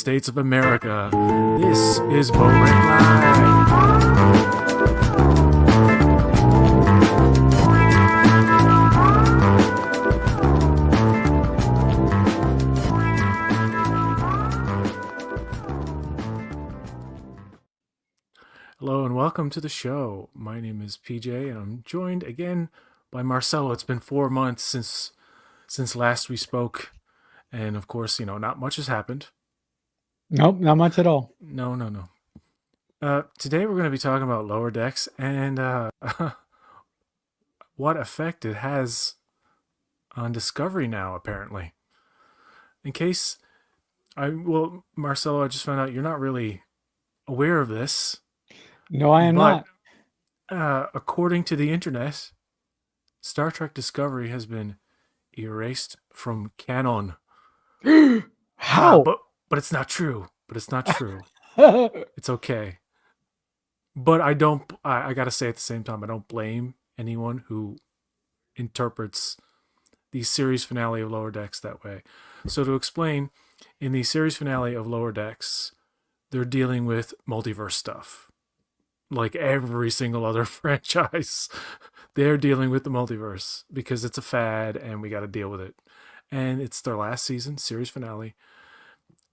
States of America. This is Boarek Live. Hello and welcome to the show. My name is PJ and I'm joined again by Marcelo. It's been 4 months since last we spoke. And of course, not much has happened. Nope, not much at all. No. Today we're going to be talking about Lower Decks and what effect it has on Discovery now, apparently. Marcelo, I just found out you're not really aware of this. No, I am not. According to the internet, Star Trek Discovery has been erased from Canon. How? But it's not true. It's okay. But I gotta say at the same time, I don't blame anyone who interprets the series finale of Lower Decks that way. So to explain, in the series finale of Lower Decks, they're dealing with multiverse stuff. Like every single other franchise, they're dealing with the multiverse because it's a fad and we got to deal with it. And it's their last season, series finale.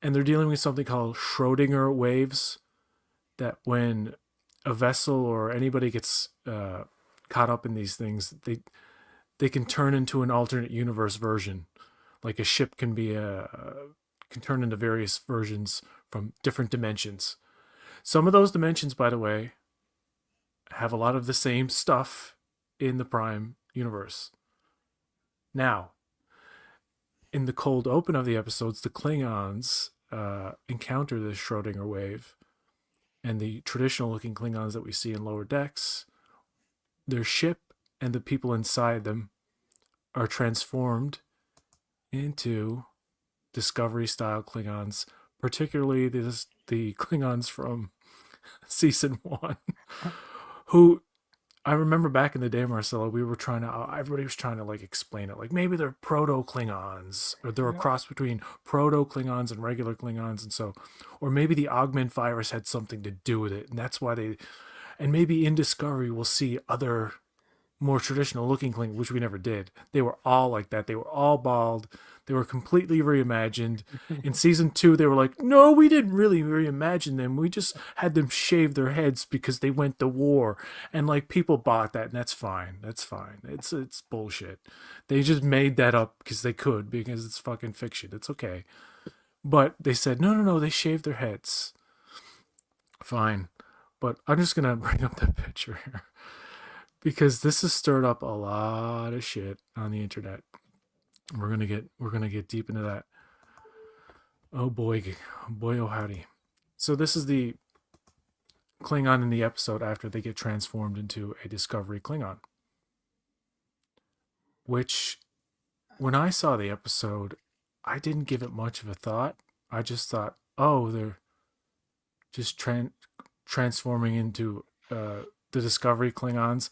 And they're dealing with something called Schrodinger waves, that when a vessel or anybody gets caught up in these things, they can turn into an alternate universe version. Like a ship can turn into various versions from different dimensions. Some of those dimensions, by the way, have a lot of the same stuff in the Prime universe. Now, in the cold open of the episodes, the Klingons encounter this Schrodinger wave, and the traditional looking Klingons that we see in Lower Decks, their ship and the people inside them are transformed into Discovery style Klingons, particularly the Klingons from season 1. Who I remember back in the day, Marcelo, everybody was trying to like explain it. Like maybe they're proto-Klingons, or they're a cross between proto-Klingons and regular Klingons. Or maybe the augment virus had something to do with it. And that's why and maybe in Discovery we'll see other more traditional looking Klingons, which we never did. They were all like that. They were all bald. They were completely reimagined. In season 2, they were like, no, we didn't really reimagine them. We just had them shave their heads because they went to war. And like people bought that, and that's fine. It's bullshit. They just made that up because they could, because it's fucking fiction. It's okay. But they said, no, they shaved their heads. Fine. But I'm just going to bring up the picture here, because this has stirred up a lot of shit on the internet. We're gonna get deep into that. Oh boy, oh howdy. So this is the Klingon in the episode after they get transformed into a Discovery Klingon. Which, when I saw the episode, I didn't give it much of a thought. I just thought, oh, they're just transforming into the Discovery Klingons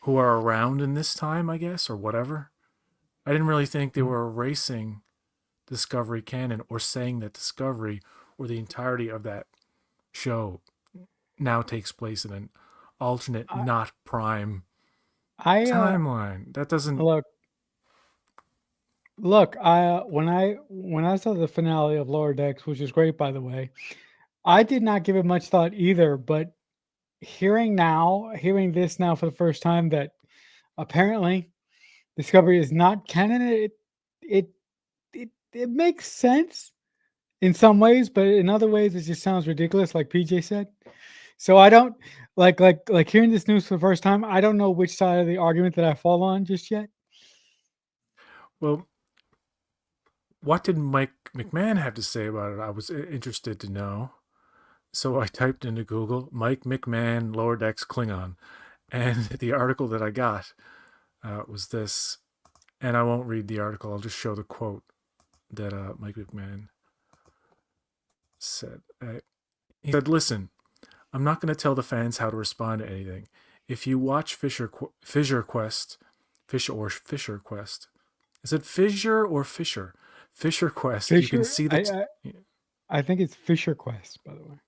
who are around in this time, I guess, or whatever. I didn't really think they were erasing Discovery canon or saying that Discovery or the entirety of that show now takes place in an alternate, not Prime timeline. That doesn't look. When I saw the finale of Lower Decks, which is great, by the way, I did not give it much thought either. But hearing this now for the first time, that apparently Discovery is not canon, it makes sense in some ways, but in other ways it just sounds ridiculous, like PJ said. So I don't like hearing this news for the first time. I don't know which side of the argument that I fall on just yet. Well, what did Mike McMahon have to say about it? I was interested to know. So I typed into Google, Mike McMahon, Lower Decks Klingon. And the article that I got was this. And I won't read the article. I'll just show the quote that Mike McMahon said. He said, listen, I'm not going to tell the fans how to respond to anything. If you watch Fisher Quest, is it Fissure or Fisher? Fisher Quest. Fisher? You can see that. I think it's Fisher Quest, by the way.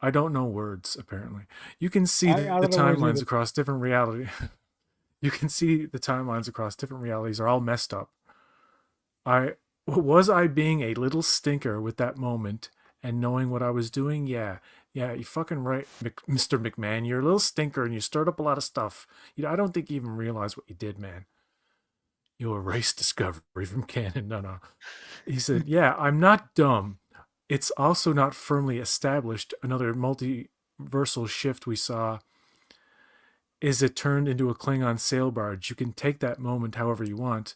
I don't know words, apparently. You can see I the don't know words timelines either. across different reality. You can see the timelines across different realities are all messed up. I was I being a little stinker with that moment and knowing what I was doing? Yeah. Yeah, you fucking right, Mr. McMahon. You're a little stinker and you stirred up a lot of stuff. I don't think you even realize what you did, man. You erased Discovery from canon. No, no. He said, yeah, I'm not dumb. It's also not firmly established. Another multiversal shift we saw is it turned into a Klingon sail barge. You can take that moment however you want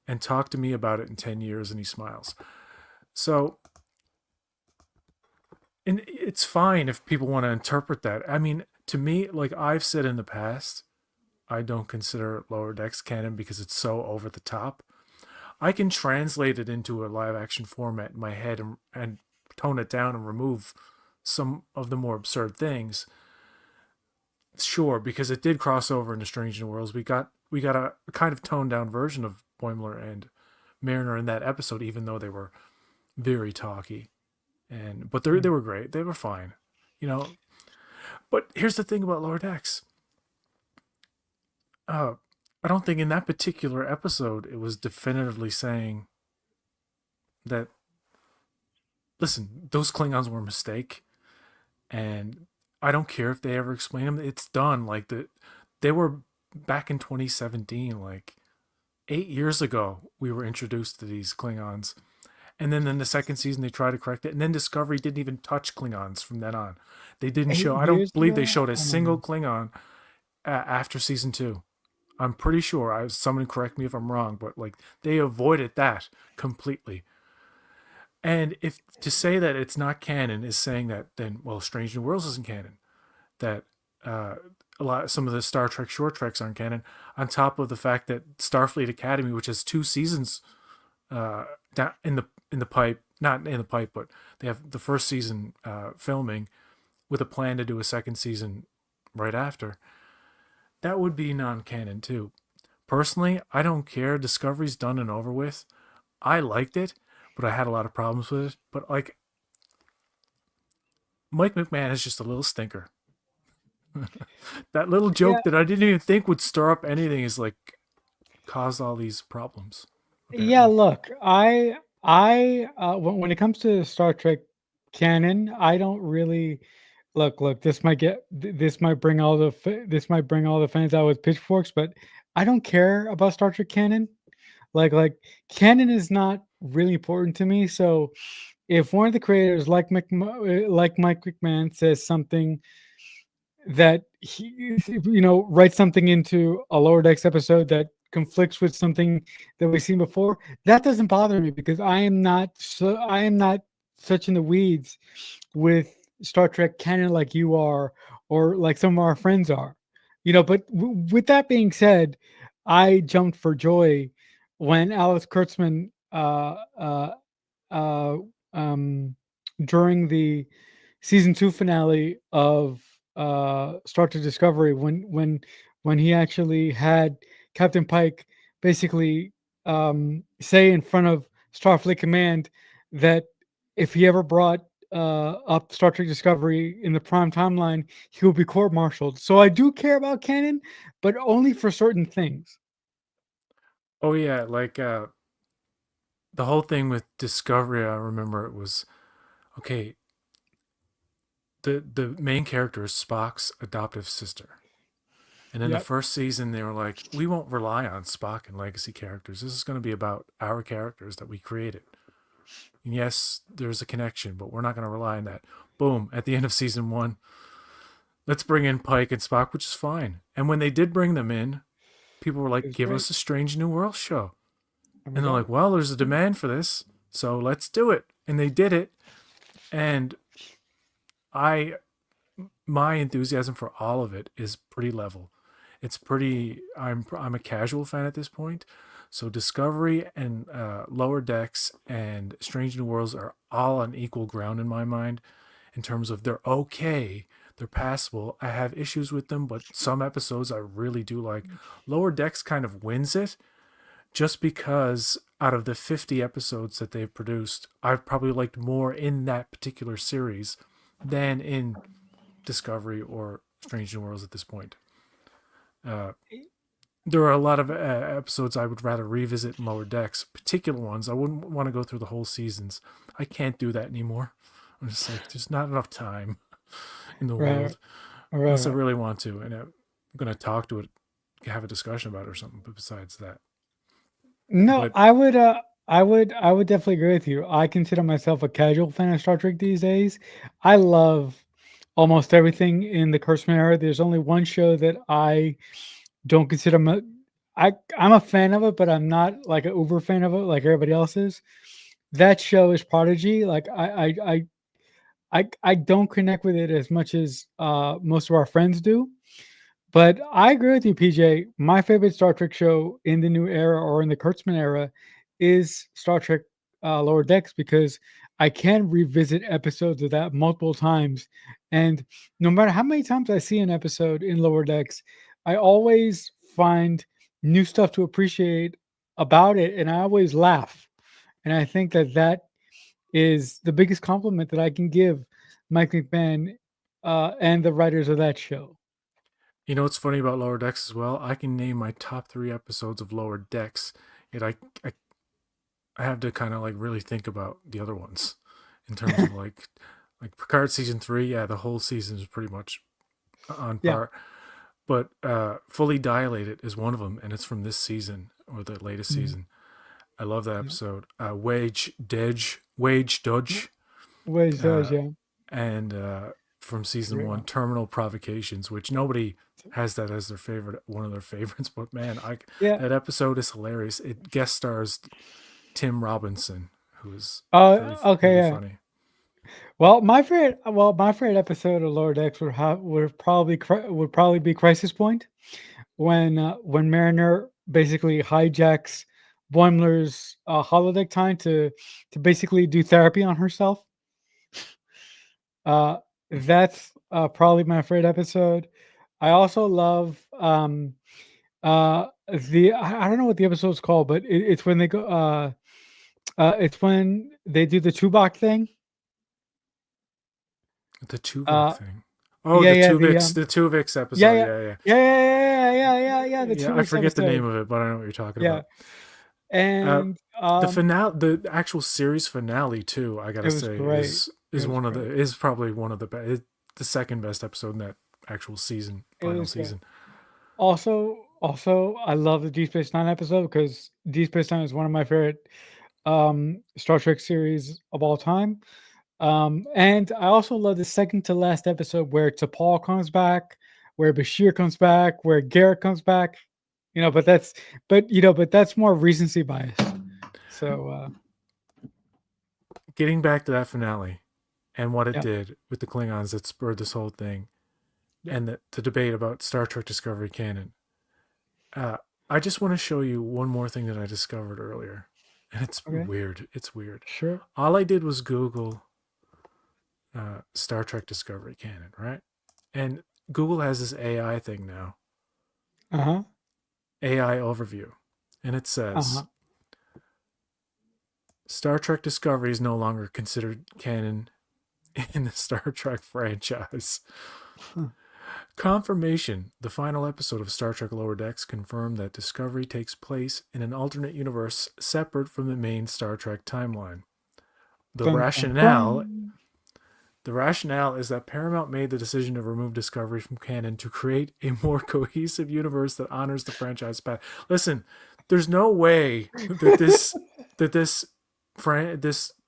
and talk to me about it in 10 years. And he smiles. So, and it's fine if people want to interpret that. I mean, to me, like I've said in the past, I don't consider Lower Decks canon because it's so over the top. I can translate it into a live action format in my head and tone it down and remove some of the more absurd things. Sure, because it did cross over into Strange New Worlds. We got a kind of toned down version of Boimler and Mariner in that episode, even though they were very talky. But they Mm. were great. They were fine, you know. But here's the thing about Lower Decks. Uh, I don't think in that particular episode it was definitively saying that. Listen, those Klingons were a mistake, and I don't care if they ever explain them. It's done. They were back in 2017, like 8 years ago. We were introduced to these Klingons, and then in the second season they tried to correct it, and then Discovery didn't even touch Klingons from then on. They didn't Eight show. I don't years believe they ago? showed a Oh my single god. Klingon after season two. I'm pretty sure. Someone correct me if I'm wrong, but like they avoided that completely. And if to say that it's not canon is saying that, then well, Strange New Worlds isn't canon. That uh, some of the Star Trek short treks aren't canon. On top of the fact that Starfleet Academy, which has 2 seasons uh, in the pipe, not in the pipe, but they have the first season filming with a plan to do a second season right after. That would be non-canon too. Personally, I don't care. Discovery's done and over with. I liked it, but I had a lot of problems with it. But like Mike McMahon is just a little stinker. That little Yeah, joke that I didn't even think would stir up anything is like caused all these problems. yeah. Apparently. Look, when it comes to Star Trek canon, I don't really look. This might bring all this might bring all the fans out with pitchforks, but I don't care about Star Trek canon. Like canon is not really important to me. So if one of the creators, like Mike McMahon, says something that writes something into a Lower Decks episode that conflicts with something that we've seen before, that doesn't bother me because I am not such in the weeds with Star Trek canon like you are, or like some of our friends are. But with that being said, I jumped for joy when Alex Kurtzman uh, um, during the season 2 finale of Star Trek Discovery, when he actually had Captain Pike basically say in front of Starfleet Command that if he ever brought up Star Trek Discovery in the prime timeline, he will be court-martialed. So I do care about canon, but only for certain things. Oh yeah, like the whole thing with Discovery. I remember it was okay. The main character is Spock's adoptive sister. And in the Yep. first season, they were like, we won't rely on Spock and legacy characters. This is going to be about our characters that we created. And yes, there's a connection, but we're not going to rely on that. Boom. At the end of season one, let's bring in Pike and Spock, which is fine. And when they did bring them in, people were It like, was give great. us a Strange New World show. And we And they're got like, it. well, there's a demand for this. So let's do it. And they did it. And I, my enthusiasm for all of it is pretty level. It's pretty. I'm a casual fan at this point. So Discovery and Lower Decks and Strange New Worlds are all on equal ground in my mind in terms of they're okay, they're passable. I have issues with them, but some episodes I really do like. Lower Decks kind of wins it, just because out of the 50 episodes that they've produced, I've probably liked more in that particular series than in Discovery or Strange New Worlds at this point. Uh, there are a lot of episodes I would rather revisit in Lower Decks, particular ones. I wouldn't want to go through the whole seasons. I can't do that anymore. I'm just like, there's not enough time in the Right, world right, unless I right. really want to. And I'm going to talk to it, have a discussion about it or something. But besides that, No, but I would definitely agree with you. I consider myself a casual fan of Star Trek these days. I love almost everything in the Kurtzman era. There's only one show that I don't consider I'm a fan of it, but I'm not like an uber fan of it like everybody else is. That show is Prodigy. Like I don't connect with it as much as most of our friends do. But I agree with you, PJ. My favorite Star Trek show in the new era or in the Kurtzman era is Star Trek Lower Decks because I can revisit episodes of that multiple times. And no matter how many times I see an episode in Lower Decks, I always find new stuff to appreciate about it. And I always laugh. And I think that that is the biggest compliment that I can give Mike McMahon and the writers of that show. you know what's funny about Lower Decks as well? I can name my top 3 episodes of Lower Decks, yet I have to kind of like really think about the other ones in terms of like Picard season 3. Yeah, the whole season is pretty much on Yeah. par. But Fully Dilated is one of them, and it's from this season or the latest Mm, season. I love that yeah. episode. Wage Dodge, Ways does, uh, yeah. and from It's a season great one, one. Terminal Provocations, which nobody has that as their favorite, one of their favorites. But man, Yeah. that episode is hilarious. It guest stars Tim Robinson, who's really Okay, really yeah. funny. Well, my favorite episode of Lower Decks would probably be Crisis Point when Mariner basically hijacks Boimler's holodeck time to basically do therapy on herself. Uh, that's probably my favorite episode. I also love I don't know what the episode's called, but it's when they go it's when they do the Tuvok thing. The Tuvok Uh, thing. Oh, yeah, the yeah, Tuvix, the Tuvix yeah, episode. yeah, Yeah, yeah, yeah, yeah, yeah, yeah, yeah, yeah, the yeah. two I weeks forget the name episode. of it, but I know what you're talking Yeah, about. Uh, and the finale, the actual series finale too. I it gotta was say great. It was great. is probably one of the best, the second best episode in that actual season, It final was great. season. Also, I love the Deep Space Nine episode because Deep Space Nine is one of my favorite Star Trek series of all time. And I also love the second to last episode where T'Pol comes back, where Bashir comes back, where Garrett comes back. But that's more recency bias. So Getting back to that finale and what it yeah, did with the Klingons that spurred this whole thing, yeah. and the debate about Star Trek Discovery canon. Uh, I just want to show you one more thing that I discovered earlier, and it's Okay, weird. It's weird. sure. All I did was Google Star Trek Discovery canon, right? And Google has this AI thing now, Uh huh. AI overview, and it Uh says huh. Star Trek Discovery is no longer considered canon in the Star Trek franchise. Confirmation: the final episode of Star Trek Lower Decks confirmed that Discovery takes place in an alternate universe separate from the main Star Trek timeline. The Dun dun rationale dun. the rationale is that Paramount made the decision to remove Discovery from canon to create a more cohesive universe that honors the franchise path. Listen, there's no way that this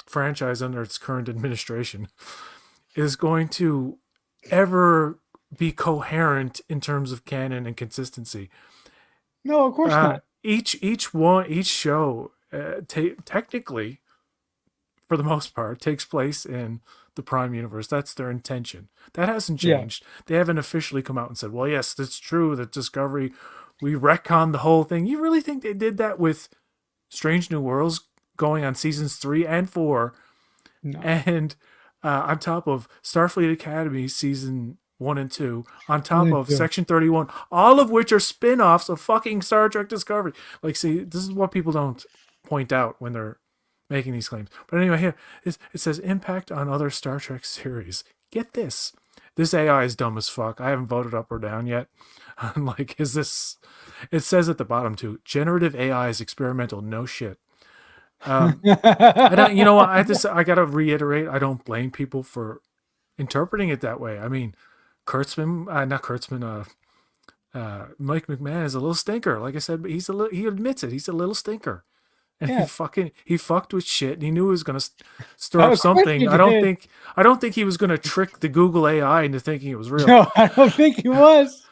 franchise under its current administration is going to ever be coherent in terms of canon and consistency. No, of course not. Each show technically, for the most part, takes place in the Prime universe. That's their intention. That hasn't Yeah. changed. They haven't officially come out and said, "Well, yes, it's true that Discovery, we retconned the whole thing." You really think they did that with Strange New Worlds going on seasons 3 and 4, No. and on top of Starfleet Academy season 1 and 2, on One top and of two. Section 31, all of which are spin-offs of fucking Star Trek Discovery. Like, see, this is what people don't point out when they're making these claims. But anyway, here it says impact on other Star Trek series. Get this. This AI is dumb as fuck. I haven't voted up or down yet. I'm like, is this? It says at the bottom too. Generative AI is experimental. No shit. I don't. You know what? I gotta reiterate. I don't blame people for interpreting it that way. I mean, not Kurtzman. Mike McMahon is a little stinker. Like I said, but he admits it. He's a little stinker, and Yeah, he fucked with shit. And he knew he was gonna stir up of course something. you did. I don't think he was gonna trick the Google AI into thinking it was real. No, I don't think he was.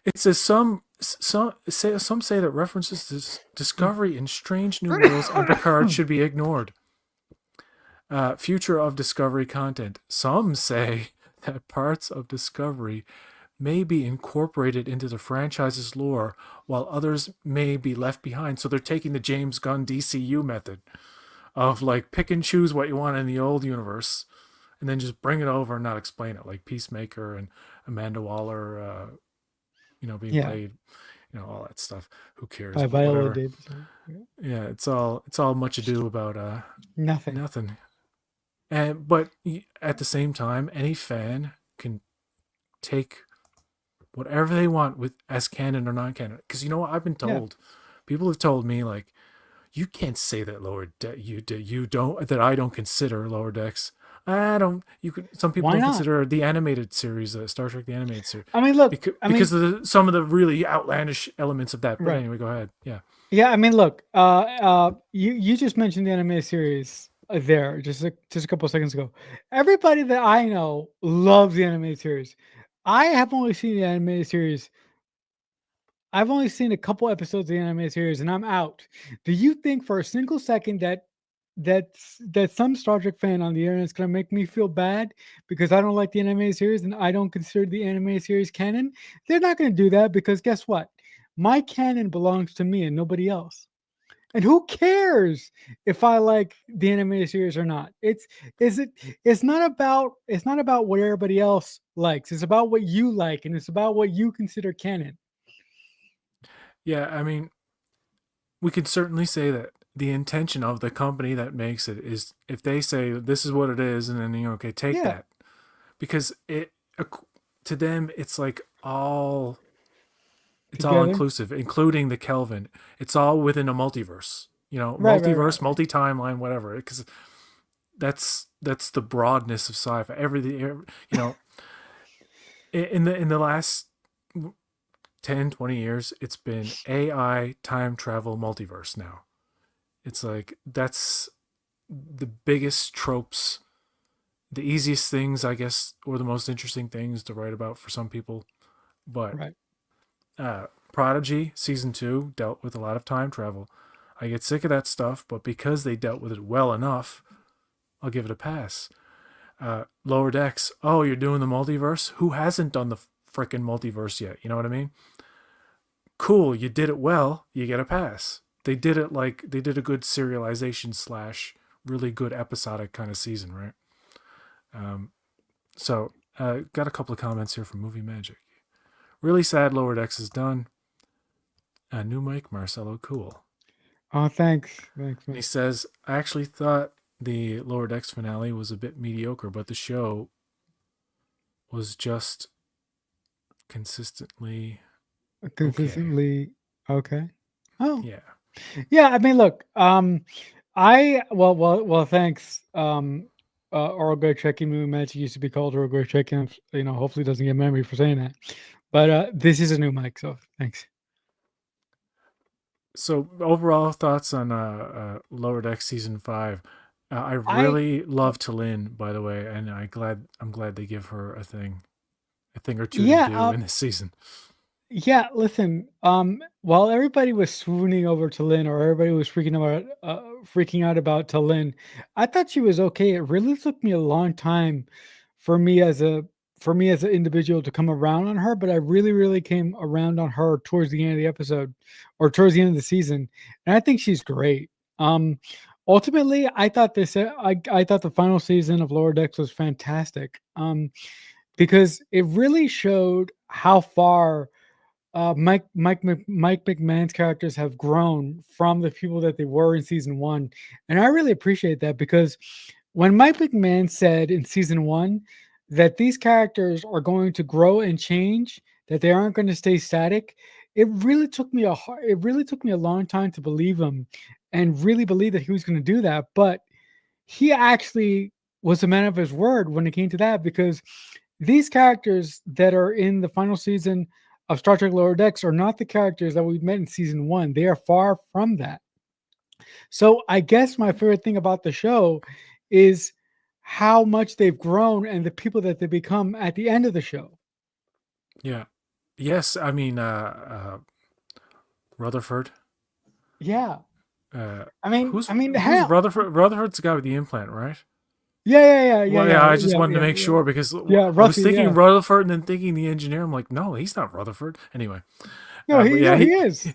It says some say that references to Discovery in Strange New Worlds and Picard should be ignored. Future of Discovery content. Some say that parts of Discovery may be incorporated into the franchise's lore, while others may be left behind. So they're taking the James Gunn DCU method of like pick and choose what you want in the old universe, and then just bring it over and not explain it, like Peacemaker and Amanda Waller, being Yeah, played, all that stuff. Who cares? by But Viola whatever. Davis. Yeah. Yeah, it's all much ado about Nothing. nothing. But at the same time, any fan can take whatever they want with as canon or non-canon. Because you know what I've been Yeah. told, people have told me like, you can't say that you don't that I don't consider Lower Decks. I don't. You could. Some people Why don't not? consider the animated series, Star Trek the animated series, I mean, look. I mean, because of some of the really outlandish elements of that. But right. anyway, go ahead. Yeah. Yeah, I mean, look. You just mentioned the anime series there just a couple of seconds ago. Everybody that I know loves the anime series. I have only seen the anime series. I've only seen a couple episodes of the anime series, and I'm out. Do you think for a single second that some Star Trek fan on the internet is gonna make me feel bad because I don't like the anime series and I don't consider the anime series canon? They're not gonna do that because guess what? My canon belongs to me and nobody else. And who cares if I like the animated series or not? Is it it's not about what everybody else likes. It's about what you like and it's about what you consider canon. Yeah. I mean, we could certainly say that the intention of the company that makes it is if they say this is what it is, and then okay, take Yeah, that, because to them it's like it's all together. inclusive, including the Kelvin. It's all within a multiverse, Right, right, right, multiverse, right. multi timeline, whatever. Because that's the broadness of sci-fi. Everything, in the last 10, 20 years, it's been AI time travel multiverse. Now it's like that's the biggest tropes, the easiest things, I guess, or the most interesting things to write about for some people. But Right. Prodigy season 2 dealt with a lot of time travel. I get sick of that stuff, but because they dealt with it well enough, I'll give it a pass. Lower Decks. Oh, you're doing the multiverse? Who hasn't done the frickin' multiverse yet? You know what I mean? Cool, you did it well. You get a pass. They did a good serialization slash really good episodic kind of season, right? Um, got a couple of comments here from Movie Magic. Really sad Lower Decks is done. A new mic, Marcelo, cool. Oh, thanks. Thanks, And he man. says, I actually thought the Lower Decks finale was a bit mediocre, but the show was just consistently okay. Consistently okay. Oh, Yeah. yeah, I mean, look, I thanks. Oral Grey Trekking Movie Magic used to be called Oral Grey Trekking. Hopefully doesn't get memory for saying that. But this is a new mic, so thanks. So overall thoughts on Lower Decks season 5. I I really love Talin, by the way, and I'm glad they give her a thing or two to yeah, do in this season. yeah, listen. While everybody was swooning over Talin, or everybody was freaking out about Talin, I thought she was okay. It really took me a long time for me as a for me as an individual to come around on her, but I really, really came around on her towards the end of the episode, or towards the end of the season, and I think she's great. Um, Ultimately, I thought the final season of Lower Decks was fantastic. because it really showed how far Mike McMahon's characters have grown from the people that they were in season one, and I really appreciate that because when Mike McMahon said in season one that these characters are going to grow and change, that they aren't going to stay static, it really took me a long time to believe him, and really believe that he was going to do that. But he actually was a man of his word when it came to that because these characters that are in the final season of Star Trek Lower Decks are not the characters that we met in season one. They are far from that. So I guess my favorite thing about the show is how much they've grown and the people that they become at the end of the show. Yeah. Yes, I mean Rutherford. Yeah. Uh I mean, who's hell. Rutherford? Rutherford's the guy with the implant, right? Well, yeah, I just wanted to make Yeah. sure because Yeah, I was Ruffy, thinking yeah. Rutherford and then thinking the engineer. I'm like, no, he's not Rutherford. Anyway, but yeah, No, he is.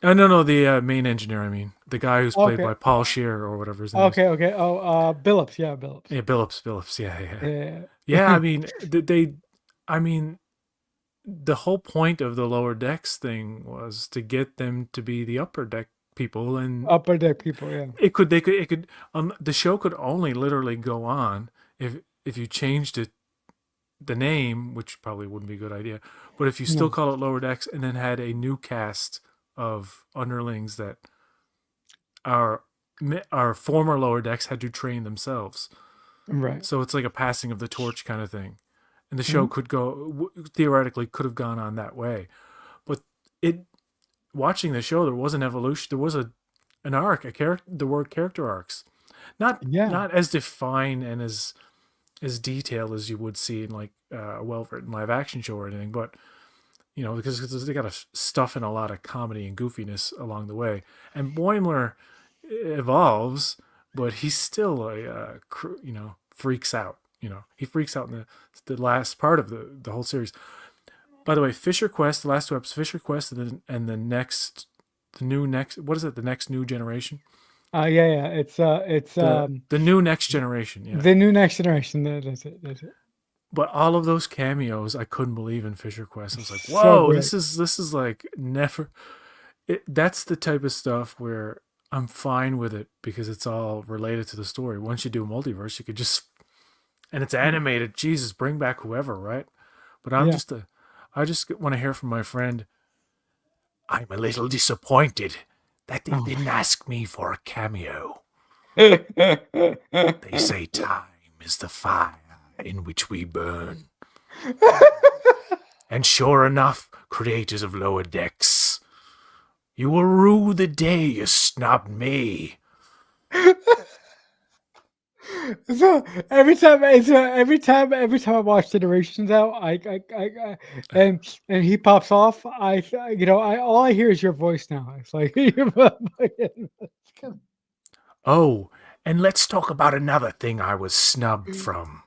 no, the main engineer. I mean, the guy who's played Okay. by Paul Shear or whatever his name is. Okay. Oh, Billups, yeah, Billups. Yeah, Billups. Yeah, Yeah. yeah. I mean, I mean, the whole point of the lower decks thing was to get them to be the upper deck people, and Upper deck people, yeah. it could the show could only literally go on if you changed it the name, which probably wouldn't be a good idea, but if you still No. call it lower decks and then had a new cast of underlings that our former lower decks had to train themselves, Right. so it's like a passing of the torch kind of thing, and the show Mhm. could go theoretically could have gone on that way, but it watching the show there was an evolution, there was an arc, a character, the word character arcs, Yeah. not as defined and as detailed as you would see in like a well written live action show or anything, but you know, because they got to stuff in a lot of comedy and goofiness along the way. And Boimler evolves, but he's still you know, freaks out. You know, he freaks out in the last part of the whole series. By the way, Fisher Quest, the last two episodes, Fisher Quest, and the next, the new next, what is it? The next new generation, Yeah. It's the new next generation. Yeah, the new next generation. That's it. That's it. but all of those cameos, I couldn't believe in Fisher Quest. I was like, So whoa, great. this is like never. That's the type of stuff where I'm fine with it because it's all related to the story. Once you do multiverse, you could just and it's animated. Jesus, bring back whoever, right? But Yeah. I just want to hear from my friend. I'm a little disappointed that they Oh. didn't ask me for a cameo. They say time is the fire in which we burn. And sure enough, creators of lower decks, you will rue the day you snubbed me. So every time I watch Generations out, I and he pops off. All I hear is your voice now. It's like Oh, and let's talk about another thing I was snubbed from.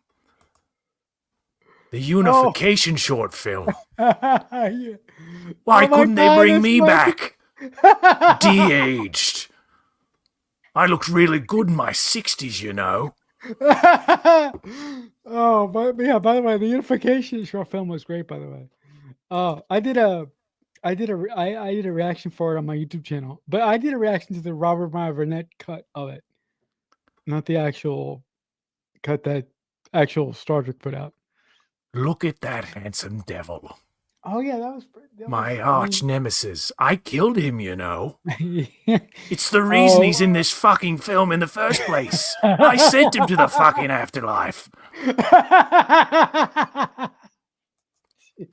The oh, Unification short film. yeah. Why Oh my couldn't they god, bring that's me right. back? De-aged. I looked really good in my 60s, you know. Oh, but yeah. By the way, the Unification short film was great. By the way, oh, I did a reaction for it on my YouTube channel, but I did a reaction to the Robert Meyer Burnett cut of it, not the actual cut that actual Star Trek put out. Look at that handsome devil. Oh yeah, that My was. I arch mean, nemesis. I killed him, you know. yeah. It's the reason Oh. he's in this fucking film in the first place. I sent him to the fucking afterlife.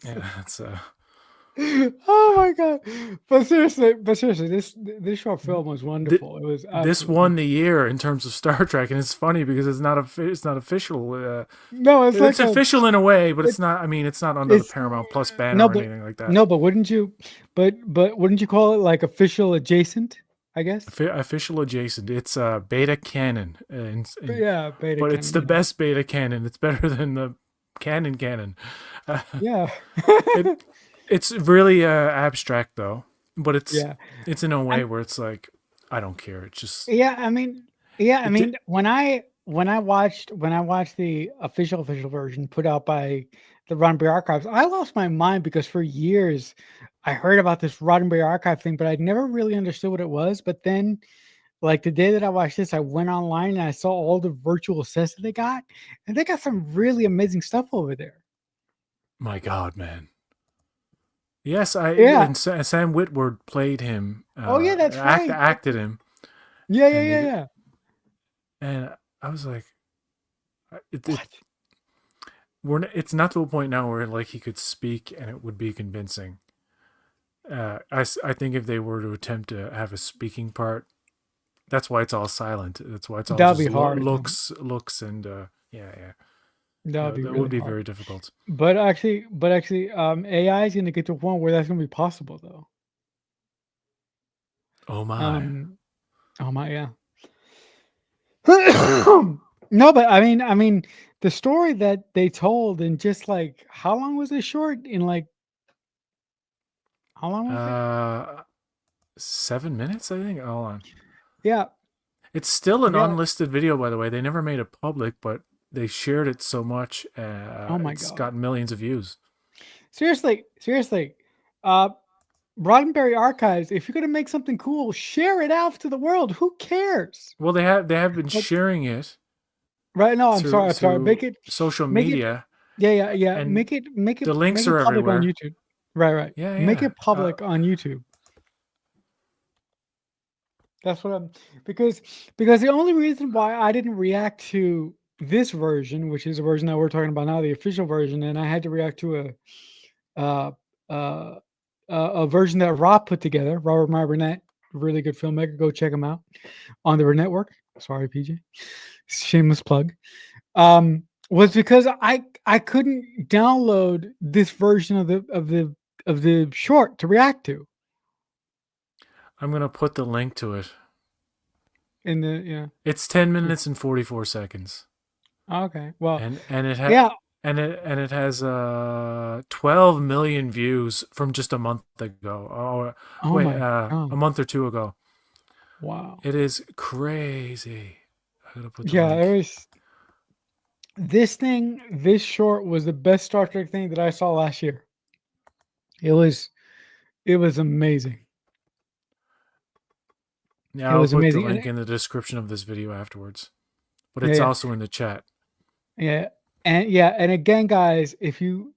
Yeah, that's Oh my god! But seriously, this short film was wonderful. It was this absolutely won the year in terms of Star Trek, and it's funny because it's not official. no. It's It's like a official in a way, but it, it's not. I mean, it's not under the it's Paramount Plus banner no, or but anything like that. no, but wouldn't you? But wouldn't you call it like official adjacent? I guess. Official adjacent. It's beta canon, But yeah, beta but it's canon. the Yeah. best beta canon. It's better than the canon. Uh, Yeah. it it's really abstract though, but Yeah. it's in a way And where it's like I don't care. It's just yeah, I mean, it did. when when I watched the official version put out by the Roddenberry Archives, I lost my mind because for years I heard about this Roddenberry Archive thing, but I never really understood what it was. But then, like the day that I watched this, I went online and I saw all the virtual sets that they got, and they got some really amazing stuff over there. My God, man. Yes, I Yeah. and Sam Witwer played him, Oh yeah, that's right. acted him, Yeah, yeah, and yeah, they yeah. and I was like, it What? it's not to a point now where like he could speak and it would be convincing. I think if they were to attempt to have a speaking part, that's why it's all silent. That's why it's all That'll be just hard. looks, and yeah, yeah. That'll be That would really be hard. very difficult. But actually, AI is going to get to a point where that's going to be possible, though. Oh my. Um, oh my, yeah. No, but I mean, the story that they told in just like how long was it short? In like how long was it? Uh, 7 minutes, I think. Hold on. Yeah, It's still an yeah. unlisted video, by the way. They never made it public, but they shared it so much. Oh my It's god. gotten millions of views. Seriously, seriously. Uh, Roddenberry Archives. If you're gonna make something cool, share it out to the world. Who cares? Well, they have been But sharing it right? No, I'm sorry. I'm sorry. through social Make it. media, Yeah, yeah, yeah. and the Make links it are public on everywhere. YouTube. Right, right. Yeah, Make yeah. it public on YouTube. That's what I'm because the only reason why I didn't react to this version, which is the version that we're talking about now, the official version, and I had to react to uh, uh, a version that Rob put together, Robert Meyer Burnett, really good filmmaker. Go check him out on the network. Sorry, PJ, shameless plug. Was because I couldn't download this version of the short to react to I'm gonna put the link to it. in the yeah. It's 10 minutes and 44 seconds, Okay, well, and yeah. and it has 12 million views from just a month ago. Oh Oh wait, my a god. month or two ago. Wow. It is crazy. I gotta put the Yeah, link. this short was the best Star Trek thing that I saw last year. It was it was amazing. Yeah, It I'll was put the amazing. And link in the description of this video afterwards. But yeah, it's yeah. also in the chat. Yeah. And yeah, and again, guys, if you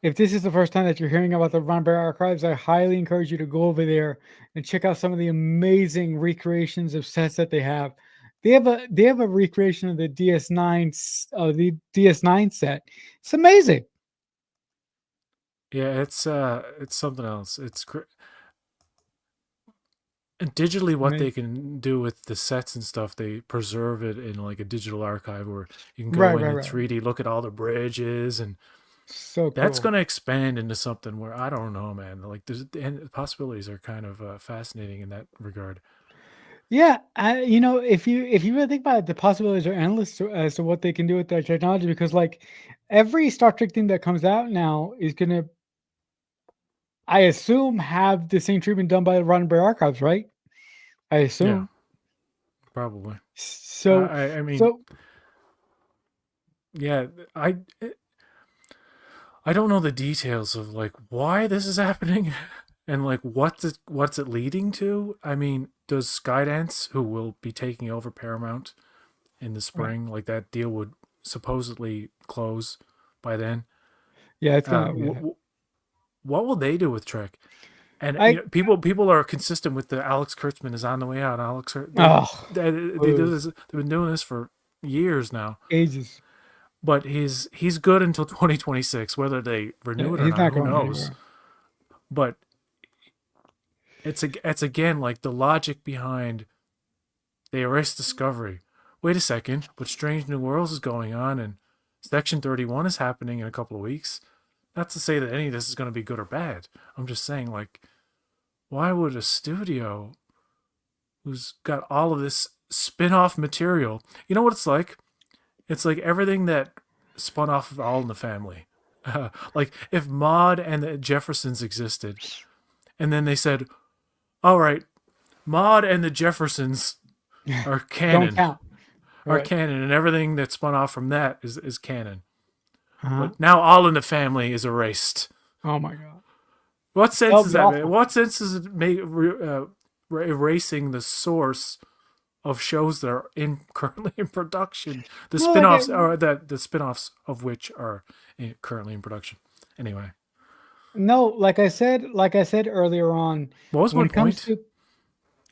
if this is the first time that you're hearing about the Von Bear archives, I highly encourage you to go over there and check out some of the amazing recreations of sets that they have. They have a recreation of the the DS9 set. It's amazing. Yeah, it's something else. And digitally, what they Amazing. can do with the sets and stuff, they preserve it in like a digital archive where you can Right, go right, in right. 3D, look at all the bridges, and So that's cool. going to expand into something where I don't know, man. Like and the possibilities are kind of fascinating in that regard. Yeah, if you really think about it, the possibilities are endless as to what they can do with their technology. Because like every Star Trek thing that comes out now is gonna, I assume, have the same treatment done by the Roddenberry Archives, right? I Yeah, assume. probably. So, I mean, so yeah, I don't know the details of like why this is happening and like what's it leading to. I mean, does Skydance, who will be taking over Paramount in the right, spring, like that deal would supposedly close by then? yeah, it's Uh, gonna, yeah. what will they do with Trek? And you I know, people are consistent with the Alex Kurtzman is on the way out. oh, They do boo, this. They've been doing this for years now. ages. But he's good until 2026. Whether they Yeah, renew it or he's not, not who going knows? anywhere. But it's again like the logic behind they erased Discovery. Wait a second, but Strange New Worlds is going on, and Section 31 is happening in a couple of weeks. Not to say that any of this is going to be good or bad. I'm just saying, like, why would a studio who's got all of this spin-off material? You know what it's like? It's like everything that spun off of All in the Family. Like if Maud and the Jeffersons existed, and then they said, "All right, Maud and the Jeffersons are Don't canon." count. are Right. canon, and everything that spun off from that is canon. Uh-huh. But now All in the Family is erased. Oh my god. What sense That'll does be that make? awful. What sense does it make erasing the source of shows that are currently in production? The No, like spin-offs are that the spin-offs of which are currently in production. Anyway, no, like I said earlier on, what was my when it comes point? to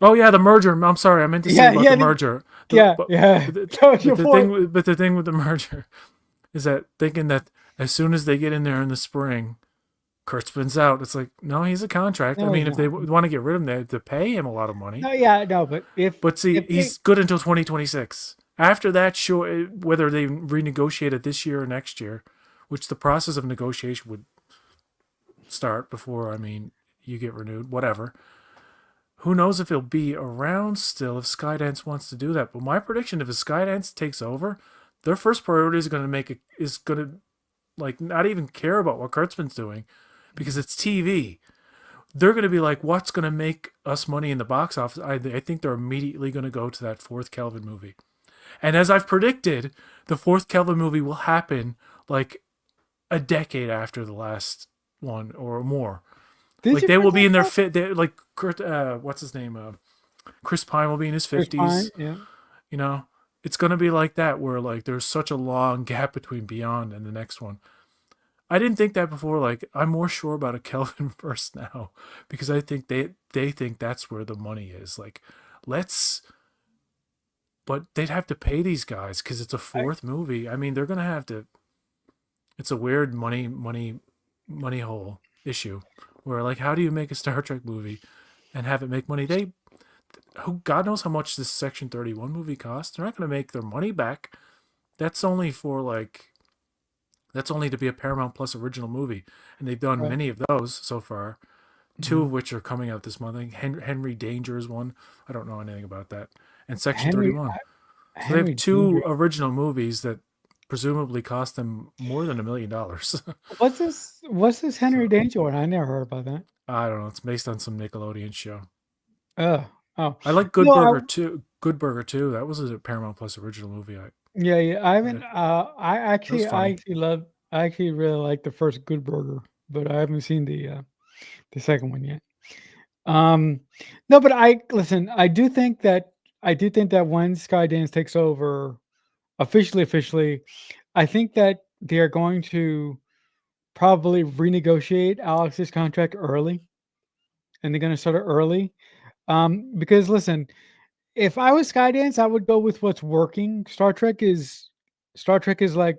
Oh yeah, the merger. I'm sorry, I meant to say yeah, about the yeah, merger. The yeah, yeah. but the, That was but your the point. thing but the thing with the merger is that thinking that as soon as they get in there in the spring, Kurtzman's out. It's like, no, he's a contract. I No, he's mean, if they not. want to get rid of him, they have to pay him a lot of money. No, yeah, no, but But see, if they he's good until 2026. After that, sure, whether they renegotiate it this year or next year, which the process of negotiation would start before, I mean, you get renewed, whatever. Who knows if he'll be around still if Skydance wants to do that. But my prediction, if Skydance takes over, their first priority is going to like not even care about what Kurtzman's doing because it's TV. They're going to be like, what's going to make us money in the box office? I think they're immediately going to go to that fourth Kelvin movie. And as I've predicted, the fourth Kelvin movie will happen like a decade after the last one or more. did Like you they will be predict in their that? fit. Like what's his name? Chris Pine will be in his Chris Pine, 50s. yeah. You know, it's gonna be like that where like there's such a long gap between Beyond and the next one. I didn't think that before. Like I'm more sure about a Kelvin verse now because I think they think that's where the money is. Like let's, but they'd have to pay these guys because it's a I, fourth movie. I mean, they're gonna have to. It's a weird money hole issue where like how do you make a Star Trek movie and have it make money? They who God knows how much this Section 31 movie cost. They're not going to make their money back. That's only for like that's only to be a Paramount Plus original movie, and they've done right. many of those so far. Two of Mhm. which are coming out this month. I think Henry Danger is one. I don't know anything about that. And Section Henry 31. So they have Henry two Danger. original movies that presumably cost them more than $1 million. What's this Henry So Danger one? I never heard about that. I don't know. It's based on some Nickelodeon show. Oh, oh. I like Good No, Burger too. Good Burger too. That was a Paramount Plus original movie. yeah, yeah. I I haven't. did. It was I funny. actually love. I actually really like the first Good Burger, but I haven't seen the second one yet. Um, no, but I listen. I do think that when Skydance takes over officially, I think that they are going to probably renegotiate Alex's contract early, and they're going to start it early. Because listen, if I was Skydance, I would go with what's working. Star Trek is like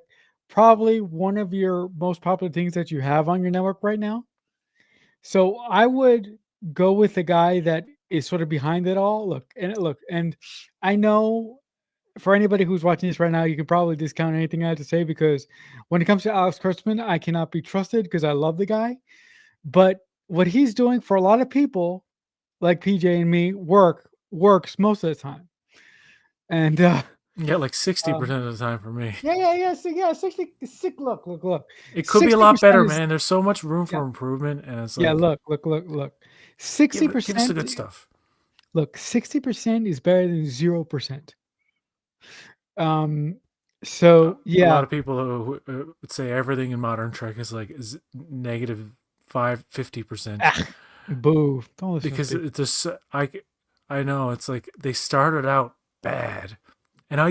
probably one of your most popular things that you have on your network right now. So I would go with the guy that is sort of behind it all. Look, and I know for anybody who's watching this right now, you can probably discount anything I have to say because when it comes to Alex Kurtzman, I cannot be trusted because I love the guy. But what he's doing for a lot of people like PJ and me works most of the time. And Yeah, like 60% um, of the time for me. yeah. So yeah, 60. Look. It could be a lot 60% better, is man. There's so much room yeah, for improvement, and it's yeah. like Look. Sixty give us the percent. good stuff. Look, 60% is better than 0%. Um, so A lot yeah, of people would say everything in modern Trek is negative 50% ah, boo! Don't listen to because people. it's just I know it's like they started out bad, and Yeah,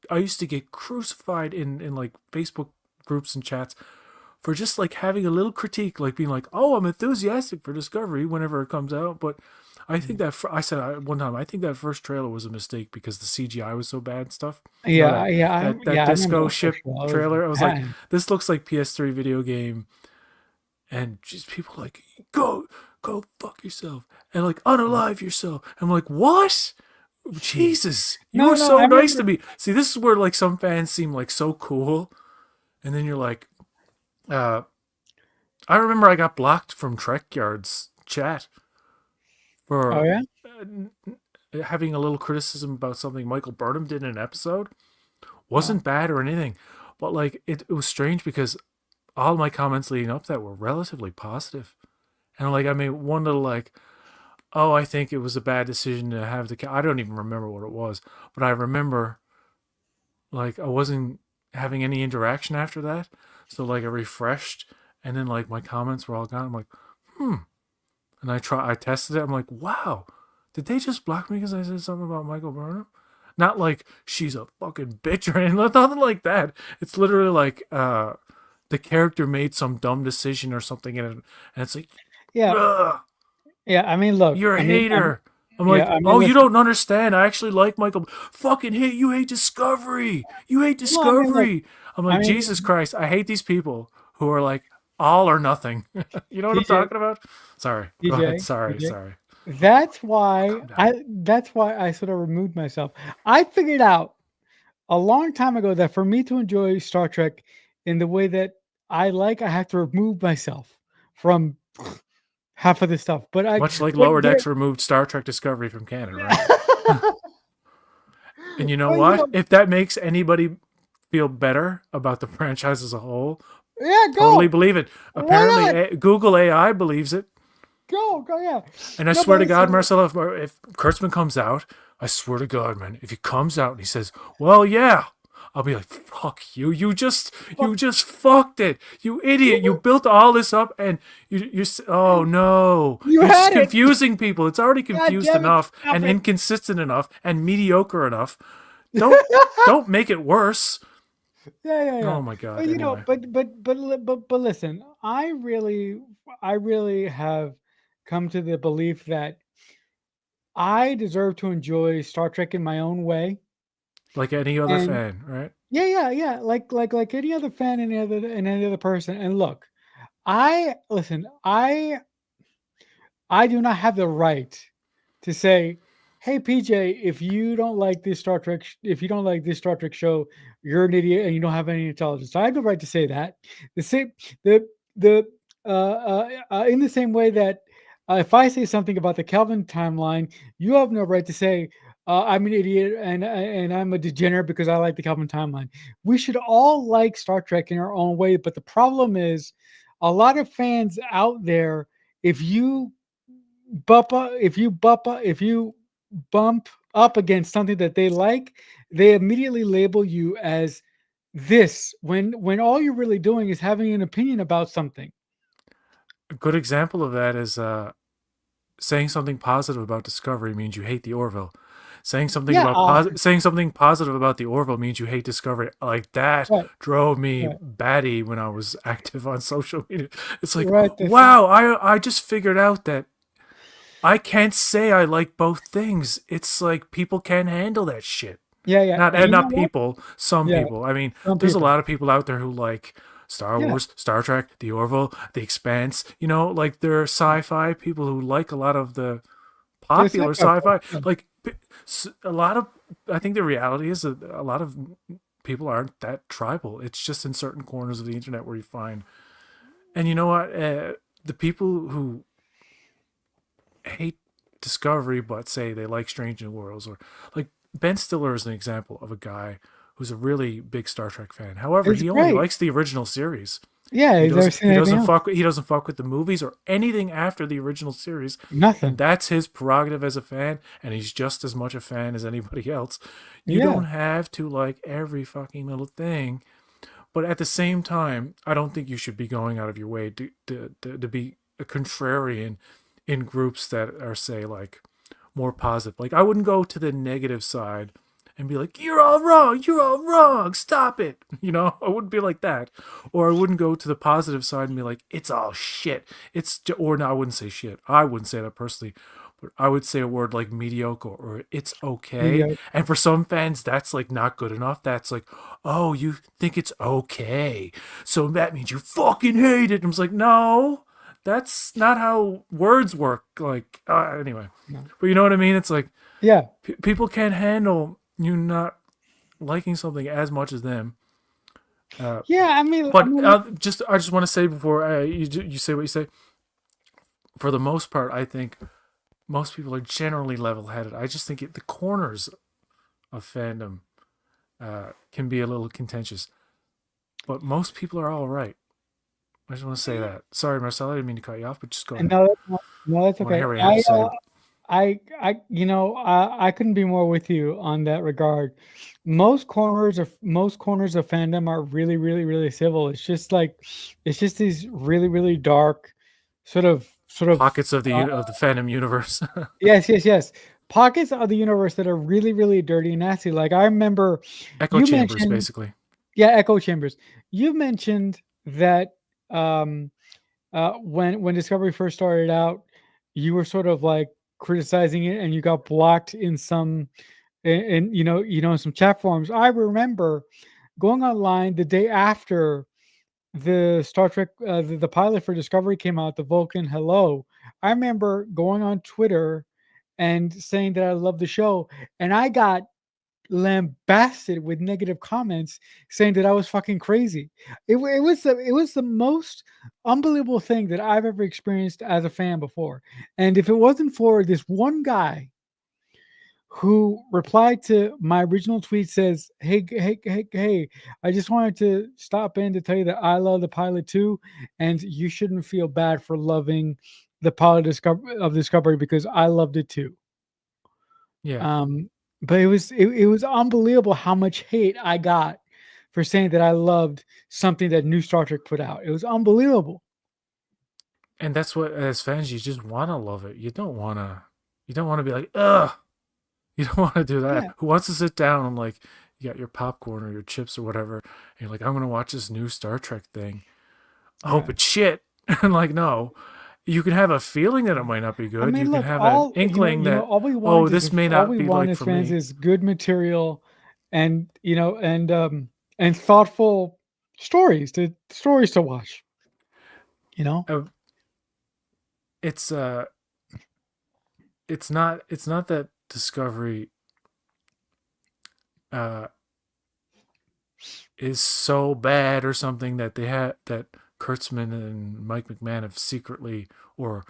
I used to get crucified in like Facebook groups and chats for just like having a little critique, like being like, "Oh, I'm enthusiastic for Discovery whenever it comes out," but I think mhm. that I said one time I think that first trailer was a mistake because the CGI was so bad and stuff. You know that I remember disco that first ship show. I was trailer. I was like, bad. this looks like PS3 video game, and just people like go fuck yourself and like unalive yourself. I'm like, what? Mhm. Jesus, you No, were no, I so nice to remember. me. See, this is where like some fans seem like so cool, and then you're like, uh, I remember I got blocked from Trek Yard's chat Oh for yeah. having a little criticism about something Michael Burnham did in an episode. Oh, Wasn't bad or anything, but like it was strange because all my comments leading up to that were relatively positive. And like I made one little like, oh, I think it was a bad decision to have the. I don't even remember what it was, but I remember Like I wasn't having any interaction after that. So like I refreshed, and then like my comments were all gone. I'm like, hmm. And I tested it. I'm like, wow, did they just block me because I said something about Michael Burnham? Not like she's a fucking bitch or anything, nothing like that. It's literally like the character made some dumb decision or something, and it's like, Yeah, ugh, yeah. I mean, look. you're a hater. I'm Yeah. like, I mean, oh, you listen. don't understand. I actually like Michael. Fucking hate you. Hate Discovery. You hate No, I mean, look. Discovery. I'm I like, mean, Jesus Christ. I hate these people who are like all or nothing. You know what I'm PJ, talking about? Sorry. Go ahead. PJ, Sorry. PJ. Sorry. That's why Calm down. I sort of removed myself. I figured out a long time ago that for me to enjoy Star Trek in the way that I have to remove myself from half of the stuff. Much like But Lower there, Decks removed Star Trek Discovery from canon, right? And you know but you what? know, If that makes anybody feel better about the franchise as a whole, yeah, totally go. believe it. Why Apparently, not? Google AI believes it. Go, yeah. And I No, swear but to God, listen, Marcelo, if Kurtzman comes out, I swear to God, man, if he comes out and he says, "Well, yeah," I'll be like, "Fuck you! You fuck, just fucked it, you idiot! You built all this up, and oh no, you you're just had it. confusing people. It's already God confused damn it! enough, Stop and it. inconsistent enough, and mediocre enough. Don't don't make it worse." Yeah. Oh my God. But you know, Anyway, but listen, I really have come to the belief that I deserve to enjoy Star Trek in my own way. like any other And fan, right? yeah, like any other fan, any other person. And look, I listen, I do not have the right to say, "Hey, PJ, if you don't like this Star Trek, if you don't like this Star Trek show, you're an idiot and you don't have any intelligence." I have the right to say that. The same, the in the same way that if I say something about the Kelvin timeline, you have no right to say I'm an idiot and I'm a degenerate because I like the Kelvin timeline. We should all like Star Trek in our own way, but the problem is, a lot of fans out there, if you if you bump up against something that they like, they immediately label you as this when all you're really doing is having an opinion about something. A good example of that is saying something positive about Discovery means you hate the Orville. Yeah, Saying something positive about the Orville means you hate Discovery. Like that right, drove me right, batty when I was active on social media. It's like, right. That's wow, I just figured out that I can't say I like both things. It's like people can't handle that shit. yeah. And you Not know what? people, some Yeah, people. I mean, some there's a people. lot of people out there who like Star Yeah, Wars, Star Trek, The Orville, The Expanse. You know, like there are sci-fi people who like a lot of the there's popular sci-fi folks. sci-fi. Yeah, Like a lot of, I think the reality is that a lot of people aren't that tribal. It's just in certain corners of the internet where you find. And you know what? The people who hate Discovery but say they like Strange New Worlds, or like Ben Stiller is an example of a guy who's a really big Star Trek fan. However, it's he only great. likes the original series. Yeah, he's never seen anything else. He doesn't fuck with the movies or anything after the original series, and Nothing. that's his prerogative as a fan, and he's just as much a fan as anybody else. You Yeah, don't have to like every fucking little thing, but at the same time, I don't think you should be going out of your way to be a contrarian in groups that are, say, like more positive. Like I wouldn't go to the negative side and be like, you're all wrong, stop it. You know, I wouldn't be like that. Or I wouldn't go to the positive side and be like, it's all shit. Or no, I wouldn't say shit. I wouldn't say that personally. But I would say a word like mediocre or it's okay. mediocre. And for some fans, that's like not good enough. That's like, oh, you think it's okay. So that means you fucking hate it. And I was like, no, that's not how words work. Like, anyway. No. But you know what I mean? It's like Yeah, people can't handle you not liking something as much as them. Uh, yeah. but I just want to say before you say what you say. For the most part, I think most people are generally level-headed. I just think the corners of fandom can be a little contentious, but most people are all right. I just want to say that. Sorry, Marcelo, I didn't mean to cut you off, but just go and ahead. no, that's I want to okay. hear what you have to say. I couldn't be more with you on that regard. Most corners of fandom are really, really, really civil. It's just these really, really dark, sort of. Pockets of the Phantom universe. Yes, yes, yes. Pockets of the universe that are really, really dirty and nasty. Like I remember Echo you chambers, mentioned, basically. yeah, echo chambers. You mentioned that um, when Discovery first started out, you were sort of like criticizing it, and you got blocked in some, in in some chat forums. I remember going online the day after the Star Trek, the pilot for Discovery came out, the Vulcan Hello. I remember going on Twitter and saying that I love the show, and I got lambasted with negative comments saying that I was fucking crazy. It was the most unbelievable thing that I've ever experienced as a fan before. And if it wasn't for this one guy who replied to my original tweet says, hey, I just wanted to stop in to tell you that I love the pilot too, and you shouldn't feel bad for loving the pilot of Discovery because I loved it too. Yeah, But it was unbelievable how much hate I got for saying that I loved something that new Star Trek put out. It was unbelievable. and that's what as fans you just want to love it. You don't want to. You don't want to be like, ugh. You don't want to do that. Yeah, Who wants to sit down and like you got your popcorn or your chips or whatever, and you're like, I'm gonna watch this new Star Trek thing. I hope right. it's shit. And like, no, you can have a feeling that it might not be I good. You mean, can look, have an inkling you know, that, all we oh, want is this may all not we be want like as for fans me. is good material, and and thoughtful stories to watch. You know, Uh, it's it's not that Discovery uh is so bad or something that they had that Kurtzman and Mike McMahon have secretly or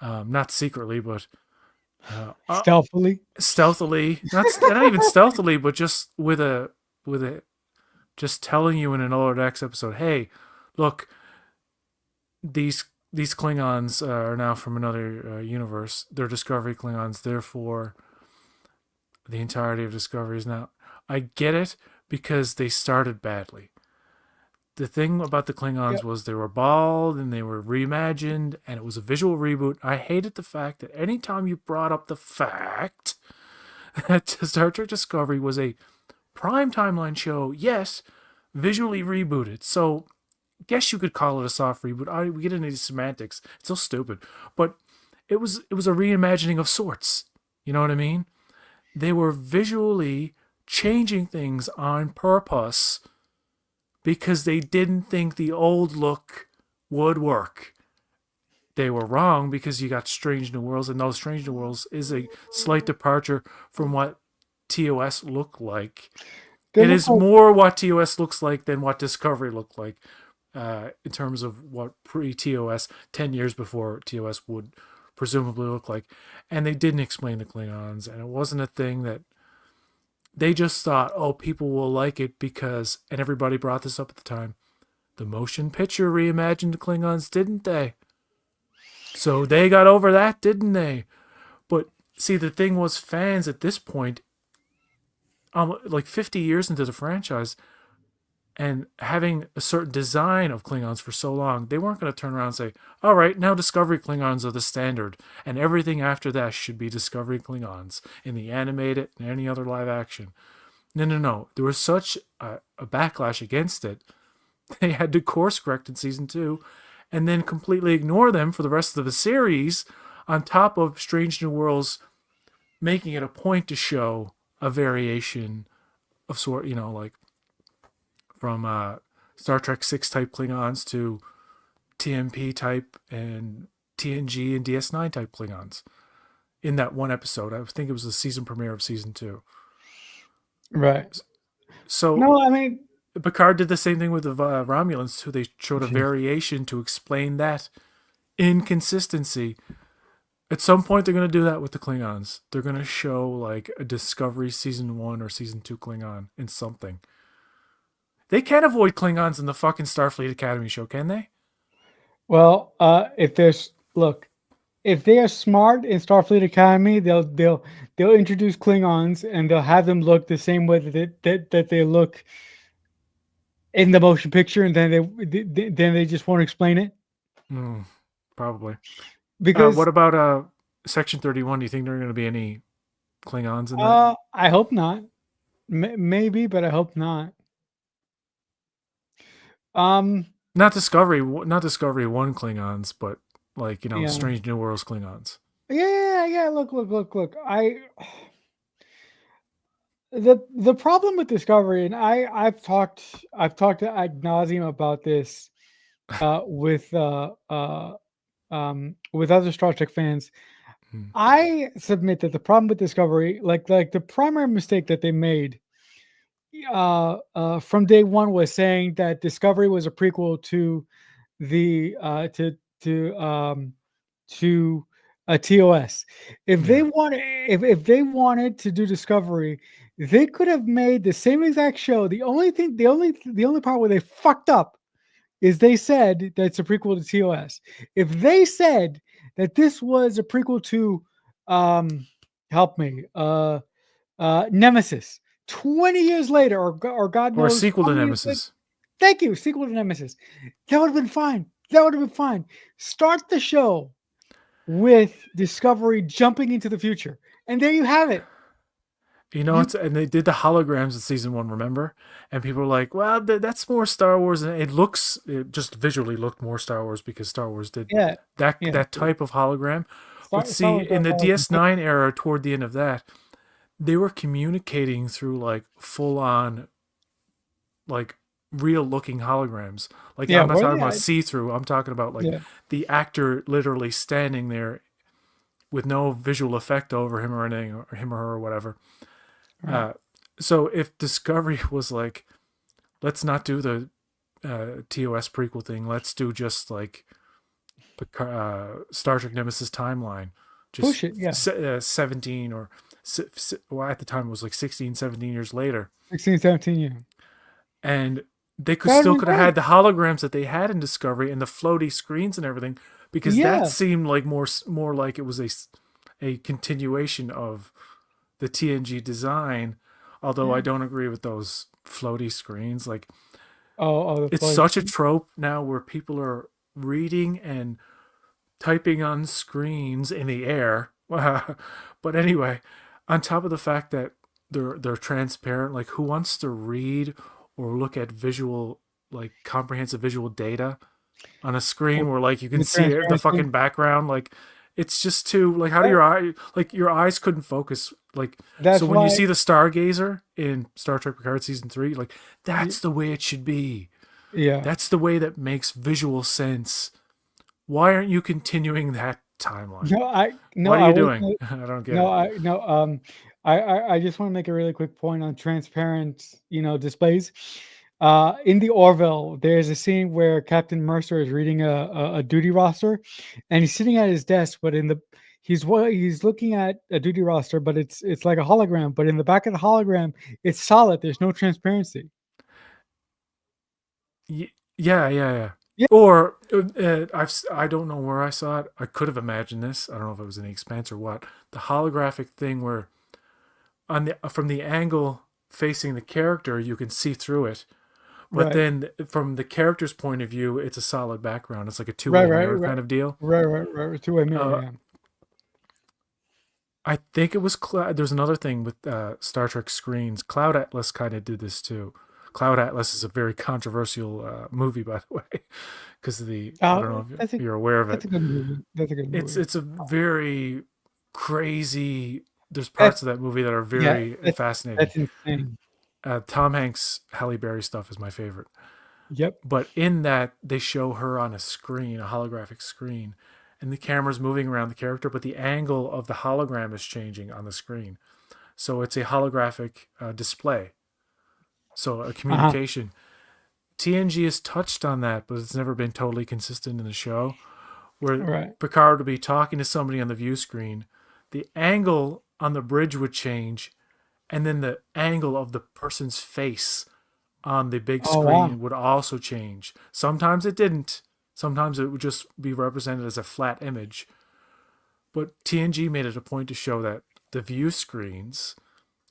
not secretly but uh, uh, stealthily. stealthily, not even stealthily, but just with a just telling you in an Lower Decks episode, hey, look, these Klingons are now from another universe. They're Discovery Klingons, therefore the entirety of Discovery is now. I get it because they started badly. The thing about the Yeah, Klingons was they were bald and they were reimagined and it was a visual reboot. I hated the fact that anytime you brought up the fact that Star Trek Discovery was a prime timeline show, yes, visually rebooted. So, guess you could call it a soft reboot. We get into these semantics. It's so stupid, but it was a reimagining of sorts. You know what I mean? They were visually changing things on purpose because they didn't think the old look would work. They were wrong because you got Strange New Worlds, and those Strange New Worlds is a slight departure from what TOS looked like. they It look is like more what TOS looks like than what Discovery looked like in terms of what pre TOS, 10 years before TOS would presumably look like. And they didn't explain the Klingons, and it wasn't a thing that they just thought, oh, people will like it because, and everybody brought this up at the time, the motion picture reimagined the Klingons, didn't they? So they got over that, didn't they? But see, the thing was, fans at this point, like 50 years into the franchise, and having a certain design of Klingons for so long, they weren't going to turn around and say, all right, now Discovery Klingons are the standard, and everything after that should be Discovery Klingons in the animated and any other live action. No, no, no. There was such a backlash against it. They had to course correct in season two and then completely ignore them for the rest of the series, on top of Strange New Worlds making it a point to show a variation of sort, like from Star Trek 6 type Klingons to TMP type and TNG and DS9 type Klingons in that one episode. I think it was the season premiere of season two. right. So No, I mean, Picard did the same thing with the Romulans too. They showed a variation to explain that inconsistency. At some point, they're going to do that with the Klingons. They're going to show like a Discovery season one or season two Klingon in something. They can't avoid Klingons in the fucking Starfleet Academy show, can they? well, if there's look, if they are smart in Starfleet Academy, they'll introduce Klingons and they'll have them look the same way that they look in the motion picture, and then they just won't explain it Mm, probably. because What about Section 31? Do you think there are going to be any Klingons in that? I hope not. Maybe, but I hope not. Um, Not Discovery One Klingons, but like yeah, Strange New Worlds Klingons. yeah. Look. The problem with Discovery, and I've talked to ad nauseum about this uh, with uh, uh, with other Star Trek fans. Hmm. I submit that the problem with Discovery, like the primary mistake that they made from day one, was saying that Discovery was a prequel to the to a TOS. If they Yeah. wanted, if they wanted to do Discovery, they could have made the same exact show. The only part where they fucked up is they said that it's a prequel to TOS. If they said that this was a prequel to, um, help me, Nemesis, 20 years later, or God Or a knows sequel how to many years later, Nemesis. thank you, sequel to Nemesis, that would have been fine. That would have been fine. Start the show with Discovery jumping into the future, and there you have it. You And they did the holograms in season one, remember? And people were like, "Well, that's more Star Wars," and it just visually looked more Star Wars because Star Wars did yeah yeah. that type of hologram. But Star see, Wars in does the all the DS9 era, toward the end of that, they were communicating through like full on, like real looking holograms. Like yeah. I'm not Well, talking yeah, about see through. I'm talking about like yeah. the actor literally standing there with no visual effect over him or anything, or him or her or whatever. Right. Uh, so if Discovery was like, let's not do the TOS prequel thing. Let's do just like Star Trek Nemesis timeline, just Push it. Yeah. 17 or well, at the time it was like 16, 17 years later, 16, 17. Yeah. and they could That would have still been could have had great. the holograms that they had in Discovery and the floaty screens and everything, because that Yeah. seemed like more like it was a continuation of the TNG design. Although I Yeah. don't agree with those floaty screens. Like Oh, the it's floating such a screen. trope now where people are reading and typing on screens in the air. But anyway, on top of the fact that they're transparent, like who wants to read or look at visual, like comprehensive visual data on a screen With where like you can with see the transparency. fucking background? Like it's just too like how do That, your eyes couldn't focus like so that's when you why. see the Stargazer in Star Trek Picard season 3, like y- that's the way it should be. Yeah. That's the way that makes visual sense. Why aren't you continuing that timeline? No, I no, What are I you was doing? I don't get no, it. I no. I just want to make a really quick point on transparent, displays. In the Orville, there's a scene where Captain Mercer is reading a duty roster, and he's sitting at his desk, but he's looking at a duty roster, but it's like a hologram. But in the back of the hologram, it's solid. There's no transparency. Yeah. Yeah. Or I don't know where I saw it. I could have imagined this. I don't know if it was in the Expanse or what. The holographic thing where on the from the angle facing the character you can see through it, but Right. then from the character's point of view it's a solid background. It's like a Right. two-way Right. mirror Right. kind of deal. Right. Two-way mirror. Uh, Yeah. I think it was there's another thing with Star Trek screens. Cloud Atlas kind of did this too. Cloud Atlas is a very controversial movie, by the way, because of the I don't know if That's a you're aware of that's it. a good movie. That's a good movie. It's a very crazy. There's That's parts of that movie that are yeah. very That's fascinating. that's insane. Tom Hanks, Halle Berry stuff is my favorite. Yep. But in that, they show her on a screen, a holographic screen, and the camera's moving around the character, but the angle of the hologram is changing on the screen. So it's a holographic display. So a Uh-huh. communication. TNG has touched on that, but it's never been totally consistent in the show. Where Right. Picard would be talking to somebody on the view screen, the angle on the bridge would change, and then the angle of the person's face on the big Oh wow. screen would also change. Sometimes it didn't. Sometimes it would just be represented as a flat image. But TNG made it a point to show that the view screens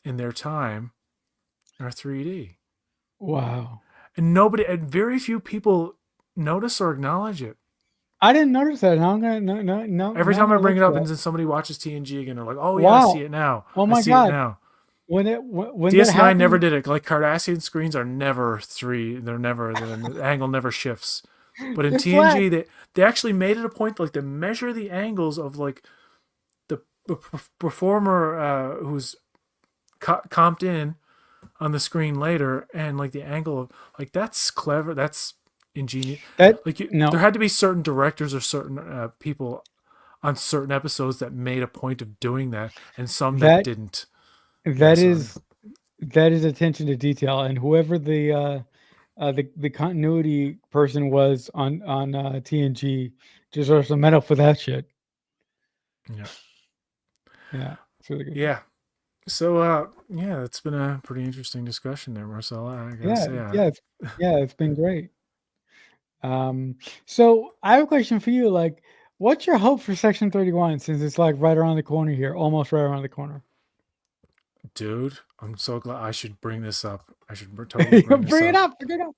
in their time are 3D. Wow. And very few people notice or acknowledge it. I didn't notice that. Now I'm gonna no no no Every now I'm time I gonna bring look it for up and that. then somebody watches TNG again, they're like, oh yeah, I see Wow. it now. Oh I my see it God. now. When that DS9 never happened, did it. Like Cardassian screens are never three. The angle never shifts. But in they're flat. TNG, they actually made it a point like to measure the angles of like the performer who's comped in on the screen later, and like the angle of like that's clever. That's ingenious. That Like there no, had to be certain directors or certain people on certain episodes that made a point of doing that, and some that that didn't. Yeah, that sorry. is that is attention to detail, and whoever the continuity person was on TNG deserves a medal for that shit. Yeah, Yeah, it's really good. yeah. So, yeah, it's been a pretty interesting discussion there, Marcella. I gotta Yeah, say, yeah, it's been great. Um, so I have a question for you. Like, what's your hope for Section 31 since it's like right around the corner here, almost right around the corner? dude, I'm so glad I should bring this up. I should totally bring this Bring it up. up, bring it up.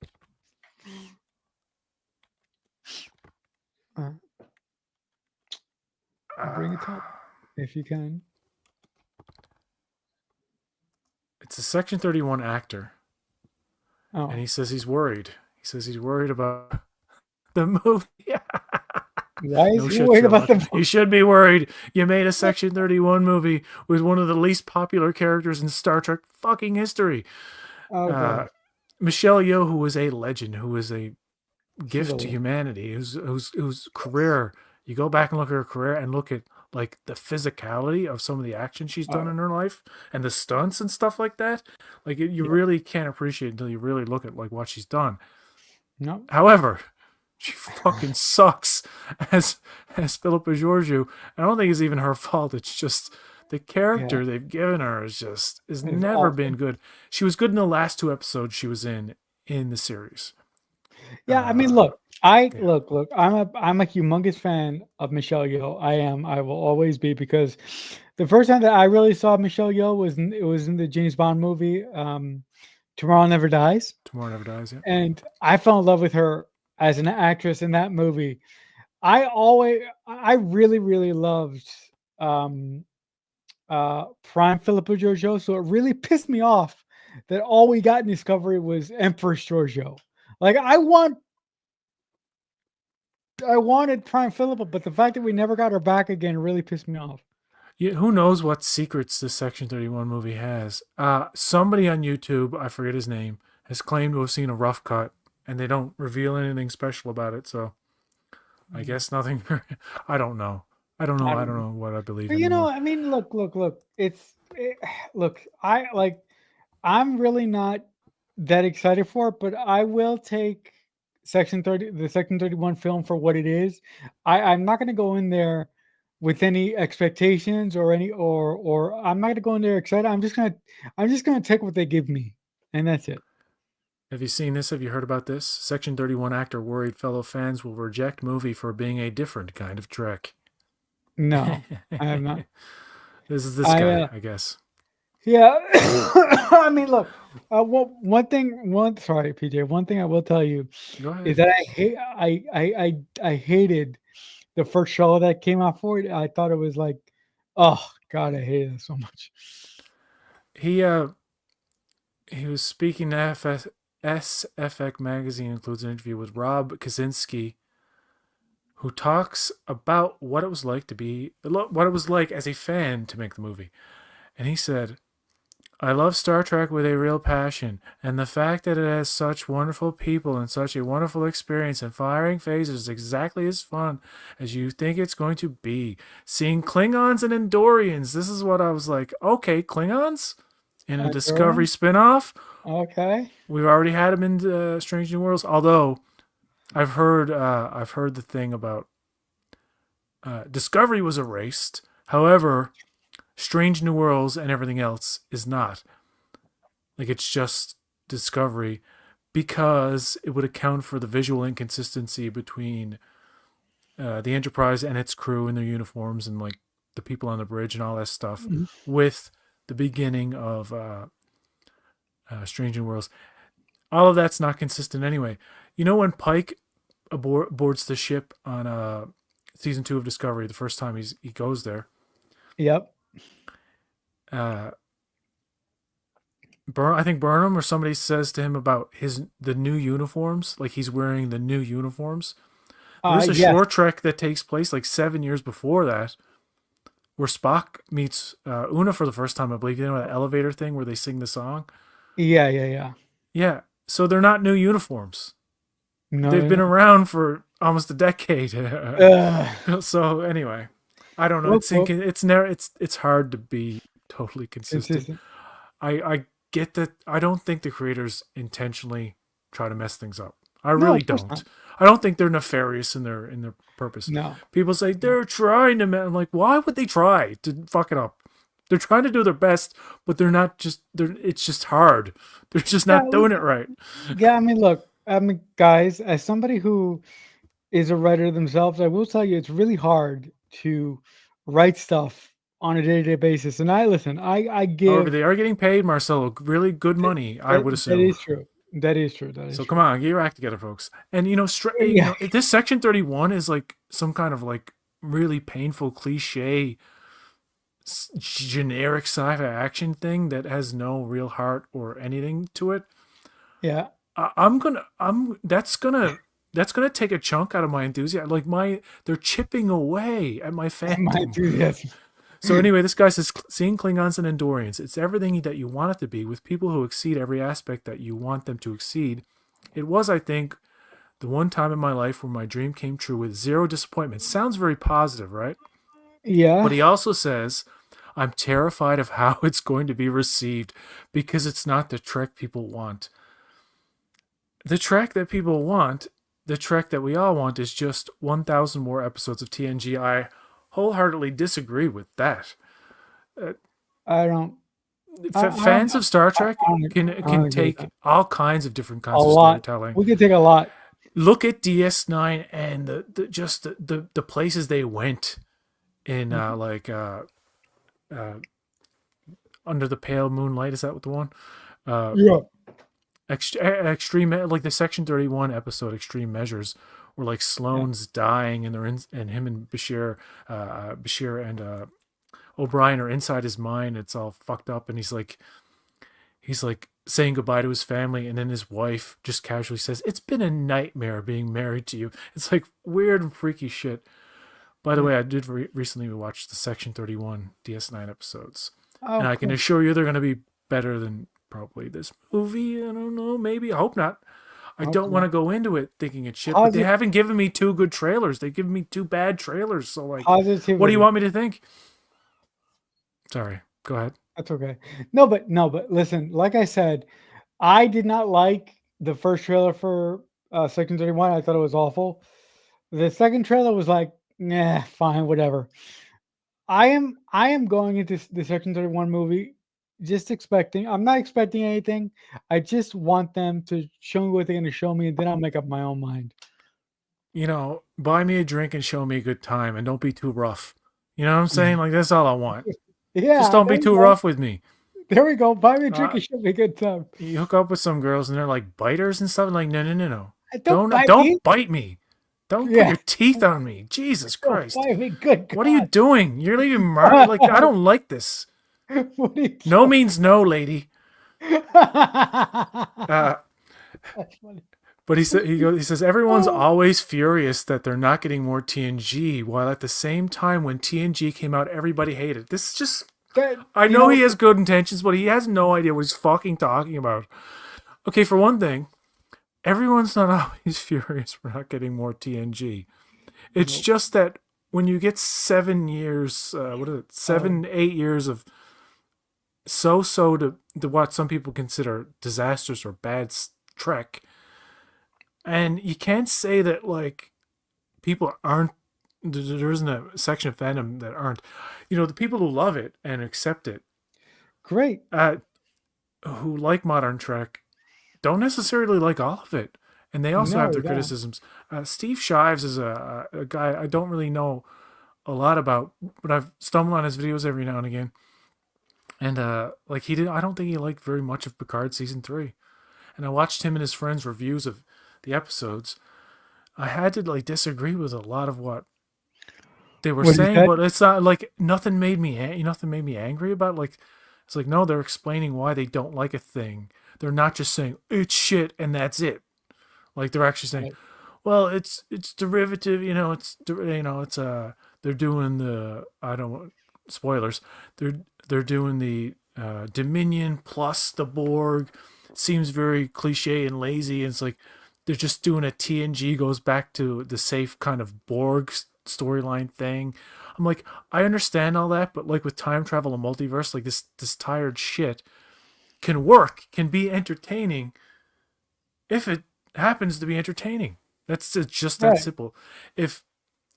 Uh, bring it up Uh, if you can. it's a Section 31 actor, and Oh, he says he's worried. He says he's worried about the movie. why is No he shit, worried about Sherlock. the? You should be worried. You made a Section 31 movie with one of the least popular characters in Star Trek fucking history. Oh Uh, God, Michelle Yeoh, who is a legend, who is a she's a gift to legend. humanity, whose career, you go back and look at her career and look at like the physicality of some of the action she's done Oh in her life and the stunts and stuff like that. Like you yeah, really can't appreciate it until you really look at like what she's done. no, However, she fucking sucks as Philippa Georgiou. I don't think it's even her fault. It's just the yeah, character they've given her is just has it's never awful. been good. She was good in the last two episodes she was in the series. Yeah, I mean, Uh, yeah, look. I'm a humongous fan of Michelle Yeoh. I am. I will always be because the first time that I really saw Michelle Yeoh was in the James Bond movie, Tomorrow Never Dies, Tomorrow Never Dies. Yeah. and I fell in love with her as an actress in that movie. I really loved um, Prime Philippa Georgiou, so it really pissed me off that all we got in Discovery was Empress Georgiou. Like I wanted Prime Philippa, but the fact that we never got her back again really pissed me off. Yeah, who knows what secrets this Section 31 movie has? Somebody on YouTube, I forget his name, has claimed to have seen a rough cut, and they don't reveal anything special about it. So I Mm, guess nothing. I don't know. I don't know. I I don't don't know. know what I believe But anymore. I mean, look. Look. I like. I'm really not that excited for it, but I will take the Section 31 film for what it is. I'm not going to go in there with any expectations or or I'm not going to go in there excited. I'm just gonna take what they give me, and that's it. Have you seen this? Have you heard about this? Section 31 actor worried fellow fans will reject movie for being a different kind of Trek. No, I have not. This is this I guy, I guess. Yeah, I mean, look, one thing, sorry, PJ, one thing I will tell you Go is ahead. that I hated the first show that came out for it. I thought it was like, oh God, I hated it so much. He he was speaking to SFX magazine, includes an interview with Rob Kaczynski, who talks about what it was like what it was like as a fan to make the movie. And he said, I love Star Trek with a real passion, and the fact that it has such wonderful people and such a wonderful experience and firing phases is exactly as fun as you think it's going to be. Seeing Klingons and Andorians, this is what I was like, okay, Klingons? In a Discovery Endurance, spinoff? okay. We've already had them in Strange New Worlds, although I've heard the thing about Discovery was erased. However, Strange New Worlds and everything else is not. Like it's just Discovery because it would account for the visual inconsistency between the Enterprise and its crew in their uniforms and like the people on the bridge and all that stuff Mhm. with the beginning of Strange New Worlds. All of that's not consistent anyway. You know when Pike boards the ship on season 2 of Discovery, the first time he goes there, Yep. uh, I think Burnham or somebody says to him about the new uniforms, like he's wearing the new uniforms. There's a Yes. short trek that takes place like 7 years before that, where Spock meets Una for the first time. I believe you know that elevator thing where they sing the song. Yeah, yeah, yeah. Yeah, so they're not new uniforms. No, They've they're been not. around for almost a decade. Ugh. So anyway, I don't know. Whoop, whoop. It's never it's hard to be totally consistent. Consistent. I get that. I don't think the creators intentionally try to mess things up. I No, really of course don't. not. I don't think they're nefarious in their purpose. No. People say No. they're trying to. I'm like, why would they try to fuck it up? They're trying to do their best, but they're not just. They're. It's just hard. They're just Yeah, not doing it right. yeah. I mean, look. I mean, guys, as somebody who is a writer themselves, I will tell you it's really hard to write stuff on a day-to-day basis. And I listen. I However, give. they are getting paid, Marcelo, really good money. I That, would that assume. is true. That is true. That is So come true. on, get your act together, folks. And Yeah. this Section 31 is like some kind of like really painful cliche generic sci-fi action thing that has no real heart or anything to it. Yeah. I'm that's gonna take a chunk out of my enthusiasm. Like they're chipping away at my My fandom. enthusiasm. So anyway, this guy says seeing Klingons and Andorians, it's everything that you want it to be with people who exceed every aspect that you want them to exceed. It was, I think, the one time in my life where my dream came true with zero disappointment. Sounds very positive, right? But Yeah. he also says, I'm terrified of how it's going to be received because it's not the Trek people want. The Trek that people want, the Trek that we all want, is just 1,000 more episodes of TNG. I wholeheartedly disagree with that. Uh, I don't. Fans of Star Trek I can don't agree with take that. all kinds of different A kinds of lot. storytelling. We could take a lot. Look at DS9 and the places they went in Mhm. uh, Under the Pale Moonlight. Is that what the one? Uh, Yeah. extreme, like the Section 31 episode, Extreme Measures, where like Yeah. Sloane's dying and and him and Bashir and O'Brien are inside his mind. It's all fucked up, and he's like saying goodbye to his family, and then his wife just casually says, "It's been a nightmare being married to you." It's like weird and freaky shit. By the Yeah. way, I did recently watch the Section 31 DS9 episodes, and Oh, I can cool. assure you they're going to be better than probably this movie. I don't know, maybe. I hope not. I I hope don't want so. to go into it thinking it's shit, but they Posit- haven't given me two good trailers. They've given me two bad trailers. So, like, what do you Positivity. want me to think? Sorry, go ahead. That's okay. No, but listen, like I said, I did not like the first trailer for Section 31. I thought it was awful. The second trailer was like, nah, fine, whatever. I am going into the Section 31 movie just expecting. I'm not expecting anything. I just want them to show me what they're going to show me, and then I'll make up my own mind. Buy me a drink and show me a good time, and don't be too rough. You know what I'm saying? Mhm. Like, that's all I want. Just Yeah, don't there be you too go. rough with me. There we go. Buy me a drink Uh, and show me a good time. you hook up with some girls and they're like biters and stuff. Like, no, no, no, no. Don't bite me. Don't bite me. Don't put Yeah, your teeth on me. Jesus don't Christ. bite me. Good What are you God. doing? You're leaving mark. Like, I don't like this. What are you No doing? means no, lady. Uh, That's funny. but he says everyone's Oh, always furious that they're not getting more TNG, while at the same time when TNG came out, everybody hated it. This is just that I you know know, he has good intentions, but he has no idea what he's fucking talking about. Okay, for one thing, everyone's not always furious for not getting more TNG. It's no. just that when you get 7 years, what is it, Oh, 8 years of to what some people consider disastrous or bad Trek, and you can't say that like people aren't. There isn't a section of fandom that aren't. The people who love it and accept it, great. uh, who like modern Trek, don't necessarily like all of it, and they also have No, their yeah. criticisms. Steve Shives is a guy I don't really know a lot about, but I've stumbled on his videos every now and again. And like he did, I don't think he liked very much of Picard season 3. And I watched him and his friends' reviews of the episodes. I had to like disagree with a lot of what they were What he saying, said? but it's not like nothing made me angry about. Like it's like no, they're explaining why they don't like a thing. They're not just saying it's shit and that's it. Like they're actually saying, Right. well, it's derivative. It's they're doing the I don't want spoilers. They're doing the Dominion plus the Borg. Seems very cliche and lazy. And it's like they're just doing a TNG goes back to the safe kind of Borg storyline thing. I'm like, I understand all that, but like with time travel and multiverse, like this tired shit can work, can be entertaining if it happens to be entertaining. It's just that Right. simple. If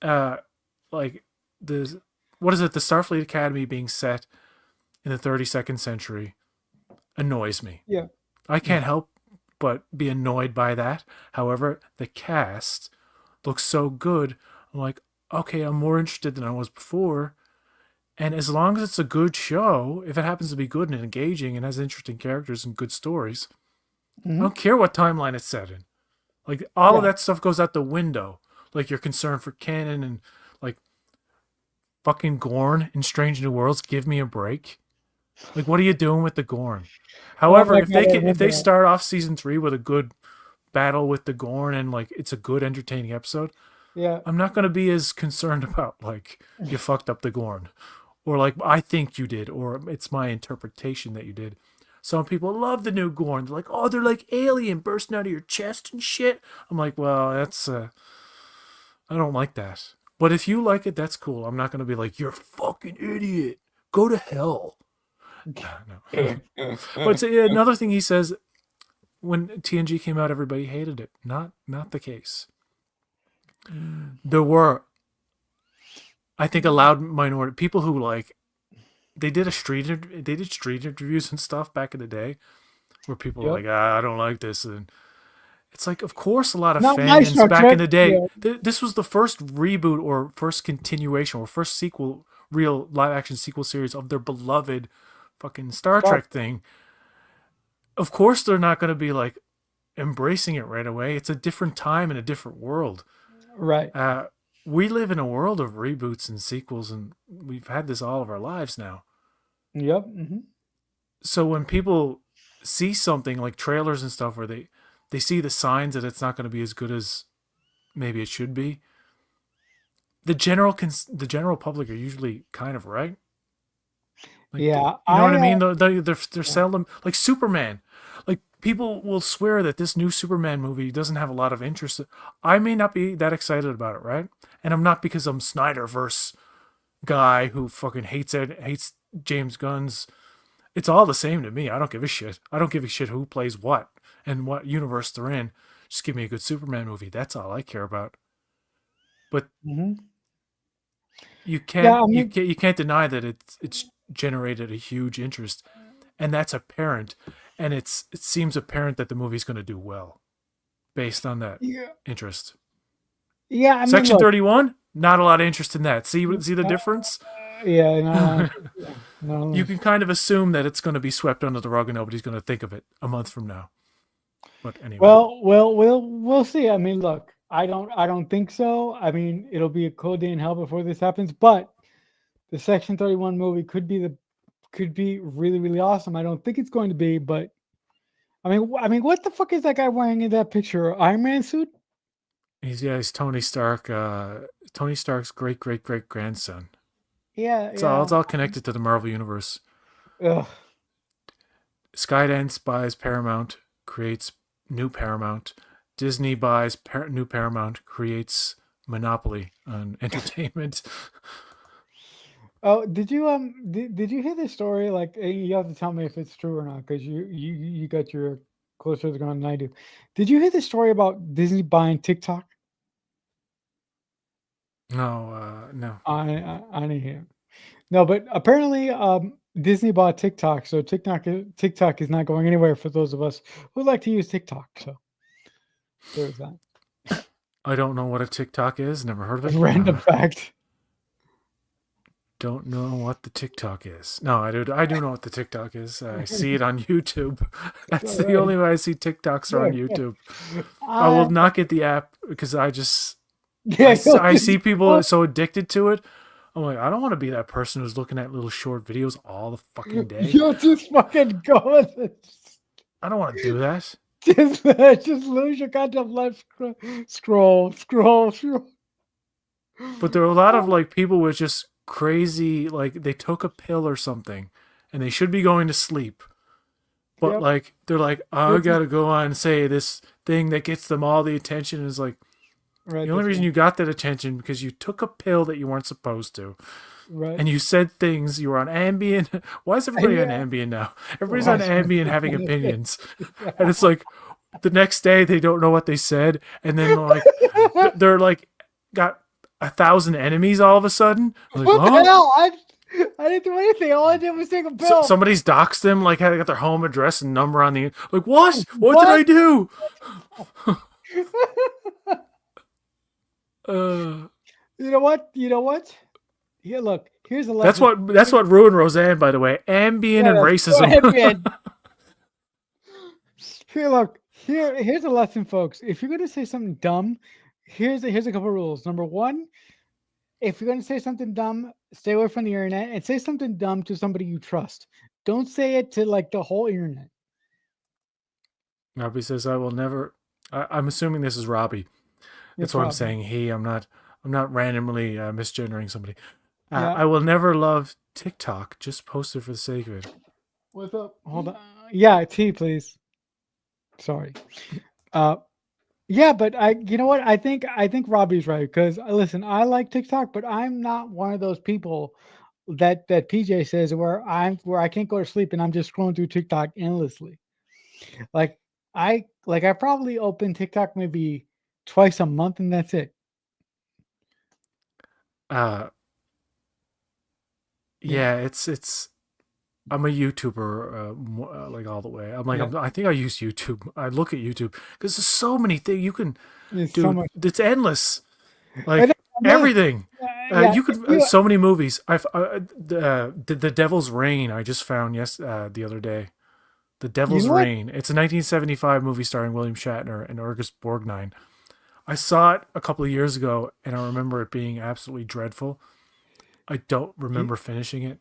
uh like the what is it, the Starfleet Academy being set in the 32nd century annoys me. Yeah. I can't help but be annoyed by that. However, the cast looks so good. I'm like, okay, I'm more interested than I was before. And as long as it's a good show, if it happens to be good and engaging and has interesting characters and good stories, I Hmm. don't care what timeline it's set in. Like all of Yeah. that stuff goes out the window. Like your concern for canon and like fucking Gorn in Strange New Worlds. Give me a break. Like what are you doing with the Gorn? Oh However, my God, I if remember they that. start off season 3 with a good battle with the Gorn and like it's a good entertaining episode, Yeah. I'm not going to be as concerned about like you fucked up the Gorn or like I think you did or it's my interpretation that you did. Some people love the new Gorn. They're like, oh, they're like alien bursting out of your chest and shit. I'm like, well, that's I don't like that. But if you like it, that's cool. I'm not gonna be like, you're a fucking idiot. Go to hell. No. But it's, another thing he says when TNG came out, everybody hated it. Not the case. Mm. There were, I think, a loud minority people who like they did street interviews and stuff back in the day where people were Yep. like, I don't like this, and it's like, of course, a lot of Not my fans Star back in Trek. the day. Yeah. This was the first reboot or first continuation or first sequel, real live action sequel series of their beloved fucking Star Star. Trek thing. Of course, they're not going to be like embracing it right away. It's a different time and a different world. Right. Uh, we live in a world of reboots and sequels, and we've had this all of our lives now. Yep. Hmm. So when people see something like trailers and stuff where they see the signs that it's not going to be as good as maybe it should be, the general public are usually kind of right. Like Yeah. you know what I mean? They're Yeah. seldom like Superman. Like people will swear that this new Superman movie doesn't have a lot of interest. I may not be that excited about it, right? And I'm not because I'm Snyderverse guy who fucking hates James Gunn's. It's all the same to me. I don't give a shit. I don't give a shit who plays what and what universe they're in. Just give me a good Superman movie. That's all I care about. But Hmm. you Yeah. can't I mean, you can't deny that it's generated a huge interest, and that's apparent. And it seems apparent that the movie's going to do well based on that yeah. interest. Yeah. I mean, Section look. 31, not a lot of interest in that. See the Uh, difference? yeah. No. Yeah. You No. can kind of assume that it's going to be swept under the rug and nobody's going to think of it a month from now. But anyway, We'll see. I mean, look. I don't think so. I mean, it'll be a cold day in hell before this happens. But the Section 31 movie could be really really awesome. I don't think it's going to be, but I mean, what the fuck is that guy wearing in that picture? Iron Man suit? he's Tony Stark. Tony Stark's great grandson. Yeah, It's yeah. all connected to the Marvel universe. Ugh. Skydance buys Paramount, creates new Paramount. Disney buys new Paramount, creates monopoly on entertainment. Oh, did you hear this story? Like, you have to tell me if it's true or not, because you got your closer to the ground than I do. Did you hear the story about Disney buying TikTok? No, no. I didn't hear. No, but apparently, Disney bought TikTok, so TikTok is not going anywhere for those of us who like to use TikTok. So there's that I don't know what a TikTok is. Never heard of it. random fact. don't know what the TikTok is. No, I do. I do know what the TikTok is. I see it on YouTube. That's All the right. only way I see TikToks are on YouTube. I I will not get the app because I just yeah, you'll I just see people so addicted to it. I'm like, I don't want to be that person who's looking at little short videos all the fucking day. you'll just fucking go with it. I don't want to do that. Just lose your goddamn life. Scroll. But there are a lot of like people with just crazy, like they took a pill or something and they should be going to sleep. But Yep. like they're like, oh, I This is gotta go on and say this thing that gets them all the attention is like right. the only This reason one. you got that attention because you took a pill that you weren't supposed to. Right. And you said things, you were on Ambien. Why is everybody on Yeah. Ambien now? Everybody's on Watch my Ambien having opinions. And yeah. it's like the next day they don't know what they said. And then like they're like got 1,000 enemies all of a sudden. Like, What the huh? hell? I didn't do anything. All I did was take a So, pill. somebody's doxed them, like they got their home address and number on the like. What? What did What? I do? Uh, You know what? You know what? Here, look. Here's a that's lesson. what ruined Roseanne, by the way. Ambien Yeah, and that's go racism. ahead, man. Here, look. Here's a lesson, folks. If you're gonna say something dumb, here's a couple rules. Number one, if you're gonna say something dumb, stay away from the internet and say something dumb to somebody you trust. Don't say it to like the whole internet. Robbie says, "I will never." I'm assuming this is Robbie. It's That's what I'm probably saying. He. I'm not. I'm not randomly misgendering somebody. yeah. I will never love TikTok. Just post it for the sake of it. What's up? Hold on. Yeah, tea, please. Sorry. Uh, yeah, but you know what? I think Robbie's right because listen, I like TikTok, but I'm not one of those people that PJ says where I can't go to sleep and I'm just scrolling through TikTok endlessly. Like I probably open TikTok maybe twice a month and that's it. Uh, Yeah, yeah, it's. I'm a YouTuber, like all the way. I'm like, yeah. I think I use YouTube. I look at YouTube because there's so many things you can, It's so dude. much. It's endless. I Like think another everything. yeah. You If could you so many movies. I've the Devil's Reign. I just found the other day. The you Devil's know what? Reign. It's a 1975 movie starring William Shatner and August Borgnine. I saw it a couple of years ago, and I remember it being absolutely dreadful. I don't You, remember finishing it.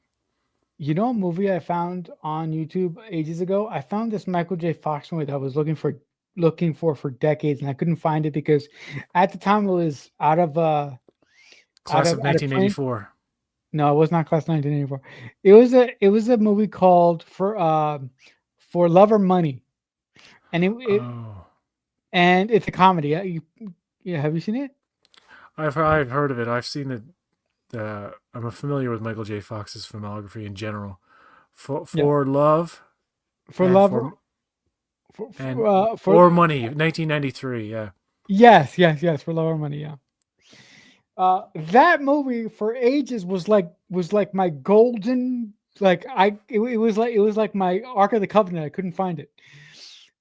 you know a movie I found on YouTube ages ago? I found this Michael J. Fox movie that I was looking for decades and I couldn't find it because at the time it was Class of out of print. 1984. No, it was not Class 1984. It was a movie called For Love or Money. And Oh, it's a comedy. Yeah, have you seen it? I've heard of it. I've seen it. I'm familiar with Michael J. Fox's filmography in general. Yeah. For Love For and Love for and for or Money, 1993. Yeah. yes, For Love or Money, yeah. That movie for ages was like my golden it was like my Ark of the Covenant. I couldn't find it.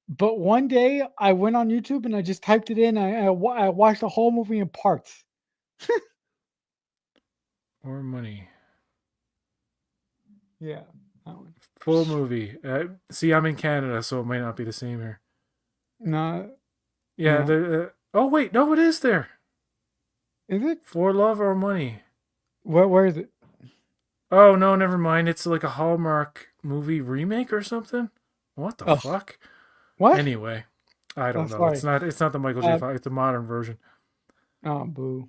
But one day I went on YouTube and I just typed it in. I watched the whole movie in parts. Or Money. Yeah, that one. Full movie. See, I'm in Canada, so it might not be the same here. No, Yeah. yeah. Oh wait, no, it is there. Is it? For Love or Money. Where is it? Oh no, never mind. It's like a Hallmark movie remake or something. What the Oh, fuck? what? Anyway, I Oh, don't know. sorry. It's not the Michael J. Uh, Fox. It's the modern version. oh, boo.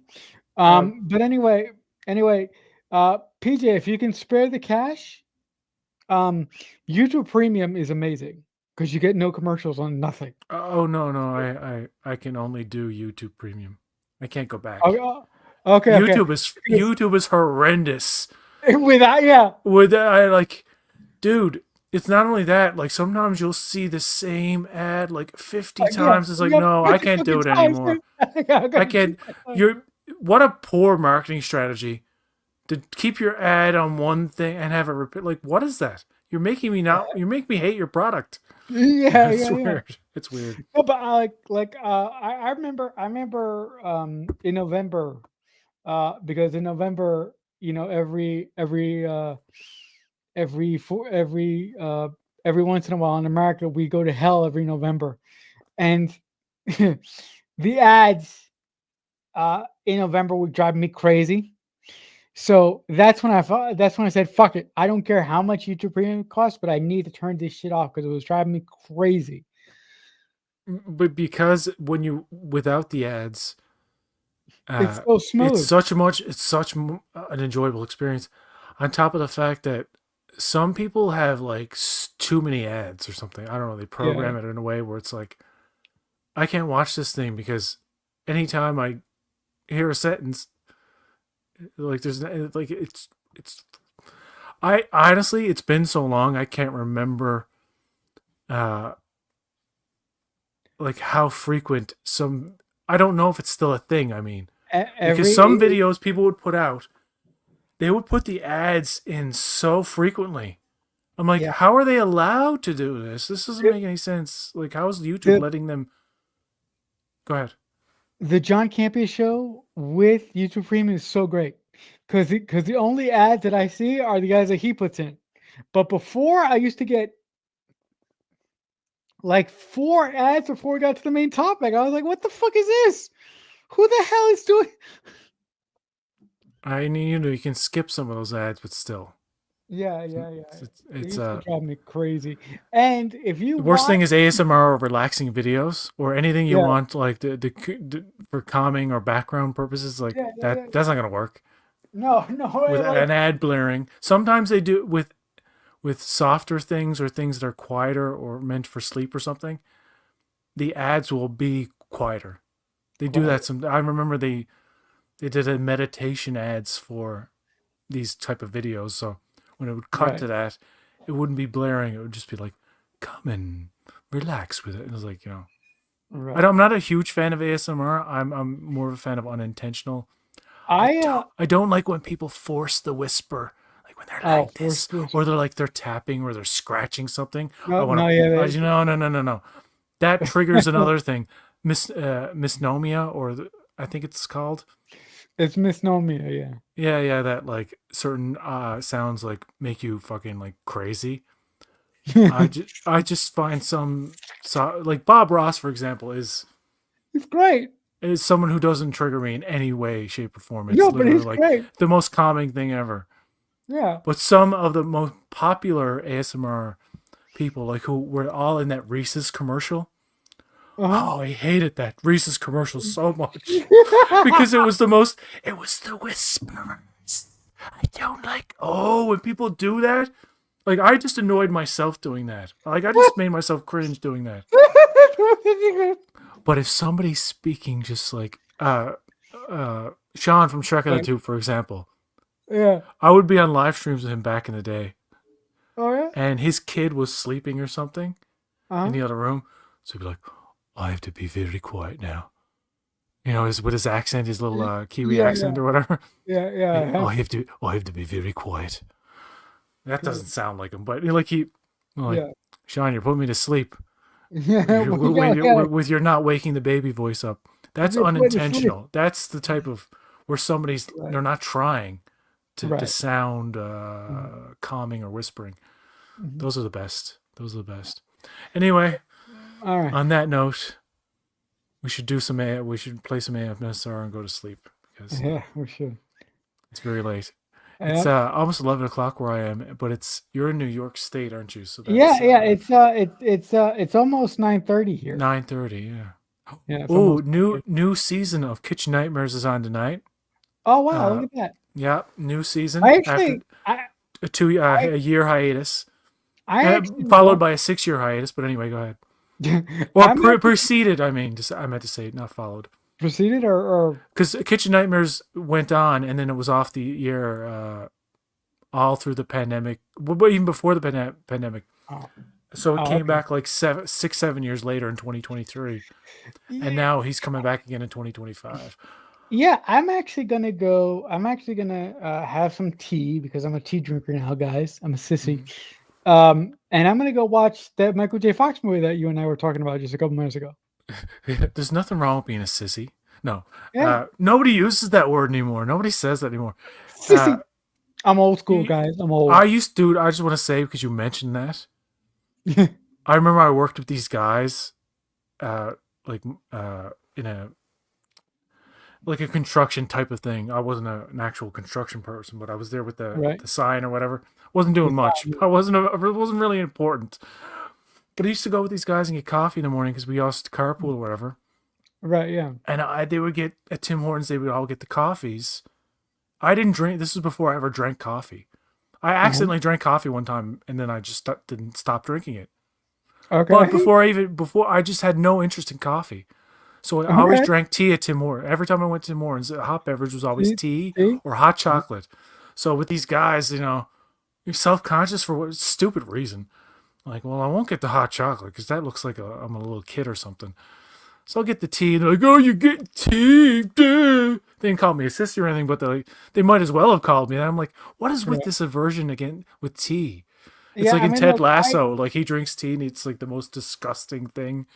Uh, But anyway, PJ, if you can spare the cash, YouTube Premium is amazing because you get no commercials on nothing. oh no, no. I can only do YouTube Premium. I can't go Oh, back. okay. YouTube is horrendous. Without, yeah, With I like, dude. It's not only that. Like sometimes you'll see the same ad like 50 yeah, times. It's like, yep, no, I 50 can't do fucking it times. anymore. I got I you too. can't. You're what a poor marketing strategy to keep your ad on one thing and have it repeat. Like, what is that? You're making me not. You make me hate your product. Yeah, It's yeah, yeah. weird. It's weird. No, but I remember in November because in November every for every once in a while in America we go to hell every November, and the ads in November would drive me crazy. So that's when I said, "Fuck it! I don't care how much YouTube Premium costs, but I need to turn this shit off because it was driving me crazy." But because when you without the ads, It's so smooth. it's such an enjoyable experience. On top of the fact that some people have like too many ads or something. I don't know. They Yeah, program it in a way where it's like I can't watch this thing because anytime I hear a sentence, like there's like it's. I honestly, it's been so long I can't remember, uh, like how frequent some. I don't know if it's still a thing. I mean, because some every videos people would put out, they would put the ads in so frequently. I'm like, yeah. how are they allowed to do this? This doesn't The, make any sense. Like, how is YouTube the letting them? Go ahead. the John Campea show with YouTube Premium is so great because the only ads that I see are the guys that he puts in. But before I used to get like 4 ads before we got to the main topic. I was like, what the fuck is this? Who the hell is doing? I mean, you can skip some of those ads, but still, Yeah, yeah, yeah. It it's used to drive me crazy. And if you the worst watch, thing is ASMR or relaxing videos or anything you yeah, want like the for calming or background purposes like yeah, yeah, that. yeah, That's not gonna work no, no, with like, an ad blaring. Sometimes they do with softer things or things that are quieter or meant for sleep or something. The ads will be quieter. They do quiet, that some. I remember they did a meditation ads for these type of videos. So when it would cut right, to that, it wouldn't be blaring. It would just be like, "Come and relax with it." And it was like, right. I'm not a huge fan of ASMR. I'm more of a fan of unintentional. I I don't like when people force the whisper, like when they're oh, like force, this, force. or they're tapping, or they're scratching something. I No, want no, to. yeah, No. That triggers another thing. Misnomia, or I think it's called. it's misnomer, Yeah, that like certain sounds like make you fucking like crazy. yeah. I just find some like Bob Ross, for example, It's great. is someone who doesn't trigger me in any way, shape, or form. It's No, but literally it's like great. the most calming thing ever. Yeah. But some of the most popular ASMR people, like who were all in that Reese's commercial. Uh Oh, I hated that Reese's commercial so much huh. because it was the most. It was the whisperers. I don't like. Oh, when people do that, like I just annoyed myself doing that. Like I just made myself cringe doing that. But if somebody's speaking just like Sean from Shrek of the Right. Tube, for example, Yeah. I would be on live streams with him back in the day, Oh yeah. and his kid was sleeping or something in Uh-huh. the other room, so he'd be like, "I have to be very quiet now." With his accent, his little Kiwi Yeah, yeah, accent or whatever. yeah, yeah. I have to be very quiet. That Good. doesn't sound like him, but like like Yeah. Sean, you're putting me to sleep. Yeah. Well, yeah, yeah. With your not waking the baby voice up. That's You're putting to sleep. unintentional. That's the type of where Right. they're not trying to Right. sound Mhm. calming or whispering. Mhm. Those are the best. Those are the best. Anyway, All right. on that note, we should play some AFMSR and go to sleep because Yeah, we should. it's very late. It's Yep. almost 11 o'clock where I am, but you're in New York State, aren't you? So Yeah, that's yeah. It's almost 9:30 here. 9:30. Yeah. Yeah, it's Oh, almost 9:30. new season of Kitchen Nightmares is on tonight. Oh wow, Uh, look at that. yeah, new season I after actually, I, I, a year hiatus, I actually followed want. by a 6 year hiatus. But anyway, go ahead. Or I'm actually preceded. I meant to say not followed. proceeded or Because Kitchen Nightmares went on, and then it was off the year all through the pandemic. Well, even before the pandemic. oh, So it oh, came okay. back like 7 years later in 2023, and Yeah, now he's coming back again in 2025. yeah. I'm actually gonna go. I'm actually gonna have some tea because I'm a tea drinker now, guys. I'm a sissy. Mhm. And I'm gonna go watch that Michael J. Fox movie that you and I were talking about just a couple minutes ago. There's nothing wrong with being a sissy. No, Yeah, nobody uses that word anymore. Nobody says that anymore. sissy. I'm old school, You- guys. I'm I old. used, dude. I just want to say because you mentioned that. I remember I worked with these guys, uh, like in a like a construction type of thing. I wasn't an actual construction person, but I was there with Right. the sign or whatever. Wasn't doing That's much. how- I wasn't. It wasn't really important. But I used to go with these guys and get coffee in the morning because we all used to carpool or whatever. Right. Yeah. And they would get at Tim Hortons. They would all get the coffees. I didn't drink. This was before I ever drank coffee. I Uh-huh. accidentally drank coffee one time, and then I just didn't stop drinking it. But Okay. before I just had no interest in coffee. So I always Okay. drank tea at Tim Hortons. Every time I went to Tim Hortons, a hot beverage was always See. tea See? or hot chocolate. So with these guys, you're self conscious for what stupid reason. Like, well, I won't get the hot chocolate because that looks like I'm a little kid or something. So I'll get the tea, and they're like, "Oh, you get tea?" Duh. They didn't call me a sister or anything, but they might as well have called me. And I'm like, what is with Right. this aversion again with tea? It's Yeah. like I in mean, Ted look. I. Lasso, like he drinks tea and it's like the most disgusting thing.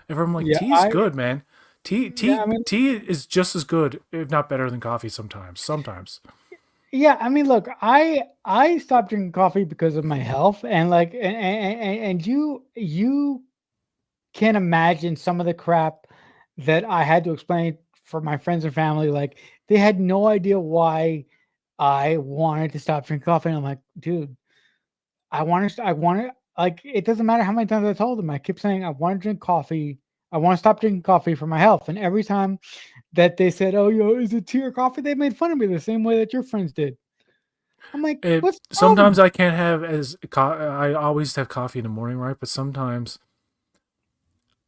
And I'm like, Yeah. tea is I. good, man. Tea, Yeah. tea, I mean. tea is just as good, if not better than coffee sometimes. Sometimes. Yeah. I mean, look. I stopped drinking coffee because of my health, and like, and you can't imagine some of the crap that I had to explain for my friends and family. Like, they had no idea why I wanted to stop drinking coffee. And I'm like, dude, I want to, like, it doesn't matter how many times I told them. I keep saying, I want to drink coffee. I want to stop drinking coffee for my health. And every time that they said, oh, yo, is it tea or coffee? They made fun of me the same way that your friends did. I'm like, what's the Sometimes problem? I can't have I always have coffee in the morning, right? But sometimes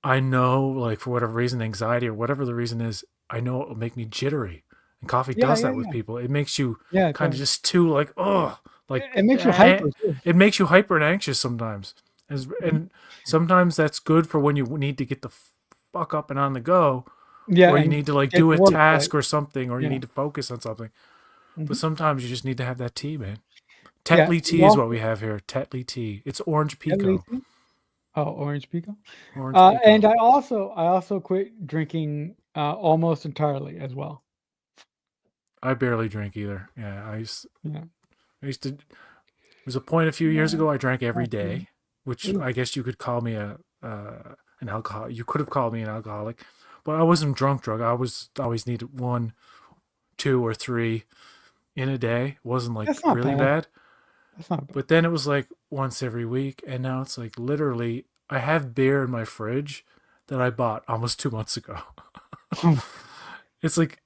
I know, like for whatever reason, anxiety or whatever the reason is, I know it will make me jittery, and coffee Yeah, does yeah, that with yeah. people. It makes you Yeah, it kind of does. just too like, oh, like It makes you hyper too. it makes you hyper and anxious sometimes, Mhm. and sometimes that's good for when you need to get the fuck up and on the go, Yeah, or you and need to like get do to a work, right? task or something, or you Yeah. need to focus on something. But Mhm. sometimes you just need to have that tea, man. Yeah, Tetley you tea is what also we have here. Tetley tea. It's orange at pico. least oh, orange pico. Orange And pico. I also quit drinking almost entirely as well. I barely drink either. Yeah, Yeah. I used to. There was a point a few years Yeah. ago I drank every Absolutely. day, which Ooh. I guess you could call me an alcohol. You could have called me an alcoholic, but I wasn't drunk. I was always needed one, two, or three in a day. It wasn't like That's not really bad. bad, That's not bad. but then it was like once every week, and now it's like literally I have beer in my fridge that I bought almost 2 months ago. It's like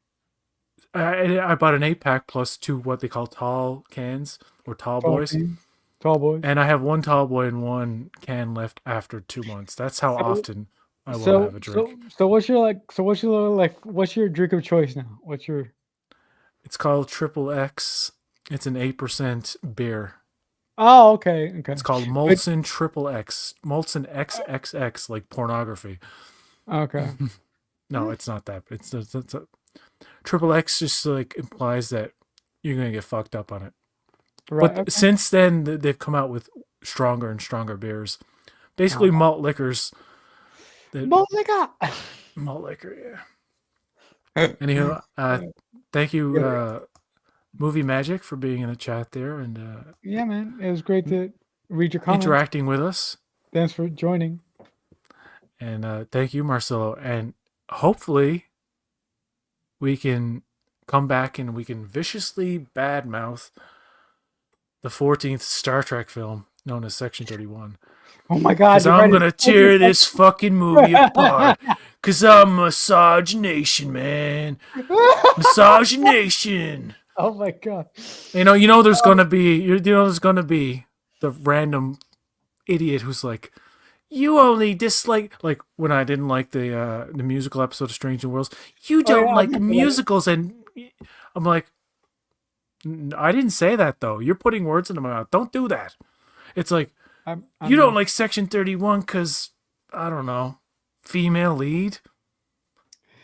I bought an 8 pack plus two what they call tall cans or tall Tall boys, king, tall boys. and I have one tall boy and one can left after 2 months. That's how So often I will so have a so drink. so what's your drink of choice now? What's your It's called Triple X. It's an 8% beer. Oh, okay, okay. It's called But Molson Triple X. Molson XXX, like pornography. okay. No, it's not that. It's Triple X just like implies that you're gonna get fucked up on it. Right, But okay. since then, they've come out with stronger and stronger beers. Basically, Oh, malt liquors. That Bolliga! malt liquor, yeah. Anywho, thank you, Yeah, Movie Magic, for being in the chat there and yeah, man. It was great to read your comments. interacting with us. Thanks for joining. And thank you, Marcelo. And hopefully, we can come back and we can viciously badmouth the 14th Star Trek film known as Section 31. Oh my god, Because you're I'm right. going to tear this fucking movie apart. Because I'm misogynation, man. Misogynation. Oh my god. There's gonna be there's gonna be the random idiot who's like, you only dislike like when I didn't like the musical episode of Strange New Worlds. You Oh yeah, don't I like remember that. musicals, and I'm like, I didn't say that though. You're putting words into my mouth. Don't do that. It's like I you don't mean, like Section 31 because I don't know, female lead.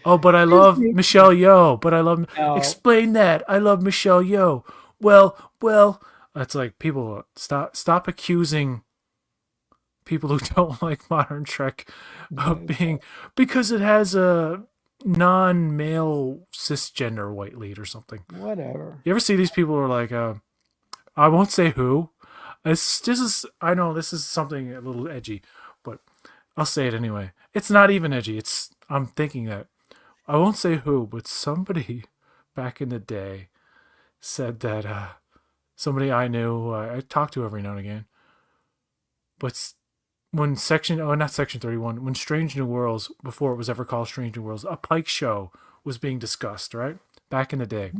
Oh, but I excuse love me. Michelle Yeoh. But I love No. explain that. I love Michelle Yeoh. Well, it's like people stop accusing people who don't like modern Trek of being because it has a non-male cisgender white lead or something. Whatever. You ever see these people who are like, I won't say who. This is I know this is something a little edgy, but I'll say it anyway. It's not even edgy. It's I'm thinking that I won't say who, but somebody back in the day said that somebody I knew who I talked to every now and again, but when not section 31, when Strange New Worlds, before it was ever called Strange New Worlds, a Pike show was being discussed, right? Back in the day.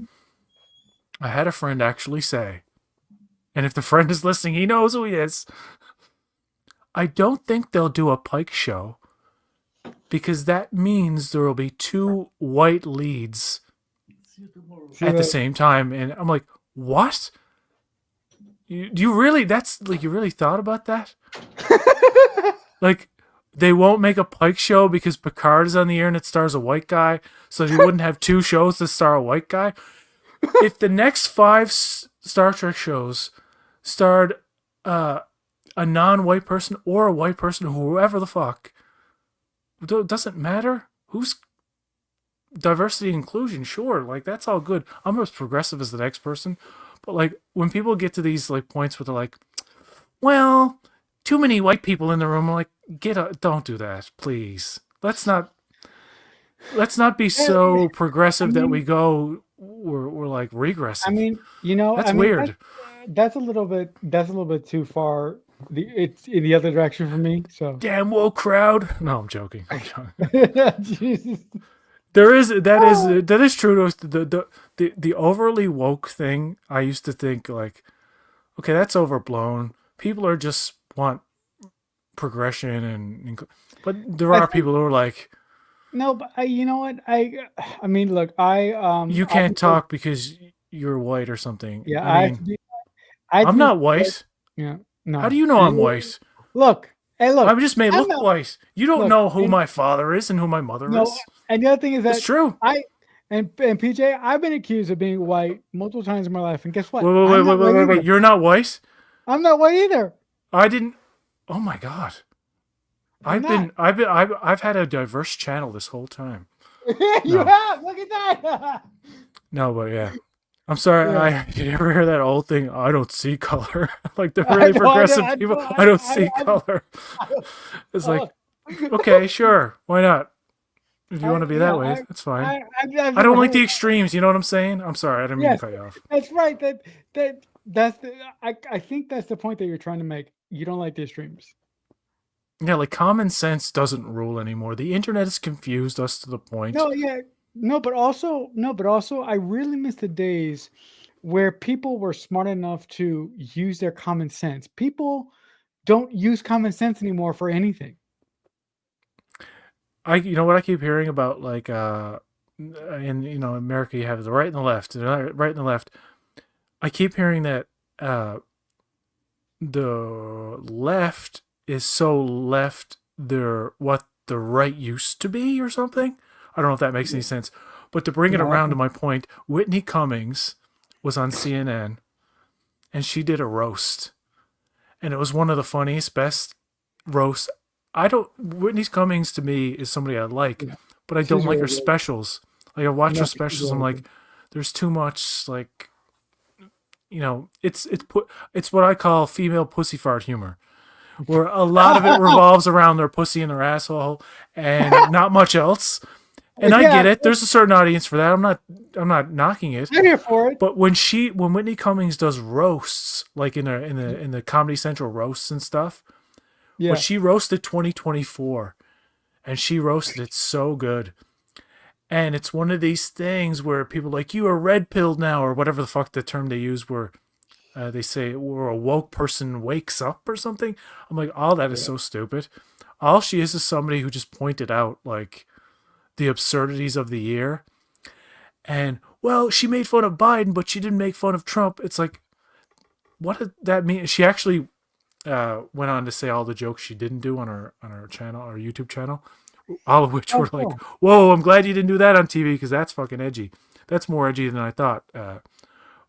I had a friend actually say, and if the friend is listening, he knows who he is. I don't think they'll do a Pike show because that means there will be two white leads See at the that? same time. And I'm like, what? Do you really, that's like, you really thought about that? Like, they won't make a Pike show because Picard is on the air and it stars a white guy, so you wouldn't have two shows to star a white guy. If the next five Star Trek shows starred a non-white person or a white person, whoever the fuck, it doesn't matter who's diversity and inclusion. Sure, like that's all good. I'm as progressive as the next person, but like when people get to these like points where they're like, well, too many white people in the room, I'm like, don't do that, please. Let's not be Yeah, so I progressive that we mean, go we're like regressive. That's I mean weird. that's a little bit too far. It's in the other direction for me. So, Damn woke crowd. No, I'm joking. I'm joking. Jesus. There is Oh, that is true. The overly woke thing. I used to think like, okay, that's overblown. People are just want progression but there I are think people who are like, no, but you know what? I mean, look, you I can't because talk because you're white or something. yeah, I mean, I have to I'm be not polite. white. Yeah, How do no. you know I'm And white? look, hey, I'm look, just made I'm look not. white. You don't Look, know who and my father is and who my mother no, is. and the other thing is It's that true. I and PJ, I've been accused of being white multiple times in my life, and guess what? Wait, wait, wait, I'm wait, not wait, white wait, wait. either. You're not white? I'm not white either. I didn't. Oh my god. I'm not. I've had a diverse channel this whole time. You No, have. Look at that. no, but yeah. I'm sorry. Yeah. Did you ever hear that old thing? I don't see color. Like the I really know. I know. progressive I people. know. I don't see color. I know. It's Oh. like, okay, sure, why not? If you want to be Yeah. that way, that's fine. I've I never don't like heard. the extremes. You know what I'm saying? I'm sorry. I didn't mean to Yes, cut you off. that's right. That's the. I think that's the point that you're trying to make. You don't like the extremes. Yeah, like common sense doesn't rule anymore. The internet has confused us to the point. No, yeah, no, but also, I really miss the days where people were smart enough to use their common sense. People don't use common sense anymore for anything. You know what I keep hearing about, like, in America, you have the right and the left, right and the left. I keep hearing that the left is so left they're what the right used to be or something. I don't know if that makes any Yeah. sense. But to bring it No, I around to think my point, Whitney Cummings was on CNN and she did a roast. And it was one of the funniest, best roasts. I don't Whitney Cummings to me is somebody I like, yeah, but I don't she's like really her good. specials. Like I watch her No, she's specials, I'm really good. like, there's too much like it's what I call female pussy fart humor, where a lot of it revolves around their pussy and their asshole and not much else. And I Yeah, get it. There's a certain audience for that. I'm not knocking it. I'm here for it. But when Whitney Cummings does roasts, like in the Comedy Central roasts and stuff, but Yeah, she roasted 2024 and she roasted it so good. And it's one of these things where people are like, you are red pilled now, or whatever the fuck the term they use, where they say, where a woke person wakes up or something. I'm like, all that is yeah, so stupid. All she is somebody who just pointed out, like, the absurdities of the year. And, well, she made fun of Biden, but she didn't make fun of Trump. It's like, what did that mean? She actually went on to say all the jokes she didn't do on her channel, our YouTube channel, all of which oh, were like, cool. "Whoa, I'm glad you didn't do that on TV because that's fucking edgy. That's more edgy than I thought."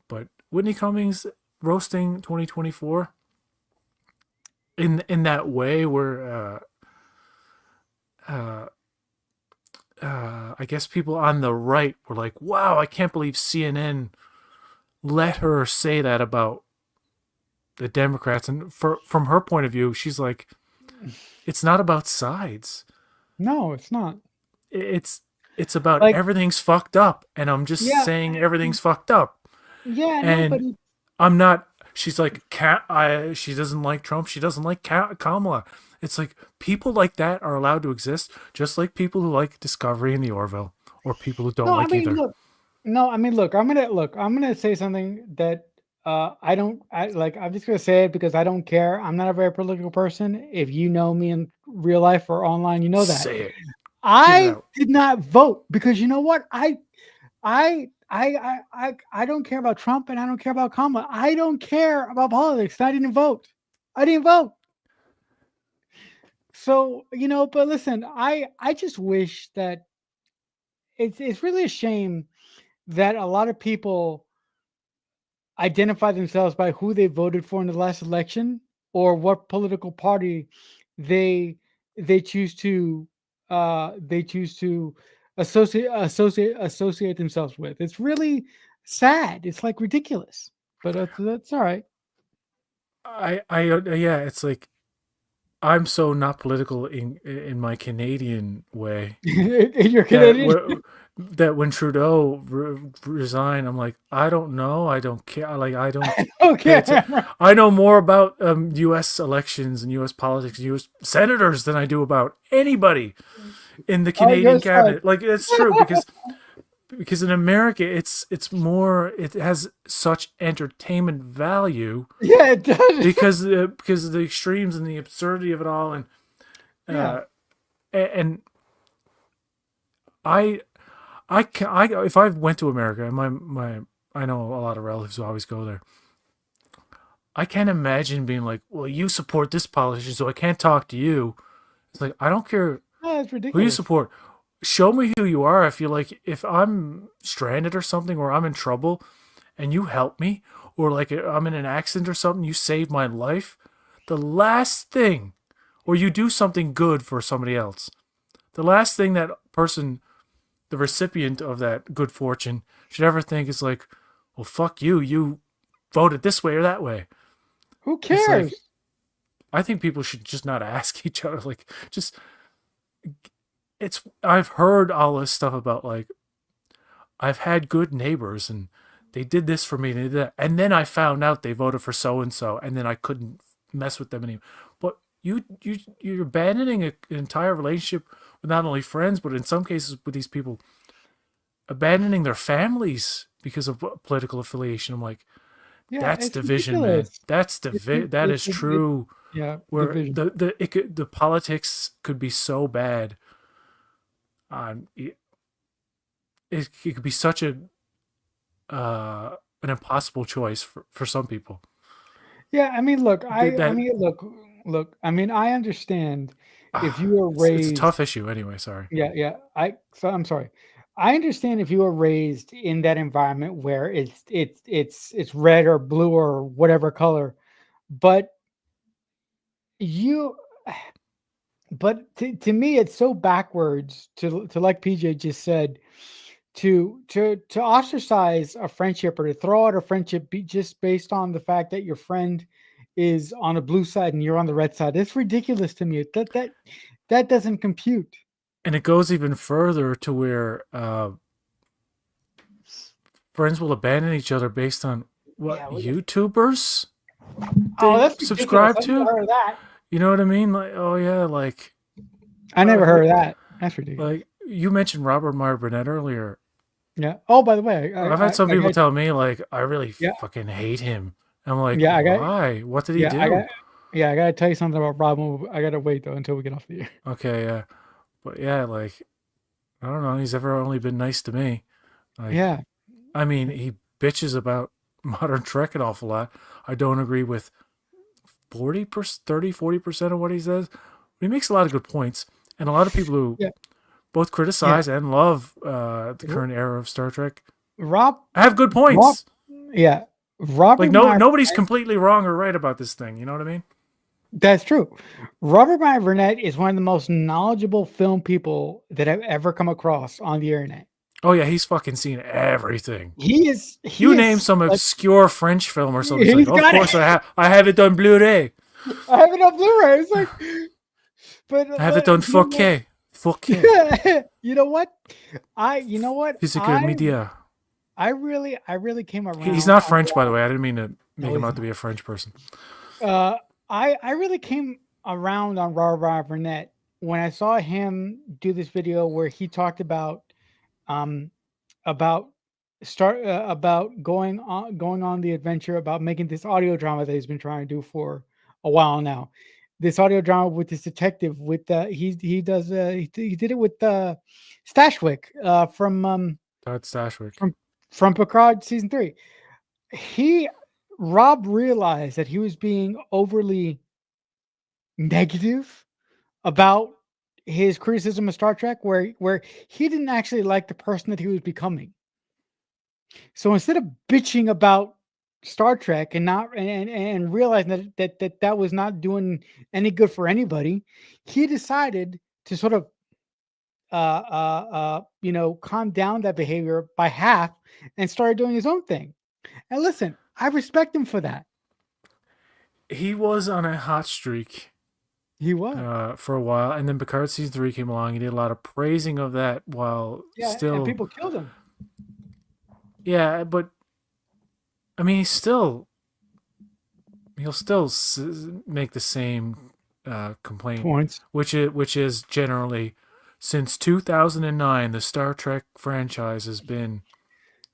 But Whitney Cummings roasting 2024 in that way, where uh, I guess people on the right were like, "Wow, I can't believe CNN let her say that about." the Democrats, and from her point of view, she's like, it's not about sides. No, it's not. It's it's about Like, everything's fucked up, and I'm just yeah, saying everything's fucked up. yeah, no, but And I'm not. She's like, she doesn't like Trump. She doesn't like Kamala. It's like people like that are allowed to exist, just like people who like Discovery and the Orville, or people who don't no, I like mean, either. look, no, I mean, look. I'm gonna say something that I don't. I like. I'm just gonna say it because I don't care. I'm not a very political person. If you know me in real life or online, you know that Say it. Get it I out. did not vote because you know what? I don't care about Trump and I don't care about Kamala. I don't care about politics. I didn't vote. I didn't vote. So, but listen, I just wish that it's really a shame that a lot of people identify themselves by who they voted for in the last election or what political party they they choose to associate themselves with. It's really sad. It's like ridiculous, but that's all right. Yeah. It's like I'm so not political in my Canadian way You're that Canadian. that when Trudeau resigned, I'm like, I don't know, I don't care, like I don't pay Okay. attention. I know more about U.S. elections and U.S. politics, and U.S. senators than I do about anybody in the Oh, Canadian you're sad. cabinet. Like it's true because in America, it's more. It has such entertainment value Yeah, it does. because of the extremes and the absurdity of it all, and Yeah. uh, and I if I went to America and my I know a lot of relatives who always go there. I can't imagine being like, well, you support this politician, so I can't talk to you. It's like I don't care Oh, it's who you ridiculous. support. Show me who you are. I feel like if I'm stranded or something, or I'm in trouble, and you help me, or like I'm in an accident or something, you save my life. The last thing, or you do something good for somebody else. The last thing that person, the recipient of that good fortune, should ever think is like, well, fuck you. You voted this way or that way. Who It's like, cares? I think people should just not ask each other. Like, just, I've heard all this stuff about like, I've had good neighbors and they did this for me and they did that. And then I found out they voted for so and so and then I couldn't mess with them anymore. But you're abandoning an entire relationship with not only friends, but in some cases with these people abandoning their families because of political affiliation. I'm like, Yeah, that's it's division, man. ridiculous. That is true. Yeah, Where division. the politics could be so bad. It could be such an impossible choice for some people. Yeah, I mean, look, That, I that mean, look. I mean, I understand if you were it's a raised. tough issue anyway. Sorry. Yeah, yeah. I'm sorry. I understand if you were raised in that environment where it's red or blue or whatever color, but you, but to me, it's so backwards to like PJ just said to ostracize a friendship or to throw out a friendship just based on the fact that your friend is on the blue side and you're on the red side. It's ridiculous to me. That doesn't compute. And it goes even further to where friends will abandon each other based on what Yeah. YouTubers Oh, they that's ridiculous. subscribe I never to. heard of that. You know what I mean? Like, oh yeah, I uh, never who, heard of that. That's ridiculous. like you mentioned Robert Meyer Burnett earlier. Yeah. Oh, by the way, I've had some I people got tell me like I really yeah, fucking hate him. I'm like, yeah, I got why? What did he yeah, I do? got yeah, I gotta tell you something about Rob. I gotta wait though until we get off the air. Okay, yeah, but yeah, like I don't know. He's ever only been nice to me. Like, Yeah. I mean, he bitches about modern Trek an awful lot. I don't agree with 40%, 30, 40% of what he says. But he makes a lot of good points, and a lot of people who Yeah. both Yeah. criticize and love the R- current era of Star Trek Rob have good Rob points. yeah. Like Robert no, Meyer nobody's completely wrong or right about this thing. You know what I mean? That's true. Robert Meyer Burnett is one of the most knowledgeable film people that I've ever come across on the internet. Oh yeah, he's fucking seen everything. He is. You He name is some like obscure French film or something. He's like, he's oh, of got course I it. have. I have it on Blu-ray. I have it on Blu-ray. It's like, but I have it on you know what? 4K. 4K. You know what? You know what? Physical media. I really came He's around not on French, by the Rob. way. I didn't mean to make No, him he's out to not. be a French person. Uh, I really came around on Rob Burnett when I saw him do this video where he talked um about about going on the adventure about making this audio drama that he's been trying to do for a while now. This audio drama with this detective with he did it with Stashwick Todd Stashwick. from Picard season 3. He Rob realized that he was being overly negative about his criticism of Star Trek, where he didn't actually like the person that he was becoming. So instead of bitching about Star Trek and not and realizing that was not doing any good for anybody, he decided to sort of calm down that behavior by half and started doing his own thing. And listen, I respect him for that. He was on a hot streak He was. for a while, and then Picard season 3 came along. He did a lot of praising of that while Yeah, and still, people killed him. yeah, but I mean, he'll still make the same complaint, Points. which is generally since 2009 the Star Trek franchise has been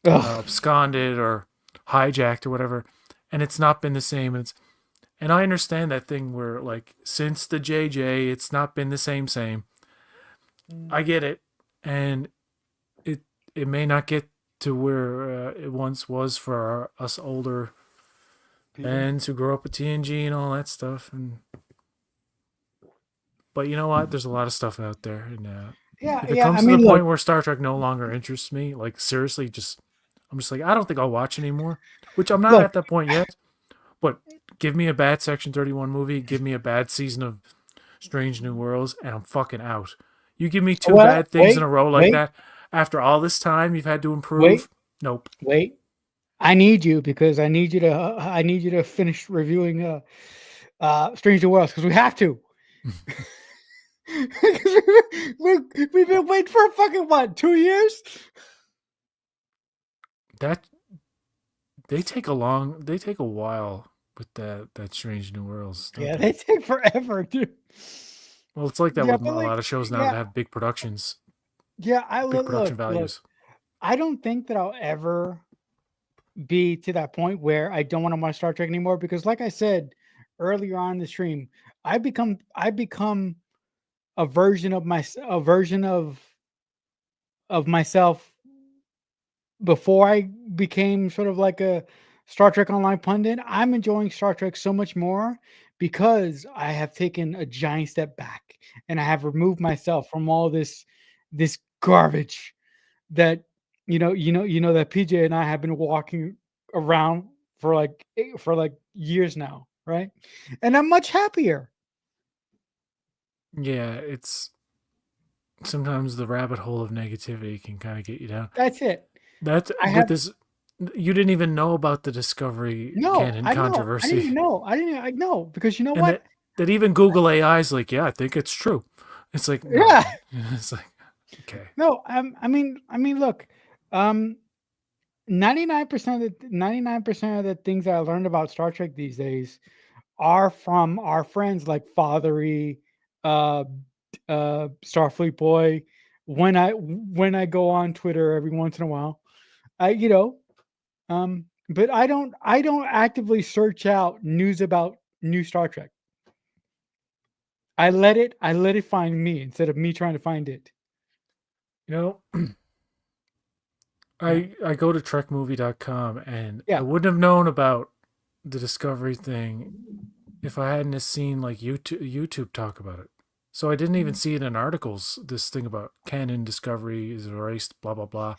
Ugh. absconded or hijacked or whatever, and it's not been the same. And I understand that thing where like since the JJ, it's not been the same. I get it, and it it may not get to where it once was for us older People. fans who grew up with TNG and all that stuff. And but you know what? There's a lot of stuff out there, and Yeah, if it yeah. I comes to the mean, look. point where Star Trek no longer interests me, like seriously, just I'm just like I don't think I'll watch anymore. Which I'm not Look. at that point yet. But give me a bad Section 31 movie, give me a bad season of Strange New Worlds, and I'm fucking out. You give me two Well, bad things in a row like wait, that after all this time you've had to wait, improve. Nope. wait. I need you because I need you to finish reviewing Strange New Worlds because we have to. We've been waiting for a fucking what, 2 years? That they take a while with that Strange New Worlds, don't Yeah, they? they take forever, dude. Well, it's like that Yeah, with a but like, lot of shows now that yeah, have big productions, yeah. big production Look. values. I don't think that I'll ever be to that point where I don't want to watch Star Trek anymore because, like I said earlier on in the stream, I become a version of myself before I became sort of like a Star Trek Online pundit. I'm enjoying Star Trek so much more because I have taken a giant step back and I have removed myself from all this garbage that that PJ and I have been walking around for for like years now, right? And I'm much happier. Yeah, it's sometimes the rabbit hole of negativity can kind of get you down. That's it. That I with have this, you didn't even know about the Discovery no, canon I know. I didn't controversy, even know. I know because you know and what? that even Google AI is like, yeah, I think it's true. It's like Yeah, no, it's like okay, no. I mean, look, um, 99% of the things that I learned about Star Trek these days are from our friends like Fathery, uh, Starfleet Boy. When I go on Twitter every once in a while, I but I don't actively search out news about new Star Trek. I let it find me instead of me trying to find it. you know. Yeah, I go to trekmovie.com and I yeah. wouldn't have known about the Discovery thing if I hadn't have seen like YouTube talk about it. So I didn't even see it in articles. This thing about Canon Discovery is erased, blah blah blah.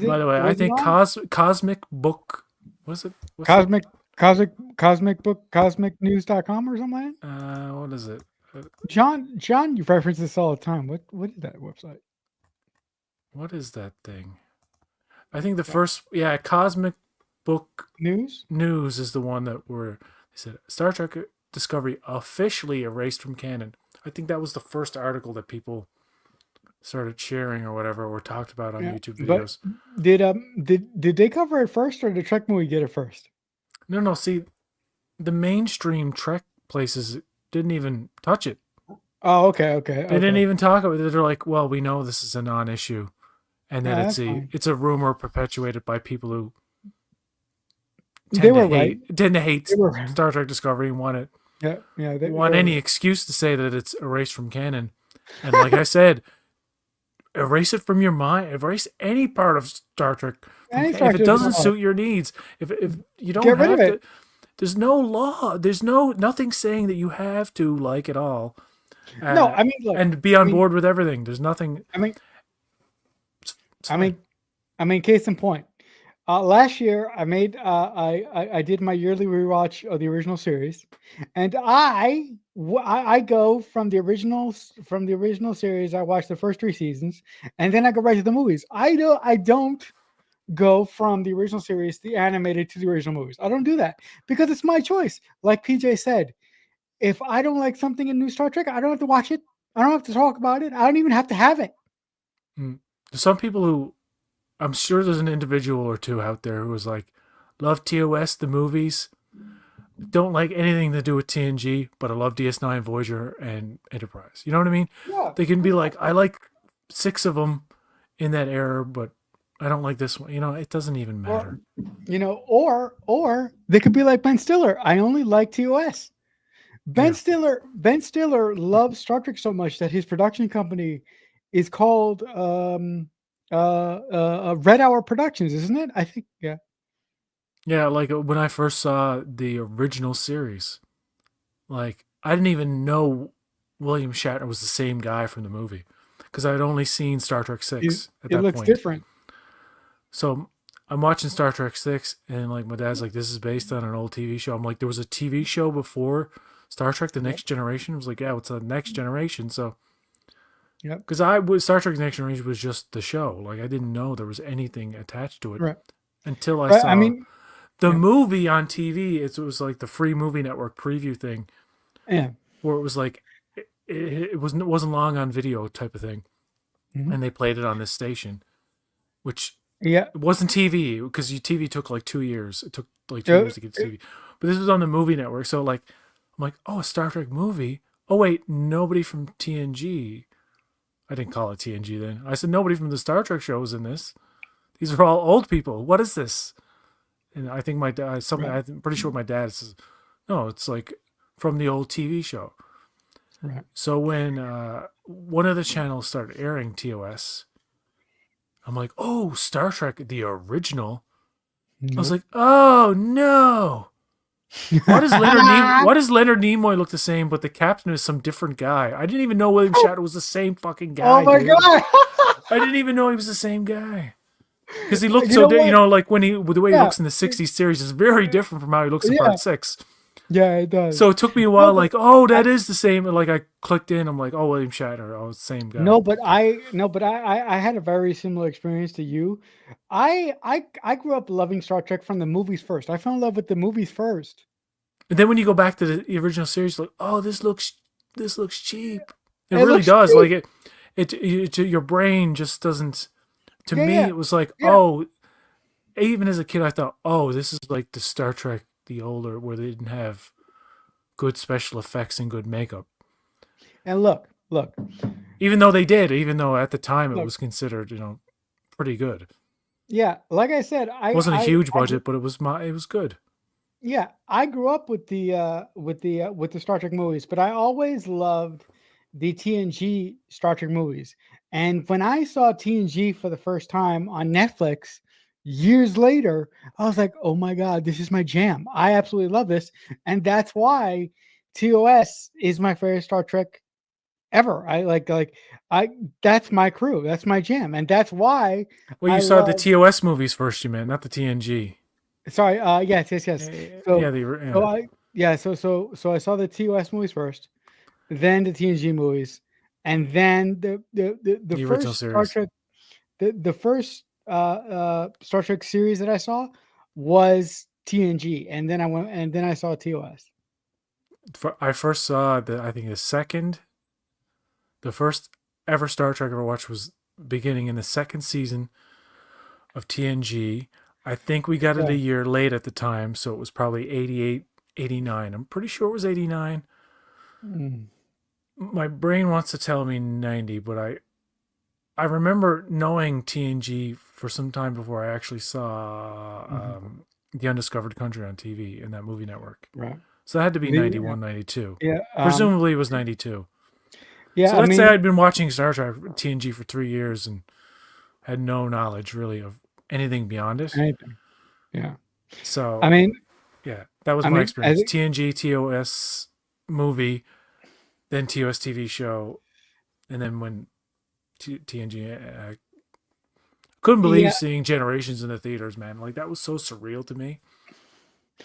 By the way, I Was it think on Cosmic Book was it? What's that? Cosmic Cosmic News.com or something like that? What is it? John, you reference this all the time. What is that website? what is that thing? I think the first, yeah, Cosmic Book News. News is the one that where they said Star Trek Discovery officially erased from canon. I think that was the first article that people started sharing or whatever, or talked about on Yeah, YouTube but videos. did they cover it first, or did Trek movie get it first? No, no, see, the mainstream Trek places didn't even touch it. Oh, okay, okay, They didn't okay. even talk about it. They're like, well, we know this is a non-issue, and that Yeah, that's fine. it's a rumor perpetuated by people who They were right. tend to hate They were. Star Trek Discovery and Yeah, yeah. They want were any right. excuse to say that it's erased from canon. And like I said, erase it from your mind. Erase any part of Star Trek from Any if Star it Trek is doesn't wrong. suit your needs. If you don't Get rid of have it. to, there's no law. There's nothing saying that you have to like it all, No, I mean, look. and be I on mean, board with everything. There's nothing. I mean, It's I fine. mean, I mean. Case in point. Last year, I made I did my yearly rewatch of the original series, and I go from from the original series. I watch the first 3 seasons, and then I go right to the movies. I don't go from the original series, the animated, to the original movies. I don't do that because it's my choice. Like PJ said, if I don't like something in new Star Trek, I don't have to watch it. I don't have to talk about it. I don't even have to have it. Mm. There's some people who I'm sure there's an individual or two out there who was like, love TOS the movies, don't like anything to do with TNG, but I love DS9, Voyager, and Enterprise. You know what I mean? Yeah, They can be like, I like 6 of them in that era, but I don't like this one. You know, it doesn't even or matter. or they could be like Ben Stiller. I only like TOS. Yeah. Ben Stiller loves Star Trek so much that his production company is called Red Hour Productions, isn't it? I think, yeah. Yeah, like when I first saw the original series, like I didn't even know William Shatner was the same guy from the movie because I'd only seen Star Trek It, 6 at it that looks point. different. So I'm watching Star Trek 6, and like my dad's like, this is based on an old TV show. I'm like, there was a TV show before Star Trek The Yep. Next Generation. I was like, yeah, what's the Next Generation? So, Yep. because I was Star Trek Next Generation was just the show. Like, I didn't know there was anything attached to it Right. until I But I saw mean, the yeah. movie on TV. It was like the free movie network preview thing Yeah. where it was like, it wasn't long on video type of thing. Mhm. And they played it on this station, which Yeah. it wasn't TV because TV took like 2 years. It took like two Uh, years to get to TV, but this was on the movie network. So like, I'm like, oh, a Star Trek movie. Oh wait, nobody from TNG. I didn't call it TNG then. I said nobody from the Star Trek show was in this. These are all old people. What is this? And I think my dad. Something right. I'm pretty sure my dad says. No, it's like from the old TV show. Right. So when one of the channels started airing TOS, I'm like, oh, Star Trek the original. I was Nope. like, oh no. Why does Leonard Nimoy look the same, but the captain is some different guy? I didn't even know William Shatner was the same fucking Oh guy, my dude. god. I didn't even know he was the same guy. Because he looked You so, know what? like when the way he Yeah. looks in the '60s series is very different from how he looks in Yeah. Part 6. Yeah, it does. So it took me a No, while, but like, oh, I that is the same. And like I clicked in, I'm like, oh, William Shatner, oh, it's the same guy. I had a very similar experience to you. I grew up loving Star Trek from the movies first. I fell in love with the movies first. And then when you go back to the original series, like, oh, this looks cheap. It It really looks does. cheap. Like your brain just doesn't. To Yeah, me, yeah, it was like, yeah. oh, even as a kid, I thought, oh, this is like the Star Trek, the older, where they didn't have good special effects and good makeup. And look, Even though they did, even though at the time it look. was considered, pretty good. Yeah, like I said, Wasn't a huge budget, but it was good. yeah, I grew up with with the Star Trek movies, but I always loved the TNG Star Trek movies. And when I saw TNG for the first time on Netflix years later, I was like, "Oh my god, this is my jam. I absolutely love this." And that's why TOS is my favorite Star Trek ever. I that's my crew. That's my jam. And that's why Well, you I saw the love TOS movies first, you meant, not the TNG. Sorry, yes. Yeah, So, yeah, so I saw the TOS movies first, then the TNG movies, and then the the original first Star series. Trek. the first Star Trek series that I saw was TNG, and then I went and then I saw TOS. I first saw I think the first ever Star Trek I ever watched was beginning in the second season of TNG. I think we got it a Yeah. year late at the time, so it was probably 88, 89. I'm pretty sure it was 89. Mm. My brain wants to tell me 90, but I remember knowing TNG for some time before I actually saw Mhm. The Undiscovered Country on TV in that movie network. Right. So that had to be The 91, 92. yeah, Presumably it was 92. yeah. So I let's say mean, I'd been watching Star Trek TNG for 3 years and had no knowledge really of anything beyond it. anything. Yeah. I So mean, yeah, that was I my mean, I experience. think TNG, TOS movie, then TOS TV show, and then when TNG. Couldn't believe yeah. seeing Generations in the theaters, man. Like that was so surreal to me.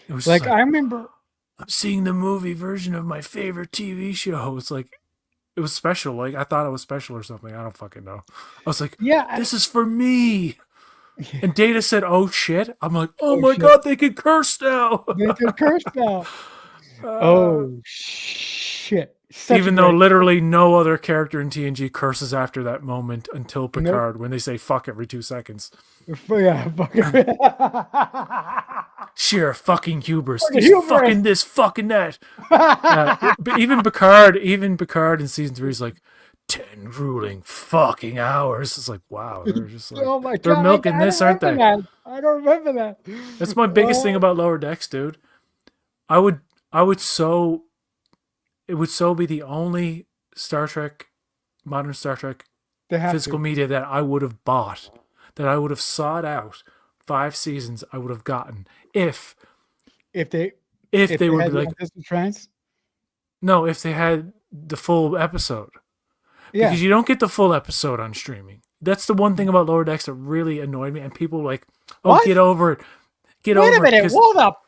It was just Like like I remember. I'm seeing the movie version of my favorite TV show. It's like it was special. Like I thought it was special or something. I don't fucking know. I was like, Yeah. this is for me. And Data said, "Oh shit." I'm like, "Oh Oh my shit! god, they can curse now." They could curse now. uh, Oh shit! Such a Even though great. literally no other character in TNG curses after that moment until Nope. Picard when they say "fuck" every 2 seconds. Yeah. Fucking. Sheer fucking hubris. Fucking These humorous. fucking this, fucking that. But even Picard in season 3 is like 10 grueling fucking hours. It's like wow, they're just like Oh my they're god! milking I don't this, aren't remember they? that. I don't remember that. That's my biggest thing Oh, about Lower Decks, dude. I would I would so it would so be the only Star Trek, modern Star Trek they have physical to. media that I would have bought, that I would have sought out 5 seasons I would have gotten If they if if they they would had be the like artistic trends. no, if they had the full episode. Yeah. Because you don't get the full episode on streaming. That's the one thing about Lower Decks that really annoyed me. And people were like, oh, What? get over it. Get Wait a over it. minute. Because Hold up.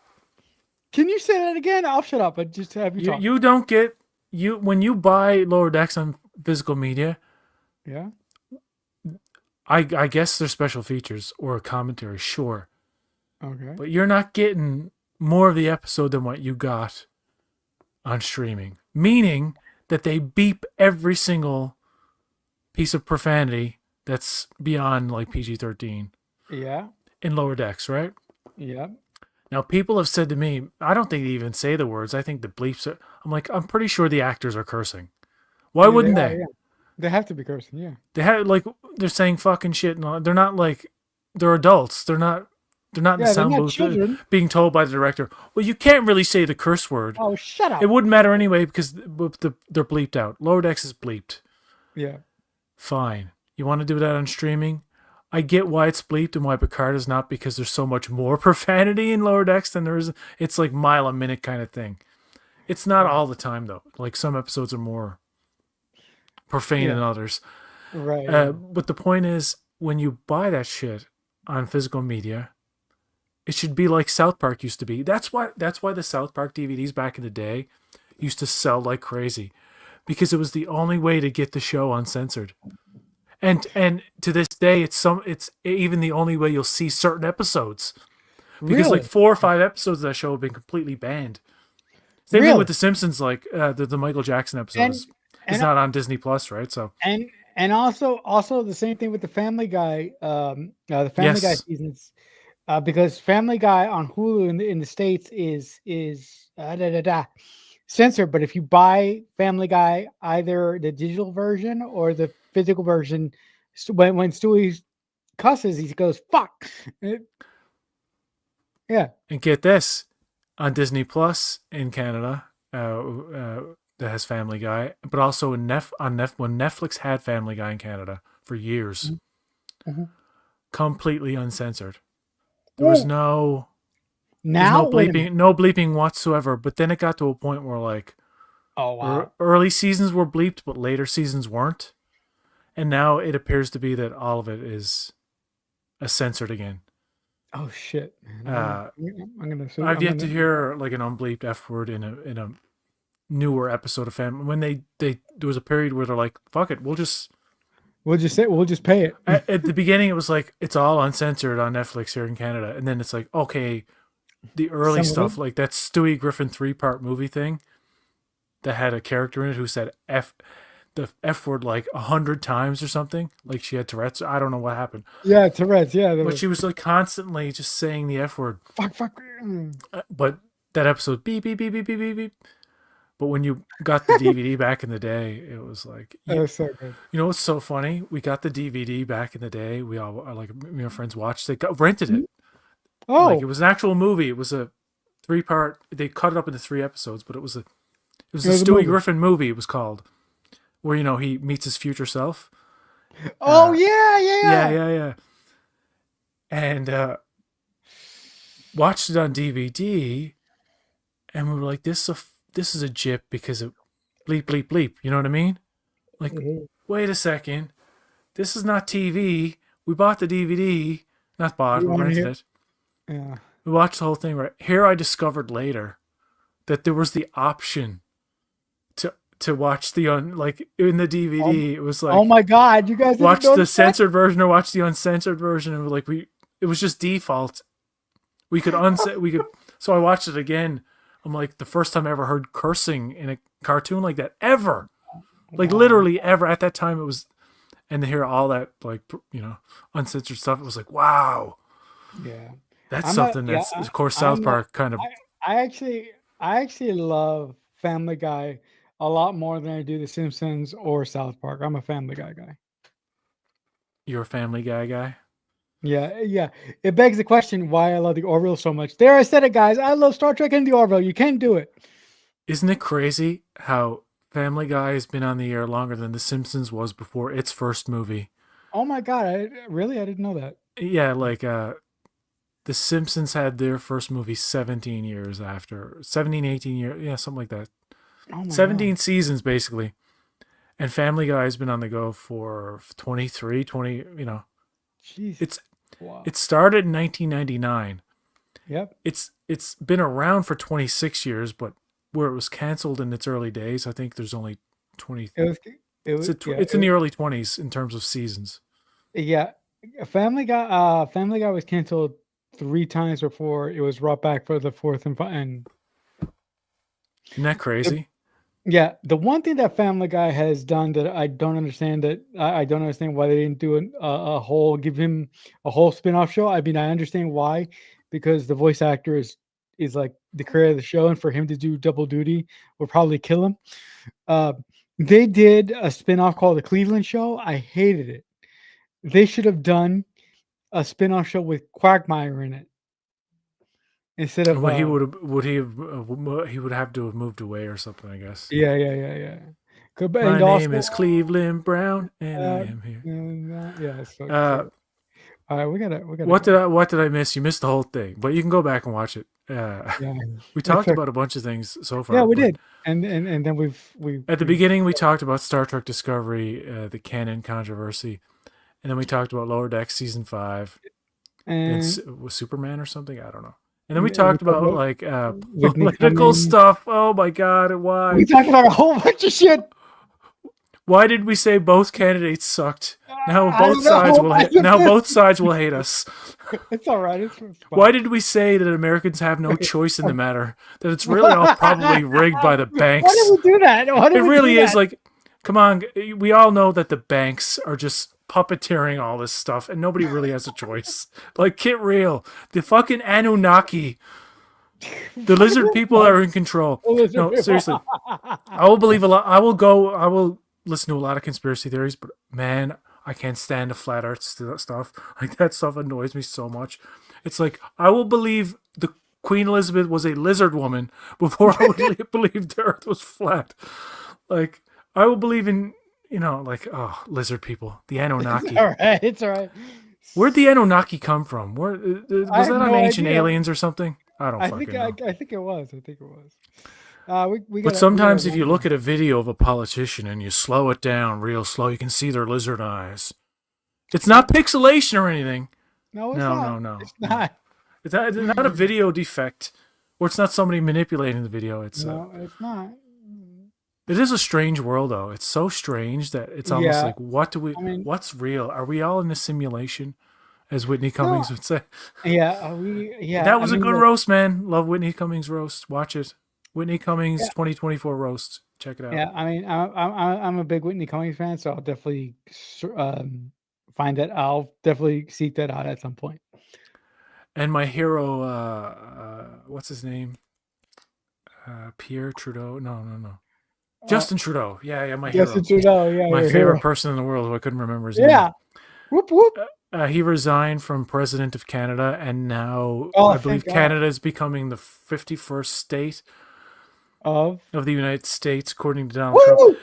Can you say that again? I'll shut up and just have you you, talk. you don't get, when you buy Lower Decks on physical media, Yeah. I guess there's special features or a commentary, sure. Okay. But you're not getting more of the episode than what you got on streaming. Meaning that they beep every single piece of profanity that's beyond like PG-13 Yeah. in Lower Decks, right? Yeah. Now, people have said to me, I don't think they even say the words. I think the bleeps are. I'm like, I'm pretty sure the actors are cursing. Why Yeah, they wouldn't are. they? Yeah. They have to be cursing. Yeah. They have like they're saying fucking shit. And they're not like they're adults. They're not. They're not in the Yeah. They're sound not booth children. being told by the director. Well, you can't really say the curse word. Oh, shut It up. wouldn't matter anyway because they're bleeped out. Lower Decks is bleeped. Yeah. Fine. You want to do that on streaming? I get why it's bleeped and why Picard is not, because there's so much more profanity in Lower Decks than there is. It's like mile a minute kind of thing. It's not Right. all the time though. Like some episodes are more profane Yeah. than others. Right. Yeah. But the point is, when you buy that shit on physical media, it should be like South Park used to be. That's why. That's why the South Park DVDs back in the day used to sell like crazy, because it was the only way to get the show uncensored. And to this day, it's even the only way you'll see certain episodes, because like Really? 4 or 5 episodes of that show have been completely banned. Same thing with Really? The Simpsons, like the Michael Jackson episode And is and not on Disney Plus, right? So and also the same thing with the Family Guy. The Family Guy yes, seasons. Because Family Guy on Hulu in the states is censored. But if you buy Family Guy, either the digital version or the physical version, when Stewie cusses, he goes "fuck." Yeah. and get this, on Disney Plus in Canada, that has Family Guy, but also when Netflix had Family Guy in Canada for years, Mhm. completely uncensored. There was Well, no there's now wait a minute. no bleeping whatsoever. But then it got to a point where like Oh wow. early seasons were bleeped, but later seasons weren't, and now it appears to be that all of it is censored again. Oh shit. Man. Uh, I'm gonna sue. I've I'm yet to gonna. hear like an unbleeped F word in a newer episode of Family. When they there was a period where they're like, "Fuck it, we'll just we'll just pay it. At the beginning, it was like it's all uncensored on Netflix here in Canada, and then it's like okay, the early Some of it. stuff like that Stewie Griffin 3-part movie thing that had a character in it who said the F word like 100 times or something. Like she had Tourette's. I don't know what happened, Yeah, Tourette's. Yeah, but she was like constantly just saying the F word. fuck, fuck. But that episode beep beep beep beep beep beep beep. But when you got the DVD back in the day, it was like That was so good. you know what's so funny? We got the DVD back in the day. We all like me and my friends watched it, rented it. Like it Oh, was an actual movie. It was a 3-part. They cut it up into 3 episodes, but it was it a was a Stewie movie. Griffin movie. It was called where he meets his future self. Oh Uh, yeah, yeah, yeah, yeah. yeah, yeah. And watched it on DVD, and we were like, this is a jip because it bleep bleep bleep. You know what I mean? Like, Mhm. wait a second, this is not TV. We bought the DVD, not bought, You we want to rented hear? it. Yeah. We watched the whole thing. Right here, I discovered later that there was the option to watch the like in the Oh, DVD. It was oh like my God, you guys didn't watch the notice that? censored version or watch the uncensored version, and like it was just default. We could we could. So I watched it again. I'm like the first time I ever heard cursing in a cartoon like that ever, like Wow. literally ever. At that time, it was, and to hear all that like uncensored stuff, it was like wow, Yeah. that's I'm a something yeah. that's of course South I'm a Park kind of. I actually love Family Guy a lot more than I do The Simpsons or South Park. I'm a Family Guy guy. You're a Family Guy guy. Yeah, yeah. It begs the question why I love the Orville so much. There, I said it, guys. I love Star Trek and the Orville. You can't do it. Isn't it crazy how Family Guy has been on the air longer than The Simpsons was before its first movie? Oh my God! I didn't know that. Yeah, like The Simpsons had their first movie 17 years after. 17, 18 years. Yeah, something like that. Oh my God! 17 seasons basically. And Family Guy has been on the go for 23, 20, Jesus. it's Wow. it started in 1999. Yep. It's been around for 26 years, but where it was canceled in its early days, I think there's only 20. It was. It was. Yeah. It's in the early 20s in terms of seasons. Yeah. Family Guy was canceled 3 times before it was brought back for the fourth and Isn't that the, crazy? yeah. The one thing that Family Guy has done that I don't understand I don't understand why they didn't do a whole give him a whole spin-off show. I mean, I understand why because the voice actor is like the creator of the show, and for him to do double duty would probably kill him. Uh, they did a spin-off called The Cleveland Show. I hated it. They should have done a spin-off show with Quagmire in it instead of Well, he would he have he would have to have moved away or something, I guess. yeah, yeah, yeah, yeah. My And name also is Cleveland Brown, and I uh, am here. yeah, so Uh, all right, we gotta go. what did I miss? You missed the whole thing, but you can go back and watch it. Yeah, We it's talked okay. about a bunch of things so Yeah, far, we but did, and then at the we've beginning we talked about Star Trek Discovery, the canon controversy, and then we talked about Lower Decks season 5. Then and was Superman or something? I don't know. And then we we talked talked about about like Whitney political Cummings. stuff. Oh my god, We why? talked about a whole bunch of shit. Why did we say both candidates sucked? I don't know. Now both sides will hate us. It's all right. It's Why fine. did we say that Americans have no choice in the matter? That it's really all probably rigged by the Why did banks. we do that? Why It did we do really is that? like, come on, we all know that the banks are just puppeteering all this stuff and nobody really has a choice. Like, get real. The fucking Anunnaki, the lizard people are in control. No, seriously. I will believe a lot. I will listen to a lot of conspiracy theories, but man, I can't stand the flat earth stuff. Like, that stuff annoys me so much. It's like, I will believe the Queen Elizabeth was a lizard woman before I would believe the earth was flat. Like, I will believe in, like, oh, lizard people, the It's Anunnaki. all right. It's all right. Where'd the Anunnaki come from? I Was have that on no Ancient idea. Aliens or something? I don't fucking know. I think it was. I think it was. But We gotta sometimes if run you look now. at a video of a politician and you slow it down real slow, you can see their lizard eyes. It's not pixelation or anything. No, it's No, not. no, no, It's no. not. It's not a video defect, or it's not somebody manipulating the video. It's No, it's not. It is a strange world, though. It's so strange that it's almost Yeah, like, what do we? I mean, What's real? Are we all in a simulation, as Whitney no, Cummings would say? yeah, we, yeah, That I was a mean, good look, roast, man. Love Whitney Cummings roast. Watch it. Whitney Cummings yeah, 2024 roast. Check it out. yeah, I mean, I'm a big Whitney Cummings fan, so I'll definitely find that. I'll definitely seek that out at some point. And my hero, what's his name? Pierre Trudeau? No, no, no. Uh, Justin Trudeau. Yeah, yeah, my Justin hero. Trudeau, yeah, My your favorite hero. person in the world who I couldn't remember his name. Yeah, whoop whoop. He resigned from president of Canada, and now Oh, I thank believe God. Canada is becoming the 51st state Of of the United States, according to Donald Trump. woo,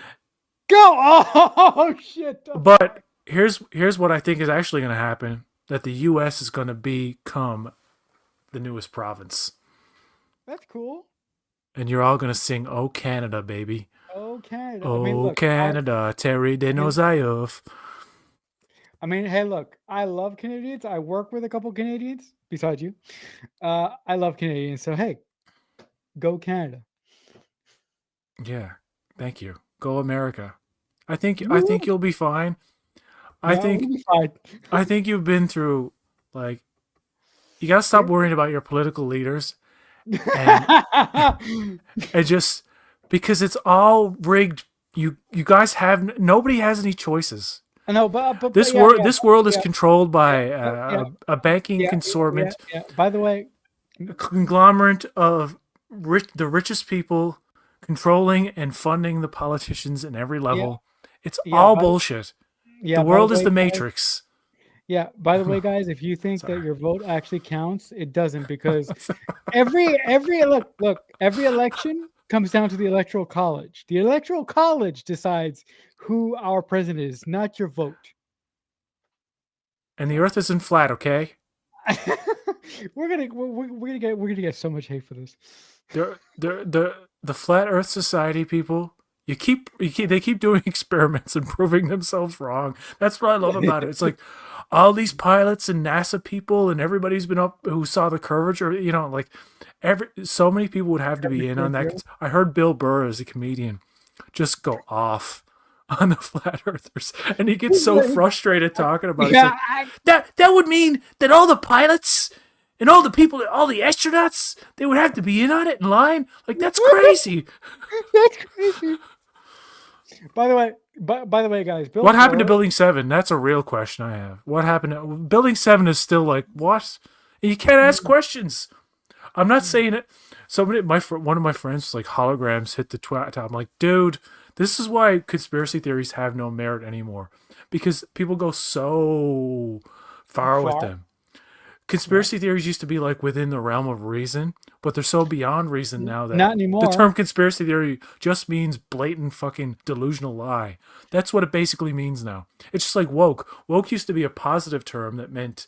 go! Oh shit! Don't But start. here's what I think is actually going to happen: that the U.S. is going to become the newest province, That's cool. and you're all going to sing "Oh Canada, baby." Oh Canada. I mean, Oh look, Canada, Terry de I mean, Nozayoff. hey, look, I love Canadians. I work with a couple Canadians besides you. I love Canadians. So hey, go Canada. Yeah, thank you. Go America. I think Woo! you'll be fine. I Yeah, we'll think be fine. I think you've been through like you got to stop worrying about your political leaders and and just because it's all rigged. You guys have nobody has any choices. No, but This yeah, world yeah, this world is yeah, controlled yeah, by yeah, a banking yeah, yeah, consortium, yeah. By the way, a conglomerate of the richest people controlling and funding the politicians in every yeah, level. It's yeah, all bullshit. The by the world is way, the guys. Matrix. Yeah, by the way, guys, if you think that Sorry. your vote actually counts, it doesn't because every election comes down to the electoral college. The electoral college decides who our president is, not your vote. And the So earth isn't flat, okay? we're gonna get so much hate for this. The flat earth society people, they keep doing experiments and proving themselves wrong. That's what I love about it. It's like all these pilots and NASA people and everybody's been up who saw the curvature, like every so many people would have to Every be in on kid, that. I heard Bill Burr as a comedian just go off on the flat earthers, and he gets so frustrated talking about it. It's yeah, like that would mean that all the pilots and all the people, all the astronauts, they would have to be in on it in line. Like that's crazy. that's crazy. By the way, guys, Bill What happened to Burr. Building 7? That's a real question I have. What happened to Building 7 is still like, what? And you can't ask questions. I'm not saying it. One of my friends was like, holograms hit the twat. I'm like, dude, this is why conspiracy theories have no merit anymore. Because people go so far with Far, them. yeah, Conspiracy theories used to be like within the realm of reason, but they're so beyond reason now that not the anymore. term conspiracy theory just means blatant fucking delusional lie. That's what it basically means now. It's just like woke. Woke used to be a positive term that meant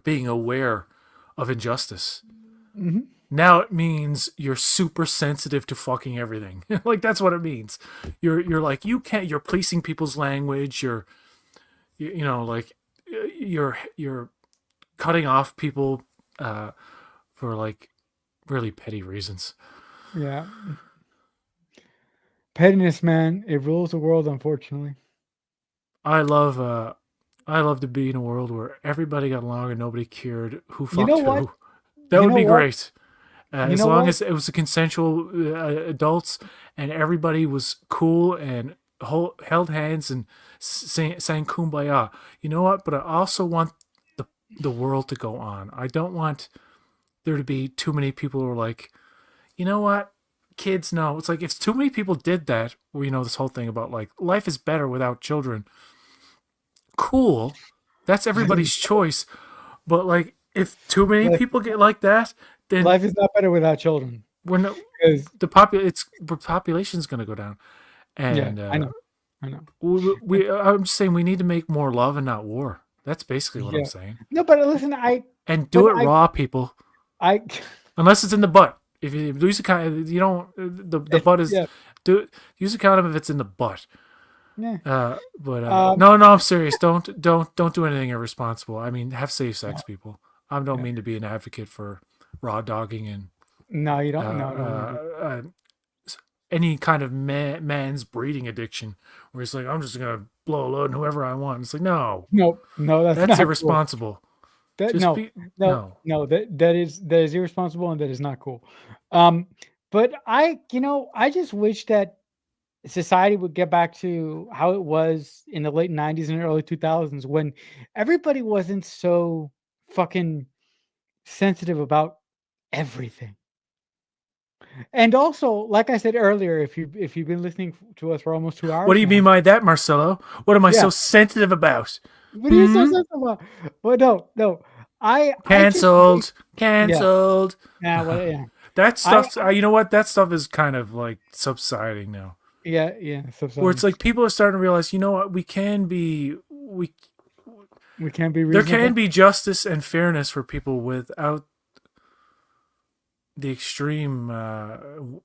being aware of injustice. Mhm. Now it means you're super sensitive to fucking everything. Like that's what it means. You're like you're policing people's language. Like you're cutting off people for like really petty reasons. Yeah, pettiness, man, it rules the world, unfortunately. I love I love to be in a world where everybody got along and nobody cared who You know fucked what? who. That You would know be what? great. You As know long what? as it was a consensual adults and everybody was cool and held hands and sang kumbaya. You know what? But I also want the world to go on. I don't want there to be too many people who are like, you know what? Kids, no. It's like if too many people did that, or this whole thing about like life is better without children. Cool. That's everybody's choice. But like if too many life, people get like that, then life is not better without children. we're no Because the population's going to go down. yeah, And I know. I'm just saying we need to make more love and not war. That's basically what I'm Yeah. saying. No, but listen, And but do it raw, people. I, Unless it's in the butt. If you use a condom, you don't. The butt is yeah, do use a condom if it's in the butt. yeah. But Um, no, I'm serious. Don't do anything irresponsible. I mean, have safe sex, no, people. I don't yeah. mean to be an advocate for raw dogging and No, you uh, don't. No, don't ever. uh, uh, any kind of man's breeding addiction, where he's like, I'm just gonna blow a load on whoever I want. It's like, no, No, no, that's that's not cool. irresponsible. That Just no, be no, no. no, that is irresponsible and that is not cool. But I just wish that society would get back to how it was in the late 90s and early 2000s when everybody wasn't so fucking sensitive about everything. And also, like I said earlier, if you've been listening to us for almost 2 What do hours you now. mean by that, Marcelo? What am I Yeah. so sensitive about? What are you so Hmm. sensitive about? Well, no, no. I just wish. Cancelled. Yeah. Cancelled. Yeah, well, yeah. That I stuff. You know what? That stuff is kind of like subsiding now. Yeah, yeah, Where it's subsiding. like people are starting to realize, you know what? We can be. We We can't be There can reasonable. be justice and fairness for people without the extreme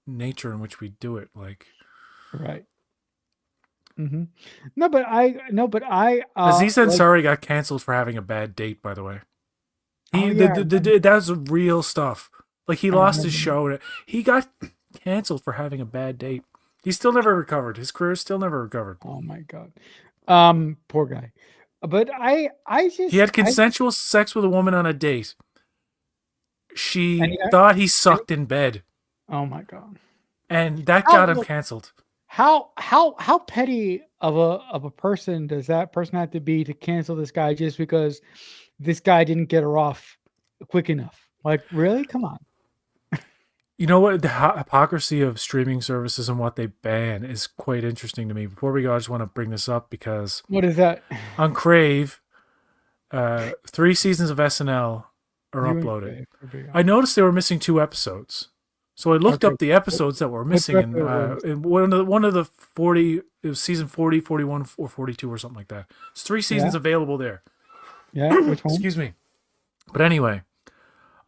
nature in which we do it. Like Right. Hmm. No, but I Aziz like. Ansari got canceled for having a bad date. By the way, Oh he yeah, I remember. that's real stuff. Like he I lost his remember. show. He got canceled for having a bad date. He still never recovered. His career still never recovered. Oh my god. Poor guy. But He had I consensual sex with a woman on a date. and She he got, thought he and, sucked in bed, oh my god. and that How got him look, canceled. how petty of a person does that person have to be to cancel this guy just because this guy didn't get her off quick enough? Like, really? Come on. You know what? The hypocrisy of streaming services and what they ban is quite interesting to me. Before we go, I just want to bring this up because What is that? on Crave, 3 seasons of SNL are You and uploaded. Craig are big I on. noticed they were missing 2 episodes, so I looked Okay. up the What, episodes that were what missing, and episode was? one of the 40, it was season 40, 41, or 42 or something like that. It's 3 seasons Yeah. available there. Yeah. Which one? Excuse me. But anyway,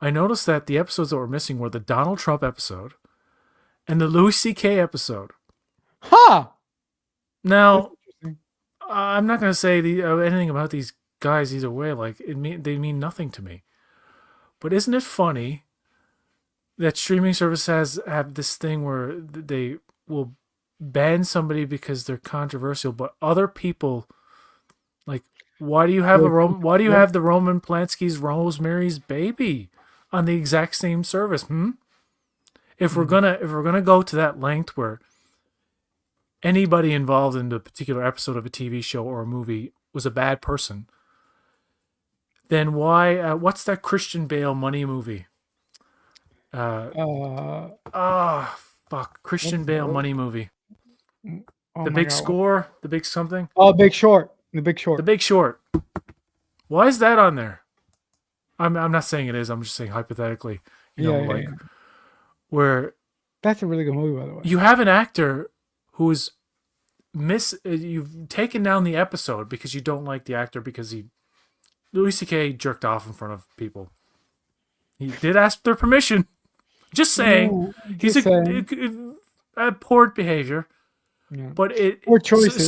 I noticed that the episodes that were missing were the Donald Trump episode and the Louis C.K. episode. Huh. That's Now, interesting. I'm not going to say anything about these guys either way. Like they mean nothing to me. But isn't it funny that streaming services have this thing where they will ban somebody because they're controversial, but other people, like, why do you have the Roman Polanski's Rosemary's Baby on the exact same service? Mm. If we're gonna go to that length where anybody involved in the particular episode of a TV show or a movie was a bad person, then why? What's that Christian Bale money movie? Uh, Uh, fuck, what's Christian the, Bale money movie. oh The my Big god. Score, The Big Something, Oh, Big Short. The Big The Short. Big Short. Why is that on there? I'm not saying it is. I'm just saying hypothetically. Yeah, yeah, Like yeah. where That's a really good movie, by the way. you have an actor who is you've taken down the episode because you don't like the actor because Louis C.K. jerked off in front of people. He did ask their permission. Just saying, Yeah, he's just saying. a poor behavior. Yeah. But Poor choices.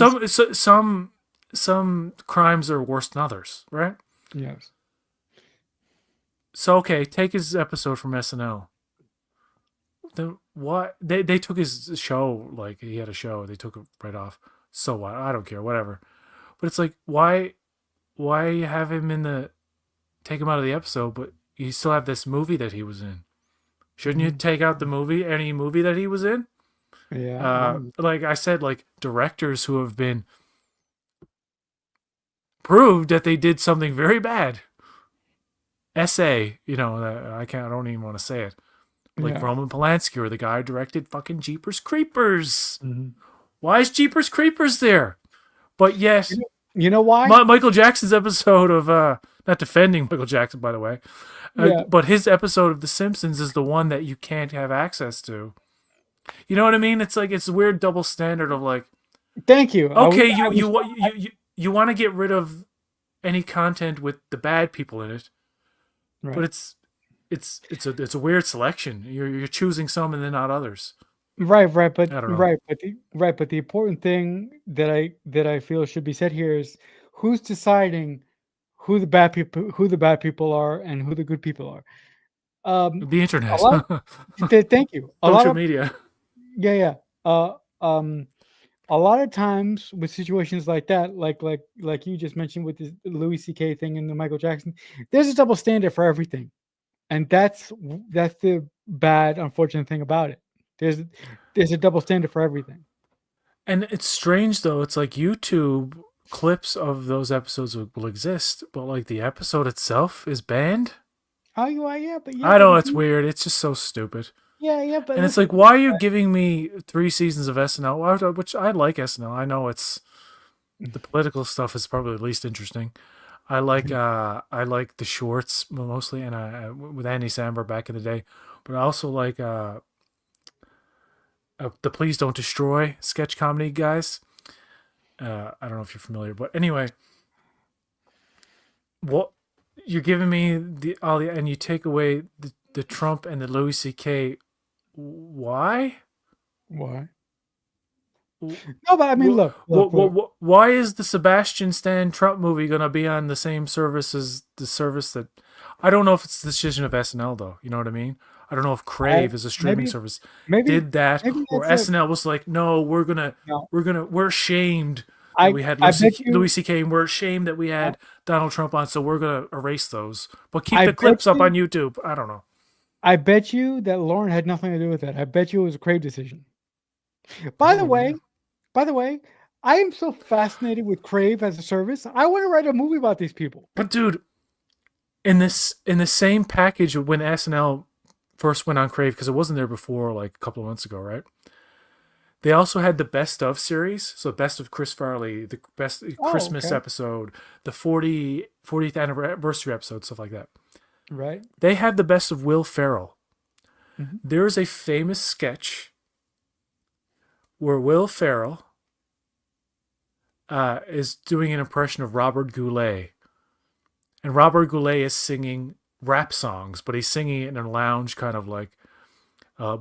some crimes are worse than others, right? Yes. So okay, take his episode from SNL. Then what? They took his show, like he had a show. They took it right off. So what? I don't care. Whatever. But it's like why have him in the take him out of the episode, but you still have this movie that he was in. Shouldn't you Mhm. take out the movie, any movie that he was in? Yeah. Like I said, like directors who have been proved that they did something very bad. I don't even want to say it. Like Yeah. Roman Polanski or the guy who directed fucking Jeepers Creepers. Mhm. Why is Jeepers Creepers there? But yet, You know why? Michael Jackson's episode of not defending Michael Jackson, by the way, Yeah. but his episode of The Simpsons is the one that you can't have access to. You know what I mean? It's like it's a weird double standard of like, Thank you. okay, I was, you want to get rid of any content with the bad people in it, but right. it's a weird selection. You're choosing some and then not others. Right, I don't know. but the important thing that I feel should be said here is who's deciding who the bad people are and who the good people are. The A internet, lot. Thank you. A lot social of media. yeah, yeah. uh, um, a lot of times with situations like that, like you just mentioned with the Louis C.K. thing and the Michael Jackson, there's a double standard for everything, and that's the bad, unfortunate thing about it. There's there's a double standard for everything. And it's strange though. It's like YouTube clips of those episodes will exist, but like the episode itself is banned. Oh, you are, yeah, I but know it's weird. It's just so stupid. yeah, but And it's listen, like, why are you giving me 3 seasons of SNL? Which I like SNL. I know it's the political stuff is probably the least interesting. I like the shorts mostly, and with Andy Samberg back in the day, but I also like the Please Don't Destroy sketch comedy guys. I don't know if you're familiar, but anyway, what you're giving me the all the and you take away the Trump and the Louis C.K. Why? why? No, but I mean, look. Why is the Sebastian Stan Trump movie gonna be on the same service as the service that? I don't know if it's the decision of SNL though. You know what I mean? I don't know if I Crave as a streaming maybe service maybe did that, maybe or that's it. SNL was like, no, No, we're ashamed that we had I bet Louis you. C.K. and we're ashamed that we uh, had Donald Trump on, so we're gonna erase those, but keep I the bet clips up you. on YouTube. I don't know. I bet you that Lauren had nothing to do with that. I bet you it was a Crave decision. By the Probably, yeah. way, by the way, I am so fascinated with Crave as a service. I want to write a movie about these people. But dude, in the same package when SNL first went on Crave, because it wasn't there before, like a couple of months ago, right? They also had the best of series, so best of Chris Farley, the best Oh, Christmas okay. episode, the 40th anniversary episode, stuff like that. Right. They had the best of Will Ferrell. Mhm. There is a famous sketch where Will Ferrell is doing an impression of Robert Goulet, and Robert Goulet is singing rap songs, but he's singing it in a lounge, kind of like,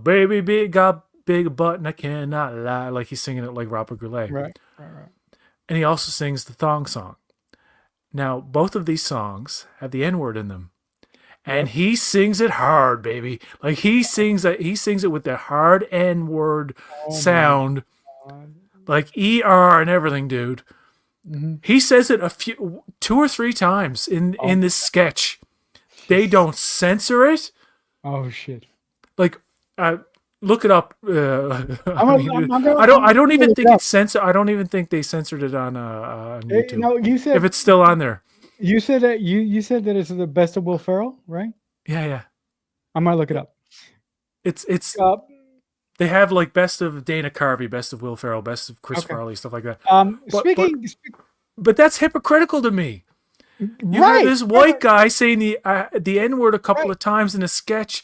"Baby, big got big butt, and I cannot lie." Like he's singing it like Robert Goulet, Right. and he also sings the thong song. Now, both of these songs have the N word in them, and Yep. he sings it hard, baby. Like he sings it with the hard N word Oh my sound, god. like ER and everything, dude. Mhm. He says it 2 or 3 times Oh, in this sketch. They jeez. don't censor it. Oh shit. Like, look it up. I'm I gonna, mean, I'm I don't gonna even look it think up. it's censored. I don't even think they censored it on YouTube. No, If it's still on there, you said that you said that it's the best of Will Ferrell, right? yeah, yeah. I'm gonna look it up. It's Uh, they have like best of Dana Carvey, best of Will Ferrell, best of Chris okay. Farley, stuff like that. But but Speaking, but that's hypocritical to me. You have right, this white guy saying the N word a couple right, of times in a sketch.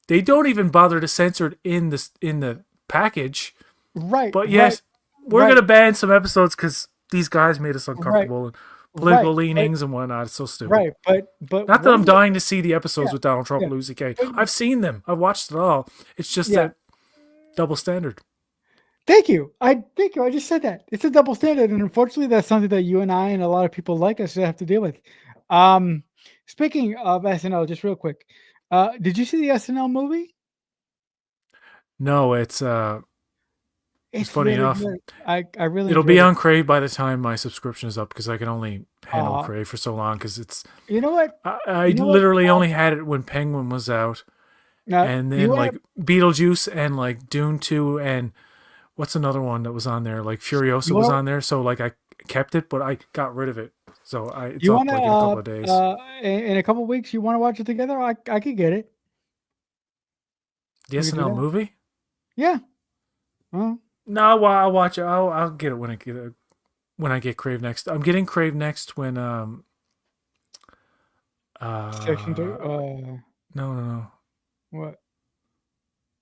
They don't even bother to censor it in the package. right, But right, yes, we're right, gonna ban some episodes because these guys made us right, uncomfortable and right, political leanings and whatnot. It's so stupid. right. But Not that one I'm of the dying to see the episodes yeah, with Donald Trump yeah, and Louis C.K. but I've seen them. I've watched it all. It's just yeah. that double standard. Thank you. I thank you. I just said that it's a double standard, and unfortunately, that's something that you and I and a lot of people like us have to deal with. Um, Speaking of SNL, just real quick, did you see the SNL movie? No, it's It's funny really enough. good. I really It'll be enjoyed it. on Crave by the time my subscription is up because I can only handle Uh, Crave for so long because you know what? I You know what? literally only had it when Penguin was out, and You then want like to Beetlejuice and like Dune 2 and what's another one that was on there? Like you Furiosa was want on there, so like I kept it, but I got rid of it. So it's you want up to like in a couple of days. in a couple weeks you want to watch it together? I could get it. The We could do SNL that. movie? Yeah. Uh, No, well, I'll watch it. I'll get it when I get Crave next. I'm getting Crave next when Section three. no. What?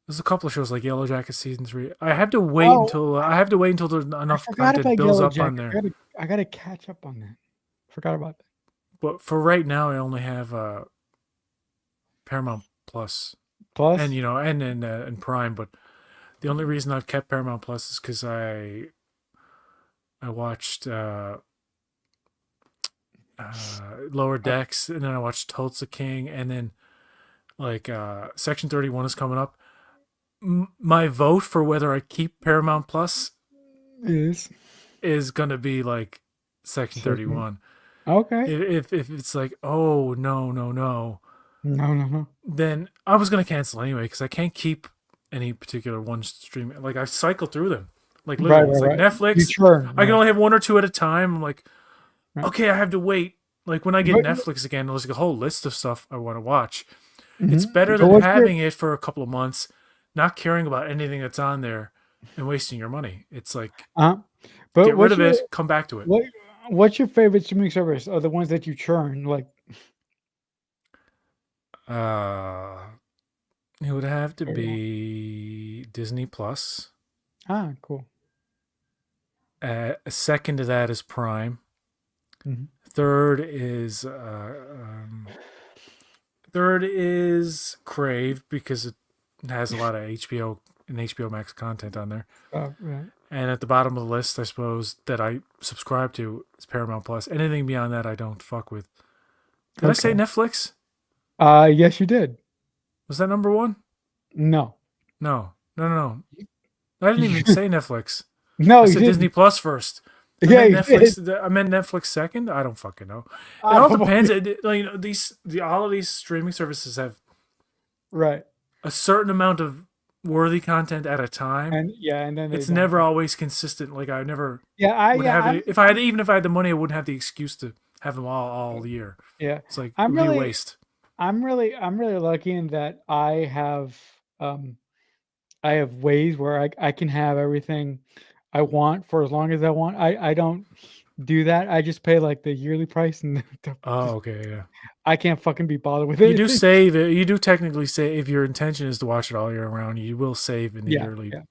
There's a couple of shows like Yellow Jacket season 3. I have to wait Oh, until there's I enough forgot content about builds Yellow up on Jacket. there. I gotta catch up on that. Forgot about that. But for right now, I only have Paramount Plus, and Plus, you know, and Prime. But the only reason I've kept Paramount Plus is because I watched Lower Decks, and then I watched Tulsa King, and then like Section 31 is coming up. my vote for whether I keep Paramount Plus Is is gonna be like Section second. 31. Okay. If it's like, oh no no no, No, no, no. then I was gonna cancel anyway because I can't keep any particular one stream. Like I cycle through them, like Right, literally. It's right, like right. You Netflix. churn, I can right, only have one or two at a time. I'm like, right. okay, I have to wait. Like when I get But, Netflix again, there's like a whole list of stuff I want to watch. It's mhm. better But than what's your having it for a couple of months, not caring about anything that's on there, and wasting your money. It's like uh, but get rid of it, come back to it. what what's your favorite streaming service? Or the ones that you churn? Like, Uh, it would have to very well. be Disney Plus. Cool. Second to that is Prime. Hmm. Third is Crave because it has a lot of HBO and HBO Max content on there. Right. And at the bottom of the list, I suppose that I subscribe to is Paramount Plus. Anything beyond that, I don't fuck with. Did I say Okay. Netflix? Yes, you did. Was that number one? No. No, no, no, no. I didn't even say Netflix. No, I you said Disney didn't. Plus first. I Yeah, meant you did. Netflix. I meant Netflix second. I don't fucking know. It all Oh, depends. All of these streaming services have right. a certain amount of worthy content at a time. And yeah, and then they It's don't. never always consistent. Like I never Yeah, would have I'm it if I had even if I had the money, I wouldn't have the excuse to have them all year. yeah. It's like it I'm would be a really waste. I'm really lucky in that um I have ways where I can have everything I want for as long as I want. I don't do that. I just pay like the yearly price and Oh, just okay, yeah. I can't fucking be bothered with You do anything. save it. You do technically say if your intention is to watch it all year round, you will save in the Yeah, yearly yeah.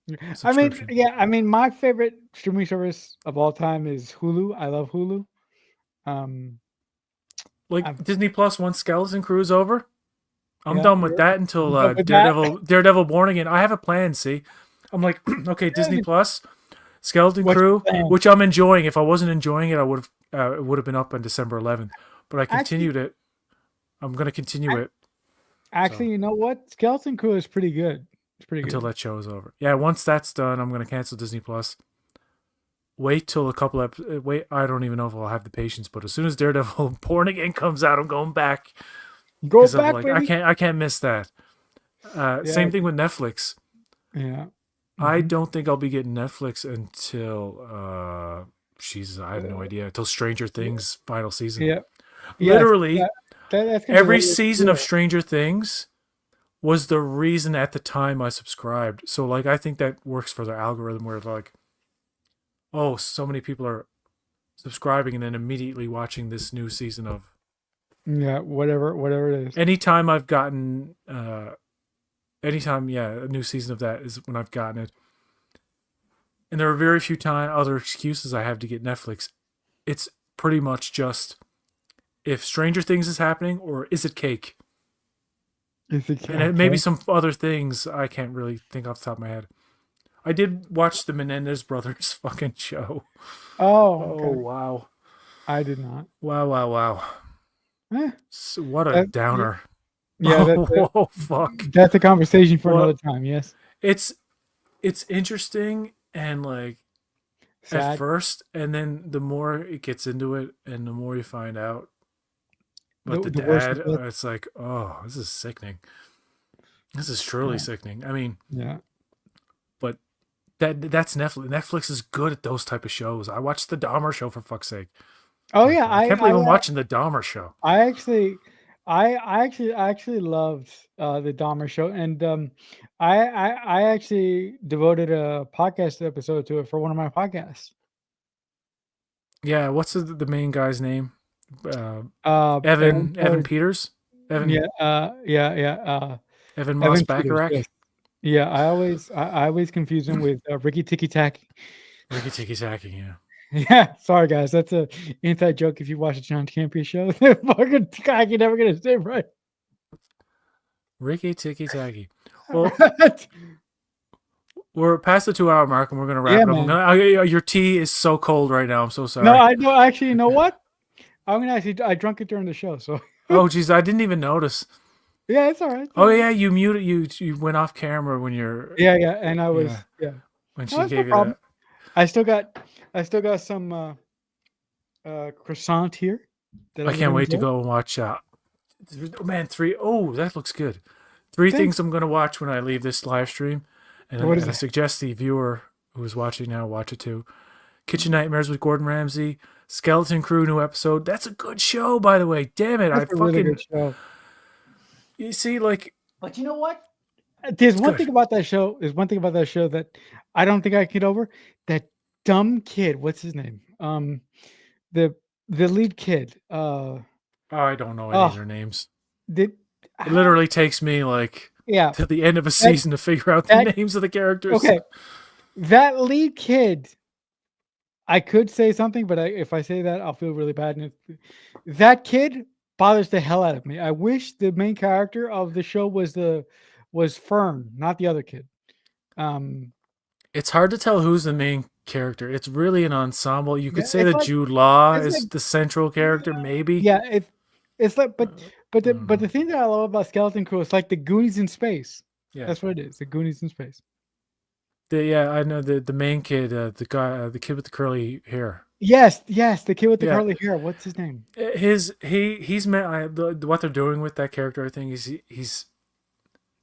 Yeah. I mean, subscription. yeah, I mean, my favorite streaming service of all time is Hulu. I love Hulu. Um, Like I've Disney Plus, once Skeleton Crew is over, I'm yeah, done with that you until done with that? Daredevil Born Again. I have a plan. See, I'm like, okay, Disney Plus, Skeleton What's your Crew, plan? which I'm enjoying. If I wasn't enjoying it, I would have it would have been up on December 11th. But I Actually, continued it. I'm gonna continue it. So you know what? Skeleton Crew is pretty good. It's pretty until good. that show is over. Yeah, once that's done, I'm gonna cancel Disney Plus. Wait till a couple wait. I don't even know if I'll have the patience. But as soon as Daredevil Born Again comes out, I'm going back Go because I'm back, like, baby. I can't miss that. Yeah, Same thing with Netflix. yeah. I Hmm. don't think I'll be getting Netflix until I have no idea until Stranger Things final season. Yeah. Yes. Literally, That's gonna be every later this season of year. Stranger Things was the reason at the time I subscribed. So like I think that works for their algorithm where they're like, oh, so many people are subscribing and then immediately watching this new season of. Yeah, whatever it is. Anytime I've gotten a new season of that is when I've gotten it. And there are very few other excuses I have to get Netflix. It's pretty much just if Stranger Things is happening or is it Cake? Is it And maybe okay? some other things I can't really think off the top of my head. I did watch the Menendez brothers fucking show. Oh, Oh okay. wow. I did not. Wow, wow, wow. Eh, So, what a yeah, downer. yeah, Oh fuck. that's a conversation for another Well, time. Yes. it's it's interesting and like at Sad. first and then the more it gets into it and the more you find out but the The worst it dad gets. it's like oh this is sickening, this is truly Yeah. sickening. I mean Yeah. but that's Netflix is good at those type of shows. I watched the Dahmer show for fuck's sake. Oh Like yeah, I can't believe I'm watching the Dahmer show. I actually, I actually loved the Dahmer show, and I actually devoted a podcast episode to it for one of my podcasts. Yeah, what's the main guy's name? uh Aaron Evan Peters, Evan yeah, yeah, Evan Moss Evan Peters. Bacharach. Yes, yeah. I always confuse him with Ricky Tiki Tacky. Ricky Tiki Taki, yeah. Yeah, sorry guys, that's a inside joke. If you watch a John Campea show, fucking guy can never get his name right. Ricky Tiki Taki. Well, we're past the 2 hour mark and we're gonna wrap Yeah, it up. man. Your tea is so cold right now. I'm so No, sorry. I know. Actually, you know what? I'm gonna actually. I drunk it during the show, so Oh geez, I didn't even notice. Yeah, it's all right. It's all Oh right. yeah, you muted you went off camera when you're Yeah, yeah, and I yeah was yeah. when No, she it's no gave you problem. that. I still got some croissant here that I I'm can't gonna wait to enjoy. go and watch. Oh man, three. Oh, that looks good. Three Thanks. things I'm gonna watch when I leave this live stream, What is and I it? suggest the viewer who is watching now watch it too. Kitchen Nightmares with Gordon Ramsay, Skeleton Crew new episode. That's a good show, by the way. Damn it, I That's a really good fucking show. you see like But you know what? There's it's one good. thing about that show. There's one thing about that show that I don't think I can get over. That dumb kid. What's his name? The the lead kid. Oh, I don't know any of Oh, their names. did It how? literally takes me like Yeah. to the end of a That season to figure out the that names of the characters. okay. That lead kid. I could say something, but if I say that, I'll feel really bad. And that kid bothers the hell out of me. I wish the main character of the show was Fern, not the other kid. Um, It's hard to tell who's the main character. It's really an ensemble. You could yeah, say that Jude Law it's is like the central character, maybe. yeah, it's like I don't but know. the thing that I love about Skeleton Crew is like the Goonies in space. Yeah, That's what it is. The Goonies in space. yeah. I know the main kid, the guy, the kid with the curly hair. Yes, yes, the kid with the Yeah, curly hair. What's his name? he's meant. What they're doing with that character, I think, is he's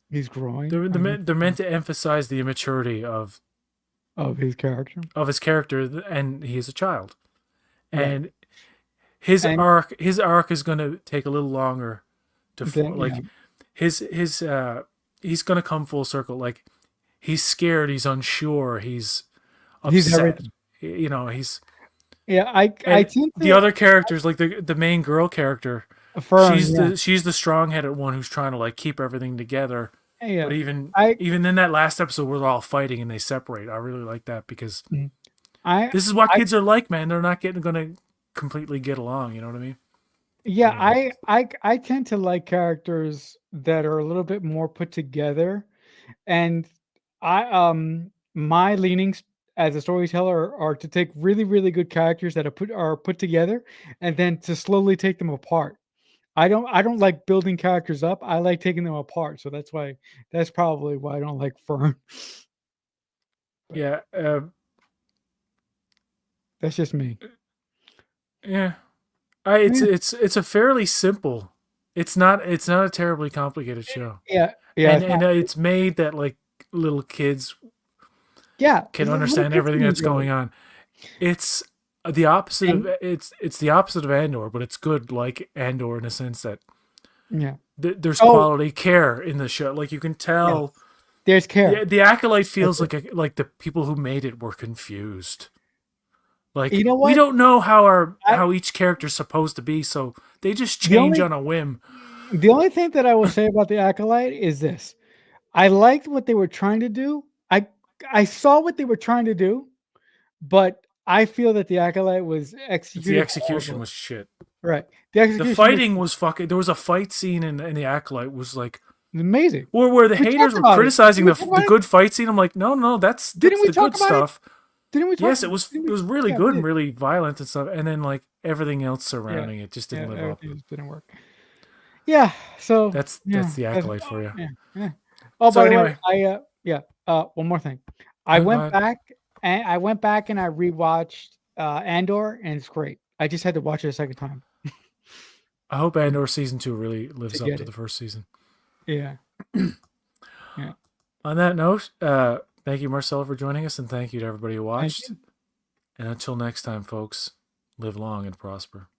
He's growing. they're meant to emphasize the immaturity Of his character. of his character, and he is a child, Right. and And his arc is going to take a little longer to then yeah, like his he's going to come full circle. Like he's scared, he's unsure, he's he's upset. everything. You know, he's Yeah, I and tend the to other characters, like the main girl character, Fern, yeah. she's the strong headed one who's trying to like keep everything together. Yeah. But even I even in that last episode where they're all fighting and they separate, I really like that because mm, I this is what I kids are like, man. They're not getting gonna completely get along. You know what I mean? yeah, Anyway, I tend to like characters that are a little bit more put together. And my leanings as a storyteller are to take really, really good characters that are put together and then to slowly take them apart. I don't like building characters up. I like taking them apart. So that's probably why I don't like Fern. But yeah, that's just me. yeah. Yeah, It's a fairly simple. It's not a terribly complicated show, yeah, yeah. It's and not, it's made that like little kids yeah, can little understand kids everything can that's enjoy it. going on. It's the opposite of And it's the opposite of Andor, but it's good like Andor in a sense that yeah. there's Oh, quality care in the show. Like you can yes. tell There's care. the acolyte That's feels it. like the people who made it were confused. Like You know we what? don't know I how each character's supposed to be, so they just the change only on a whim. the only thing that I will say about the Acolyte is this. I liked what they were trying to do. I saw what they were trying to do, but I feel that the Acolyte was It's the executed execution horribly. was shit. Right. The The execution was fighting was fucking. There was a fight scene in the acolyte was like amazing. where the We haters talked were about it. criticizing Didn't we talk the about it? good fight scene. I'm like, no, Didn't that's we the talk good about it? stuff. Didn't we talk? Yes, Didn't it we? was really Yeah, we good and did. really violent and stuff. And then like everything else Yeah, surrounding it just yeah. didn't live up. Everything just didn't work. Yeah. So That's yeah, the acolyte for you. yeah, yeah. Oh, So by the way, anyway, yeah. One more thing. go ahead. I went back and I rewatched Andor, and it's great. I just had to watch it a second time I hope Andor season 2 really to lives up get to it. the first season. Yeah, yeah. On that note, thank you, Marcelo, for joining us, and thank you to everybody who Thank watched. you. And until next time, folks, live long and prosper.